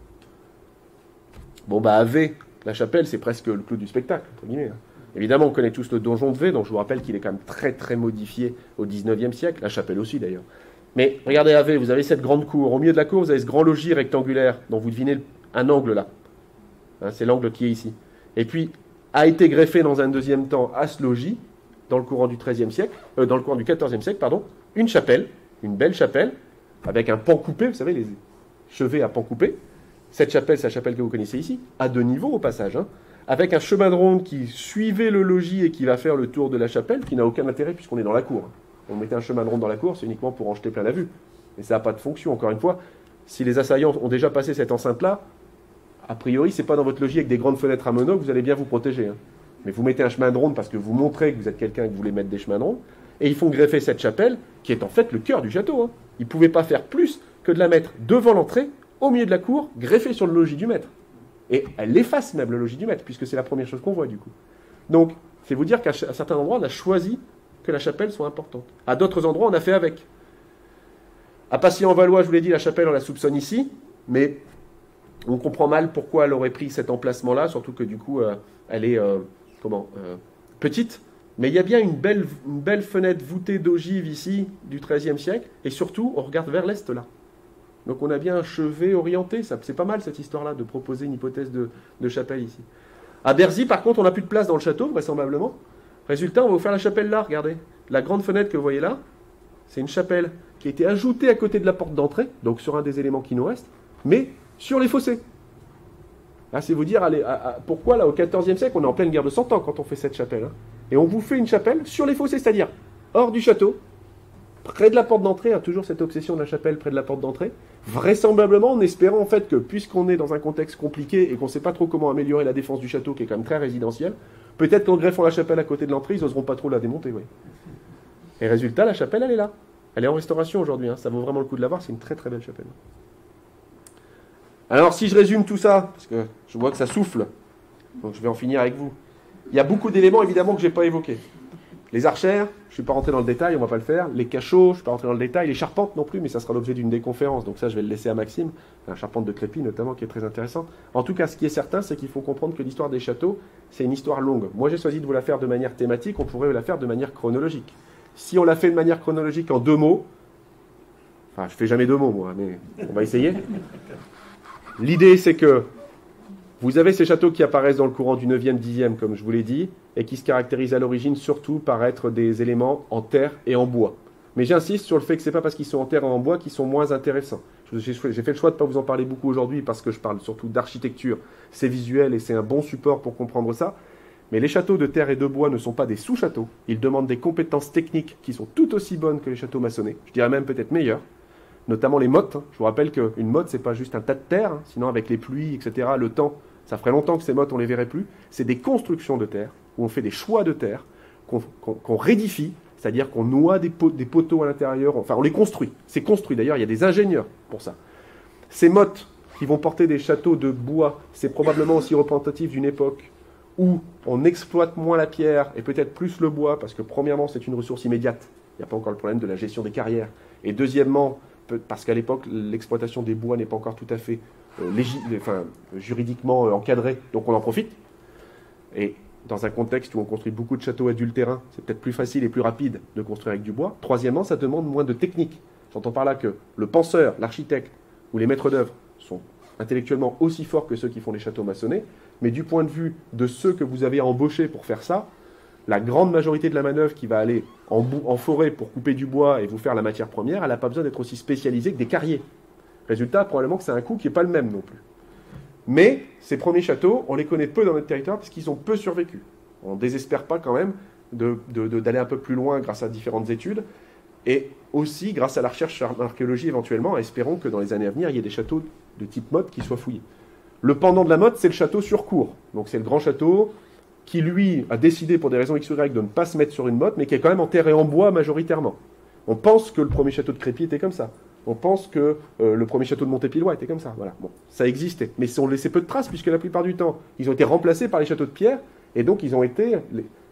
Bon, bah, à V, la chapelle, c'est presque le clou du spectacle, entre guillemets. Évidemment, on connaît tous le donjon de V, donc je vous rappelle qu'il est quand même très très modifié au 19e siècle, la chapelle aussi d'ailleurs. Mais regardez à V, vous avez cette grande cour. Au milieu de la cour, vous avez ce grand logis rectangulaire, dont vous devinez un angle là. Hein, c'est l'angle qui est ici. Et puis, a été greffé dans un deuxième temps à ce logis, dans le courant du XIIIe siècle, dans le courant du XIVe siècle, pardon, une chapelle, une belle chapelle, avec un pan coupé, vous savez, les chevets à pan coupé. Cette chapelle, c'est la chapelle que vous connaissez ici, à 2 niveaux au passage, hein, avec un chemin de ronde qui suivait le logis et qui va faire le tour de la chapelle, qui n'a aucun intérêt puisqu'on est dans la cour. On mettait un chemin de ronde dans la cour, c'est uniquement pour en jeter plein la vue. Et ça n'a pas de fonction, encore une fois. Si les assaillants ont déjà passé cette enceinte-là, a priori, c'est pas dans votre logis avec des grandes fenêtres à meneaux que vous allez bien vous protéger. Hein. Mais vous mettez un chemin de ronde parce que vous montrez que vous êtes quelqu'un et que vous voulez mettre des chemins de ronde, et ils font greffer cette chapelle, qui est en fait le cœur du château. Hein. Ils ne pouvaient pas faire plus que de la mettre devant l'entrée, au milieu de la cour, greffée sur le logis du maître. Et elle efface même le logis du maître, puisque c'est la première chose qu'on voit du coup. Donc, c'est vous dire qu'à certains endroits, on a choisi que la chapelle soit importante. À d'autres endroits, on a fait avec. À Passy-en-Valois, je vous l'ai dit, la chapelle, on la soupçonne ici, mais on comprend mal pourquoi elle aurait pris cet emplacement-là, surtout que du coup, elle est petite. Mais il y a bien une belle fenêtre voûtée d'ogive ici, du XIIIe siècle, et surtout, on regarde vers l'est là. Donc on a bien un chevet orienté, c'est pas mal cette histoire-là, de proposer une hypothèse de chapelle ici. À Berzy, par contre, on n'a plus de place dans le château, vraisemblablement. Résultat, on va vous faire la chapelle là, regardez. La grande fenêtre que vous voyez là, c'est une chapelle qui a été ajoutée à côté de la porte d'entrée, donc sur un des éléments qui nous restent, mais sur les fossés. Là, c'est vous dire pourquoi, là, au XIVe siècle, on est en pleine guerre de 100 ans quand on fait cette chapelle. Hein. Et on vous fait une chapelle sur les fossés, c'est-à-dire hors du château, près de la porte d'entrée, hein, toujours cette obsession de la chapelle près de la porte d'entrée, vraisemblablement en espérant en fait que, puisqu'on est dans un contexte compliqué et qu'on ne sait pas trop comment améliorer la défense du château, qui est quand même très résidentielle, peut-être qu'en greffant la chapelle à côté de l'entrée, ils n'oseront pas trop la démonter. Oui. Et résultat, la chapelle, elle est là. Elle est en restauration aujourd'hui, hein. Ça vaut vraiment le coup de la voir, c'est une très très belle chapelle. Alors, si je résume tout ça, parce que je vois que ça souffle, donc je vais en finir avec vous. Il y a beaucoup d'éléments, évidemment, que je n'ai pas évoqués. Les archères, je ne suis pas rentré dans le détail, on ne va pas le faire. Les cachots, je ne suis pas rentré dans le détail. Les charpentes non plus, mais ça sera l'objet d'une des conférences. Donc ça, je vais le laisser à Maxime. La charpente de Crépy, notamment, qui est très intéressante. En tout cas, ce qui est certain, c'est qu'il faut comprendre que l'histoire des châteaux, c'est une histoire longue. Moi, j'ai choisi de vous la faire de manière thématique. On pourrait la faire de manière chronologique. Si on la fait de manière chronologique en 2 mots, enfin, je ne fais jamais 2 mots, moi, mais on va essayer. L'idée, c'est que vous avez ces châteaux qui apparaissent dans le courant du 9e, 10e, comme je vous l'ai dit, et qui se caractérisent à l'origine surtout par être des éléments en terre et en bois. Mais j'insiste sur le fait que ce n'est pas parce qu'ils sont en terre et en bois qu'ils sont moins intéressants. J'ai fait le choix de ne pas vous en parler beaucoup aujourd'hui parce que je parle surtout d'architecture. C'est visuel et c'est un bon support pour comprendre ça. Mais les châteaux de terre et de bois ne sont pas des sous-châteaux. Ils demandent des compétences techniques qui sont tout aussi bonnes que les châteaux maçonnés. Je dirais même peut-être meilleures. Notamment les mottes. Je vous rappelle qu'une motte, ce n'est pas juste un tas de terre. Sinon, avec les pluies, etc., le temps, ça ferait longtemps que ces mottes, on ne les verrait plus. C'est des constructions de terre, où on fait des choix de terre, qu'on rédifie, c'est-à-dire qu'on noie des poteaux à l'intérieur. Enfin, on les construit. C'est construit. D'ailleurs, il y a des ingénieurs pour ça. Ces mottes qui vont porter des châteaux de bois, c'est probablement aussi représentatif d'une époque où on exploite moins la pierre et peut-être plus le bois, parce que premièrement, c'est une ressource immédiate. Il n'y a pas encore le problème de la gestion des carrières. Et deuxièmement, parce qu'à l'époque, l'exploitation des bois n'est pas encore tout à fait juridiquement encadrée, donc on en profite. Et dans un contexte où on construit beaucoup de châteaux adultérins, c'est peut-être plus facile et plus rapide de construire avec du bois. Troisièmement, ça demande moins de technique. J'entends par là que le penseur, l'architecte ou les maîtres d'œuvre sont intellectuellement aussi forts que ceux qui font les châteaux maçonnés, mais du point de vue de ceux que vous avez embauchés pour faire ça, la grande majorité de la manœuvre qui va aller en forêt pour couper du bois et vous faire la matière première, elle n'a pas besoin d'être aussi spécialisée que des carriers. Résultat, probablement que c'est un coût qui n'est pas le même non plus. Mais ces premiers châteaux, on les connaît peu dans notre territoire parce qu'ils ont peu survécu. On ne désespère pas quand même d'aller un peu plus loin grâce à différentes études et aussi grâce à la recherche en archéologie éventuellement. Espérons que dans les années à venir, il y ait des châteaux de type motte qui soient fouillés. Le pendant de la motte, c'est le château sur cour. Donc c'est le grand château qui, lui, a décidé pour des raisons X ou Y de ne pas se mettre sur une motte, mais qui est quand même enterré en bois majoritairement. On pense que le premier château de Crépy était comme ça. On pense que le premier château de Montépillois était comme ça. Voilà. Bon, ça existait. Mais on laissait peu de traces, puisque la plupart du temps, ils ont été remplacés par les châteaux de pierre, et donc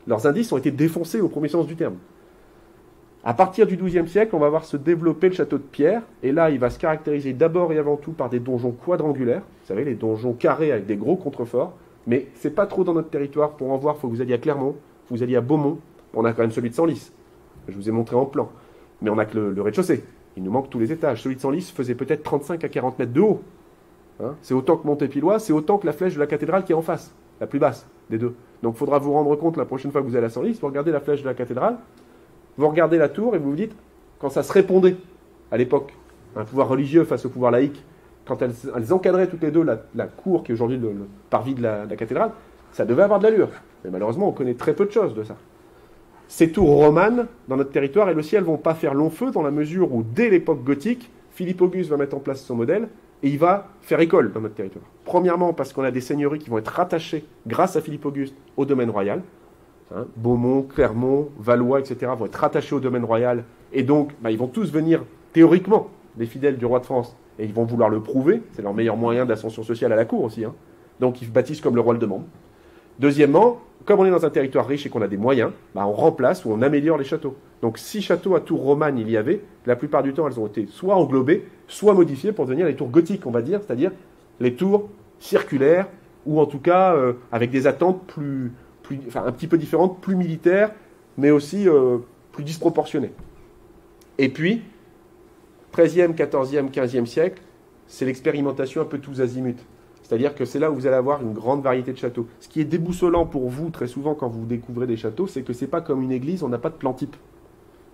leurs indices ont été défoncés au premier sens du terme. À partir du XIIe siècle, on va voir se développer le château de pierre, et là, il va se caractériser d'abord et avant tout par des donjons quadrangulaires, vous savez, les donjons carrés avec des gros contreforts, mais c'est pas trop dans notre territoire. Pour en voir, il faut que vous alliez à Clermont, il faut que vous alliez à Beaumont. On a quand même celui de Senlis, je vous ai montré en plan, mais on n'a que le rez-de-chaussée. Il nous manque tous les étages. Celui de Senlis faisait peut-être 35 à 40 mètres de haut. Hein, c'est autant que Montépillois, c'est autant que la flèche de la cathédrale qui est en face, la plus basse des deux. Donc il faudra vous rendre compte la prochaine fois que vous allez à Senlis, vous regardez la flèche de la cathédrale, vous regardez la tour et vous vous dites, quand ça se répondait à l'époque, un pouvoir religieux face au pouvoir laïque, quand elles encadraient toutes les deux la cour qui est aujourd'hui le parvis de la cathédrale, ça devait avoir de l'allure. Mais malheureusement, on connaît très peu de choses de ça. Ces tours romanes, dans notre territoire, elles aussi, elles ne vont pas faire long feu dans la mesure où, dès l'époque gothique, Philippe Auguste va mettre en place son modèle et il va faire école dans notre territoire. Premièrement, parce qu'on a des seigneuries qui vont être rattachées, grâce à Philippe Auguste, au domaine royal. Hein, Beaumont, Clermont, Valois, etc. vont être rattachés au domaine royal. Et donc, ils vont tous venir, théoriquement, des fidèles du roi de France. Et ils vont vouloir le prouver. C'est leur meilleur moyen d'ascension sociale à la cour aussi. Hein. Donc, ils bâtissent comme le roi le demande. Deuxièmement, comme on est dans un territoire riche et qu'on a des moyens, on remplace ou on améliore les châteaux. Donc 6 châteaux à tours romanes il y avait, la plupart du temps elles ont été soit englobées, soit modifiées pour devenir les tours gothiques, on va dire, c'est-à-dire les tours circulaires, ou en tout cas avec des attentes un petit peu différentes, plus militaires, mais aussi plus disproportionnées. Et puis, 13e, 14e, 15e siècle, c'est l'expérimentation un peu tous azimuts. C'est-à-dire que c'est là où vous allez avoir une grande variété de châteaux. Ce qui est déboussolant pour vous, très souvent, quand vous découvrez des châteaux, c'est que ce n'est pas comme une église, on n'a pas de plan type.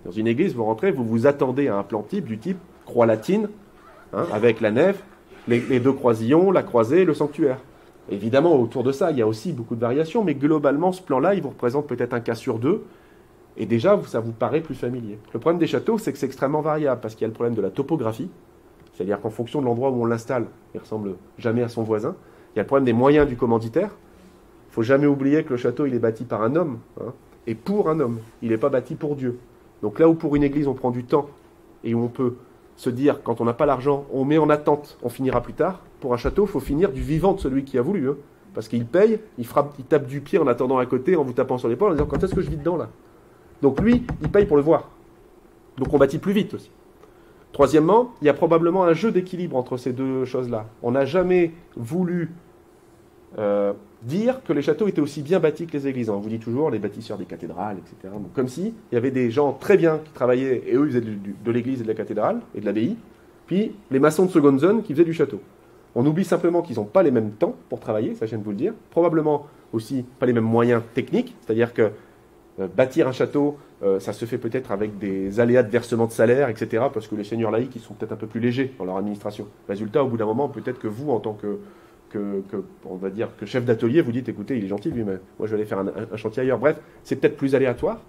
Dans une église, vous rentrez, vous vous attendez à un plan type du type croix latine, hein, avec la nef, les deux croisillons, la croisée, le sanctuaire. Évidemment, autour de ça, il y a aussi beaucoup de variations, mais globalement, ce plan-là, il vous représente peut-être un cas sur deux, et déjà, ça vous paraît plus familier. Le problème des châteaux, c'est que c'est extrêmement variable, parce qu'il y a le problème de la topographie, c'est-à-dire qu'en fonction de l'endroit où on l'installe, il ne ressemble jamais à son voisin. Il y a le problème des moyens du commanditaire. Il ne faut jamais oublier que le château, il est bâti par un homme, hein, et pour un homme. Il n'est pas bâti pour Dieu. Donc là où pour une église, on prend du temps, et où on peut se dire, quand on n'a pas l'argent, on met en attente, on finira plus tard. Pour un château, il faut finir du vivant de celui qui a voulu. Hein, parce qu'il paye, il tape du pied en attendant à côté, en vous tapant sur l'épaule, en disant, quand est-ce que je vis dedans là? Donc lui, il paye pour le voir. Donc on bâtit plus vite aussi. Troisièmement, il y a probablement un jeu d'équilibre entre ces deux choses-là. On n'a jamais voulu dire que les châteaux étaient aussi bien bâtis que les églises. On vous dit toujours les bâtisseurs des cathédrales, etc. Donc, comme si il y avait des gens très bien qui travaillaient, et eux, ils faisaient de l'église et de la cathédrale, et de l'abbaye, puis les maçons de seconde zone qui faisaient du château. On oublie simplement qu'ils n'ont pas les mêmes temps pour travailler, ça je viens de vous le dire. Probablement aussi pas les mêmes moyens techniques, c'est-à-dire que bâtir un château, ça se fait peut-être avec des aléas de versement de salaire, etc., parce que les seigneurs laïcs, ils sont peut-être un peu plus légers dans leur administration. Résultat, au bout d'un moment, peut-être que vous, en tant que on va dire, que chef d'atelier, vous dites, écoutez, il est gentil, lui, mais moi, je vais aller faire un chantier ailleurs. Bref, c'est peut-être plus aléatoire.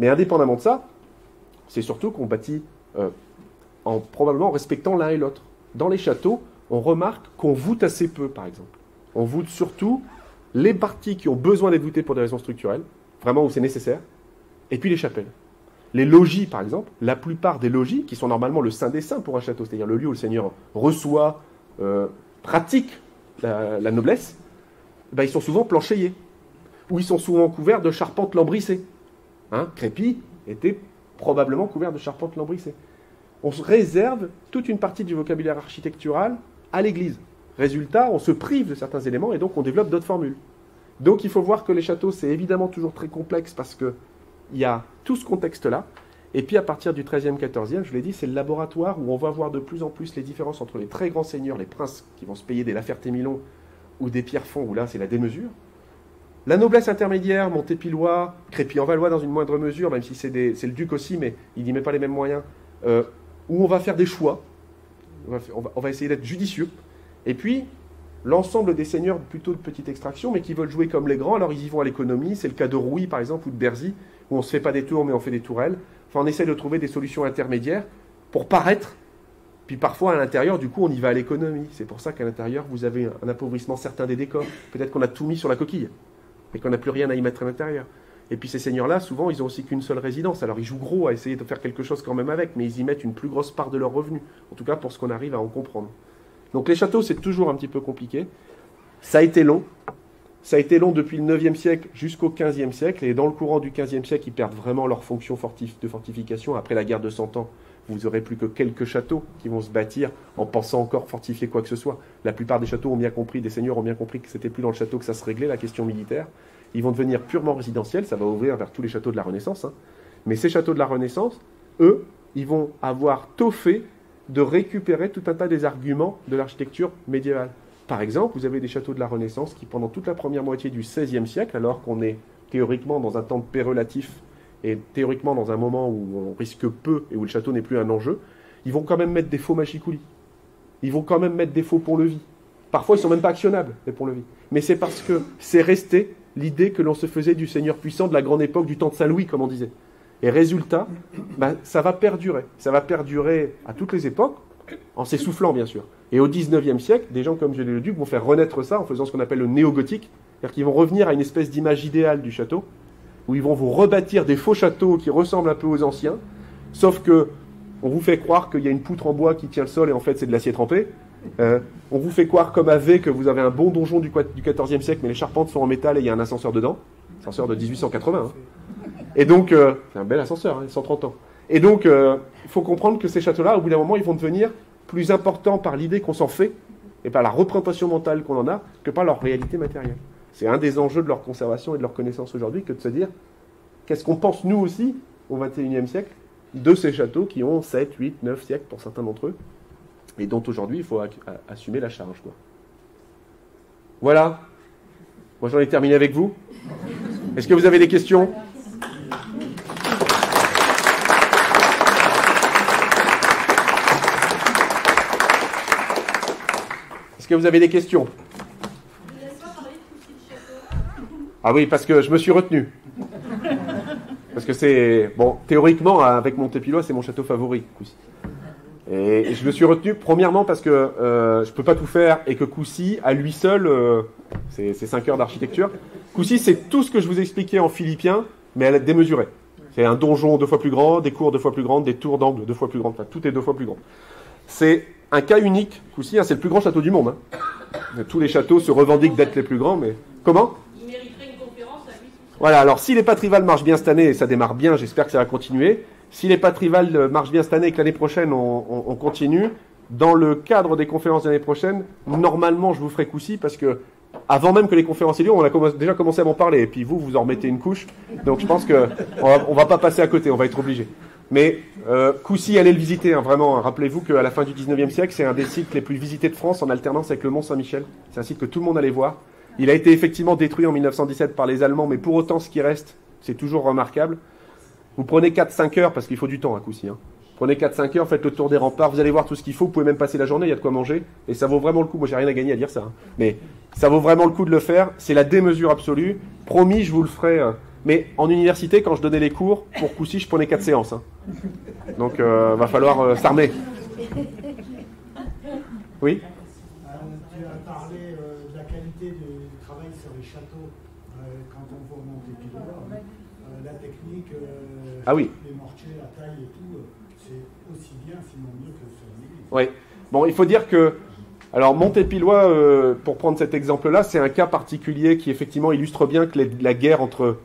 Mais indépendamment de ça, c'est surtout qu'on bâtit en probablement respectant l'un et l'autre. Dans les châteaux, on remarque qu'on voûte assez peu, par exemple. On voûte surtout les parties qui ont besoin d'être voûtées pour des raisons structurelles, vraiment où c'est nécessaire, et puis les chapelles. Les logis, par exemple, la plupart des logis, qui sont normalement le saint des saints pour un château, c'est-à-dire le lieu où le Seigneur reçoit, pratique la noblesse, ils sont souvent planchéiers. où ils sont souvent couverts de charpentes lambrissées. Hein, Crépy était probablement couvert de charpentes lambrissées. On se réserve toute une partie du vocabulaire architectural à l'église. Résultat, on se prive de certains éléments et donc on développe d'autres formules. Donc il faut voir que les châteaux, c'est évidemment toujours très complexe parce qu'il y a tout ce contexte-là. Et puis à partir du XIIIe, XIVe, je l'ai dit, c'est le laboratoire où on va voir de plus en plus les différences entre les très grands seigneurs, les princes qui vont se payer des Laferté-Milon ou des Pierrefonds, où là c'est la démesure. La noblesse intermédiaire, Montépillois, Crépy-en-Valois dans une moindre mesure, même si c'est le duc aussi, mais il n'y met pas les mêmes moyens, où on va faire des choix, on va essayer d'être judicieux. Et puis, l'ensemble des seigneurs plutôt de petite extraction, mais qui veulent jouer comme les grands, alors ils y vont à l'économie, c'est le cas de Rouy par exemple, ou de Berzy, où on ne se fait pas des tours, mais on fait des tourelles. Enfin, on essaie de trouver des solutions intermédiaires pour paraître, puis parfois à l'intérieur, du coup, on y va à l'économie. C'est pour ça qu'à l'intérieur, vous avez un appauvrissement certain des décors. Peut-être qu'on a tout mis sur la coquille, et qu'on n'a plus rien à y mettre à l'intérieur. Et puis ces seigneurs-là, souvent, ils n'ont aussi qu'une seule résidence. Alors ils jouent gros à essayer de faire quelque chose quand même avec, mais ils y mettent une plus grosse part de leurs revenus. En tout cas, pour ce qu'on arrive à en comprendre. Donc les châteaux, c'est toujours un petit peu compliqué. Ça a été long. Ça a été long depuis le 9e siècle jusqu'au 15e siècle. Et dans le courant du 15e siècle, ils perdent vraiment leur fonction de fortification. Après la guerre de 100 ans, vous n'aurez plus que quelques châteaux qui vont se bâtir en pensant encore fortifier quoi que ce soit. La plupart des châteaux ont bien compris, des seigneurs ont bien compris que c'était plus dans le château que ça se réglait, la question militaire. Ils vont devenir purement résidentiels, ça va ouvrir vers tous les châteaux de la Renaissance. Hein. Mais ces châteaux de la Renaissance, eux, ils vont avoir tôt fait de récupérer tout un tas des arguments de l'architecture médiévale. Par exemple, vous avez des châteaux de la Renaissance qui, pendant toute la première moitié du XVIe siècle, alors qu'on est théoriquement dans un temps de paix relatif et théoriquement dans un moment où on risque peu et où le château n'est plus un enjeu, ils vont quand même mettre des faux machicoulis. Ils vont quand même mettre des faux ponts-levis. Parfois, ils ne sont même pas actionnables, les ponts-levis. Mais c'est parce que c'est resté l'idée que l'on se faisait du seigneur puissant de la grande époque, du temps de Saint-Louis, comme on disait. Et résultat, ça va perdurer. Ça va perdurer à toutes les époques, en s'essoufflant, bien sûr. Et au XIXe siècle, des gens comme Viollet-le-Duc vont faire renaître ça en faisant ce qu'on appelle le néo-gothique. C'est-à-dire qu'ils vont revenir à une espèce d'image idéale du château, où ils vont vous rebâtir des faux châteaux qui ressemblent un peu aux anciens, sauf que on vous fait croire qu'il y a une poutre en bois qui tient le sol et en fait c'est de l'acier trempé. On vous fait croire comme à V que vous avez un bon donjon du XIVe siècle, mais les charpentes sont en métal et il y a un ascenseur dedans. Ascenseur de 1880. Hein. Et donc, c'est un bel ascenseur, hein, 130 ans. Et donc, il faut comprendre que ces châteaux-là, au bout d'un moment, ils vont devenir plus importants par l'idée qu'on s'en fait et par la représentation mentale qu'on en a que par leur réalité matérielle. C'est un des enjeux de leur conservation et de leur connaissance aujourd'hui que de se dire qu'est-ce qu'on pense nous aussi, au XXIe siècle, de ces châteaux qui ont 7, 8, 9 siècles pour certains d'entre eux, et dont aujourd'hui il faut assumer la charge. Quoi. Voilà. Moi j'en ai terminé avec vous. Est-ce que vous avez des questions ? Est-ce que vous avez des questions ? Ah oui, parce que je me suis retenu. Parce que c'est... Bon, théoriquement, avec Montépillois, c'est mon château favori, Coucy. Et je me suis retenu, premièrement, parce que je ne peux pas tout faire, et que Coucy, à lui seul, c'est 5 heures d'architecture. Coucy, c'est tout ce que je vous expliquais en philippien, mais elle est démesurée. C'est un donjon 2 fois plus grand, des cours 2 fois plus grandes, des tours d'angle 2 fois plus grandes, enfin, tout est 2 fois plus grand. C'est un cas unique, Coucy, hein, c'est le plus grand château du monde. Hein. Tous les châteaux se revendiquent d'être les plus grands, mais... Comment ? Voilà, alors si les Patrival marchent bien cette année, et ça démarre bien, j'espère que ça va continuer. Si les Patrival marchent bien cette année et que l'année prochaine on continue, dans le cadre des conférences de l'année prochaine, normalement je vous ferai Coucy parce que avant même que les conférences aient lieu, on a déjà commencé à m'en parler. Et puis vous en remettez une couche. Donc je pense qu'on va pas passer à côté, on va être obligé. Mais Coucy, allez le visiter, hein, vraiment. Rappelez-vous qu'à la fin du 19e siècle, c'est un des sites les plus visités de France en alternance avec le Mont-Saint-Michel. C'est un site que tout le monde allait voir. Il a été effectivement détruit en 1917 par les Allemands, mais pour autant, ce qui reste, c'est toujours remarquable. Vous prenez 4-5 heures, parce qu'il faut du temps à Coucy. Hein. Prenez 4-5 heures, faites le tour des remparts, vous allez voir tout ce qu'il faut, vous pouvez même passer la journée, il y a de quoi manger, et ça vaut vraiment le coup. Moi, j'ai rien à gagner à dire ça, hein. Mais ça vaut vraiment le coup de le faire. C'est la démesure absolue. Promis, je vous le ferai. Mais en université, quand je donnais les cours, pour Coucy, je prenais 4 séances. Hein. Donc, va falloir s'armer. Oui ? Tu as parlé de la qualité du travail sur les châteaux quand on voit Montépillois. La technique, ah oui. Les mortiers, la taille et tout, c'est aussi bien, sinon mieux que sur l'église. Oui. Bon, il faut dire que Alors Montépillois, pour prendre cet exemple-là, c'est un cas particulier qui effectivement illustre bien que la guerre entre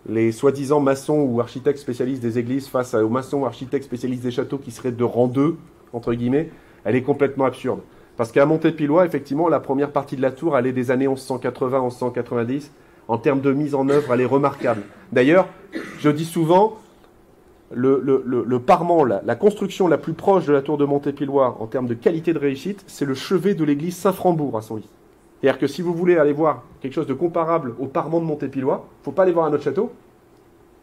les soi-disant maçons ou architectes spécialistes des églises face aux maçons ou architectes spécialistes des châteaux qui seraient de rang 2, entre guillemets, elle est complètement absurde. Parce qu'à Montépillois, effectivement, la première partie de la tour, elle est des années 1180-1190. En termes de mise en œuvre, elle est remarquable. D'ailleurs, je dis souvent, le parement, la construction la plus proche de la tour de Montépillois en termes de qualité de réussite, c'est le chevet de l'église Saint-Frambourg à Senlis. C'est-à-dire que si vous voulez aller voir quelque chose de comparable au parement de Montépillois, il ne faut pas aller voir un autre château,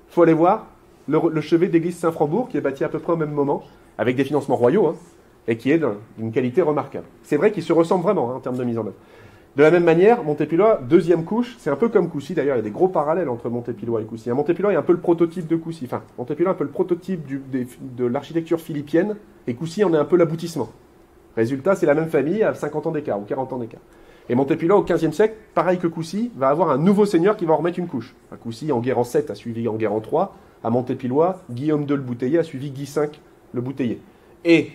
il faut aller voir le chevet d'église Saint-Frambourg qui est bâti à peu près au même moment, avec des financements royaux, et qui est d'une qualité remarquable. C'est vrai qu'ils se ressemblent vraiment en termes de mise en œuvre. De la même manière, Montépillois, deuxième couche, c'est un peu comme Coucy, d'ailleurs, il y a des gros parallèles entre Montépillois et Coucy. Montépillois est un peu le prototype de Coucy, enfin, Montépillois est un peu le prototype de l'architecture philippienne, et Coucy en est un peu l'aboutissement. Résultat, c'est la même famille à 50 ans d'écart, ou 40 ans d'écart. Et Montépillois, au XVe siècle, pareil que Coucy, va avoir un nouveau seigneur qui va en remettre une couche. Enfin, Coucy, en guerre en 7, a suivi en guerre en 3. À Montépillois, Guillaume II le Bouteiller a suivi Guy V le Bouteiller. Et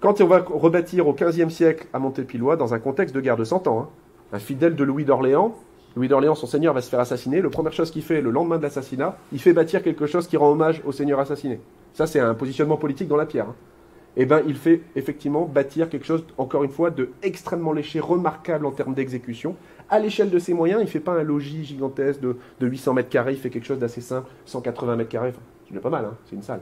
quand on va rebâtir au XVe siècle à Montépillois, dans un contexte de guerre de 100 ans, un fidèle de Louis d'Orléans, son seigneur va se faire assassiner, la première chose qu'il fait le lendemain de l'assassinat, il fait bâtir quelque chose qui rend hommage au seigneur assassiné. Ça, c'est un positionnement politique dans la pierre. Eh bien, il fait effectivement bâtir quelque chose, encore une fois, de extrêmement léché, remarquable en termes d'exécution. À l'échelle de ses moyens, il ne fait pas un logis gigantesque de 800 mètres carrés, il fait quelque chose d'assez simple, 180 mètres carrés, enfin, c'est pas mal, c'est une salle.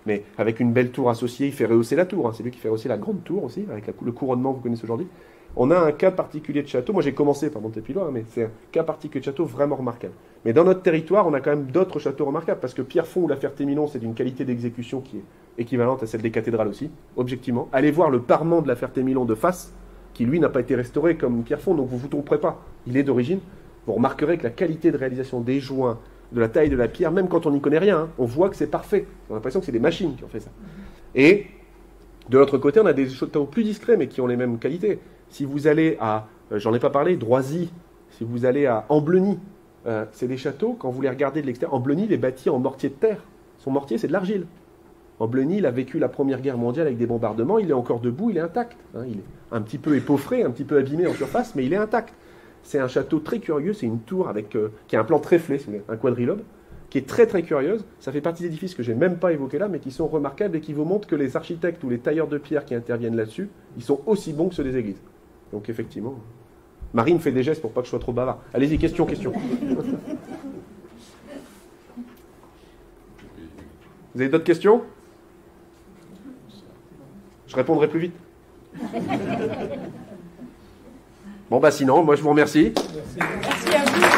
Mais avec une belle tour associée, il fait rehausser la tour. C'est lui qui fait rehausser la grande tour aussi, avec le couronnement que vous connaissez aujourd'hui. On a un cas particulier de château. Moi, j'ai commencé par Montépillois, mais c'est un cas particulier de château vraiment remarquable. Mais dans notre territoire, on a quand même d'autres châteaux remarquables, parce que Pierrefonds ou la Ferté-Milon, c'est d'une qualité d'exécution qui est équivalente à celle des cathédrales aussi, objectivement. Allez voir le parement de la Ferté-Milon de face, qui lui n'a pas été restauré comme Pierrefonds, donc vous vous tromperez pas. Il est d'origine. Vous remarquerez que la qualité de réalisation des joints, de la taille de la pierre, même quand on n'y connaît rien, on voit que c'est parfait. On a l'impression que c'est des machines qui ont fait ça. Et de l'autre côté, on a des châteaux plus discrets, mais qui ont les mêmes qualités. Si vous allez à, j'en ai pas parlé, Droisy, si vous allez à Ambleny, c'est des châteaux, quand vous les regardez de l'extérieur, Ambleny, il est bâti en mortier de terre. Son mortier, c'est de l'argile. Ambleny, il a vécu la Première Guerre mondiale avec des bombardements, il est encore debout, il est intact. Il est un petit peu épeauffré, un petit peu abîmé en surface, mais il est intact. C'est un château très curieux, c'est une tour avec, qui a un plan tréflé, un quadrilobe, qui est très très curieuse. Ça fait partie des édifices que je n'ai même pas évoqués là, mais qui sont remarquables et qui vous montrent que les architectes ou les tailleurs de pierre qui interviennent là-dessus, ils sont aussi bons que ceux des églises. Donc effectivement, Marie me fait des gestes pour pas que je sois trop bavard. Allez-y, question. Vous avez d'autres questions? Je répondrai plus vite. Bon, sinon, moi je vous remercie. Merci à vous.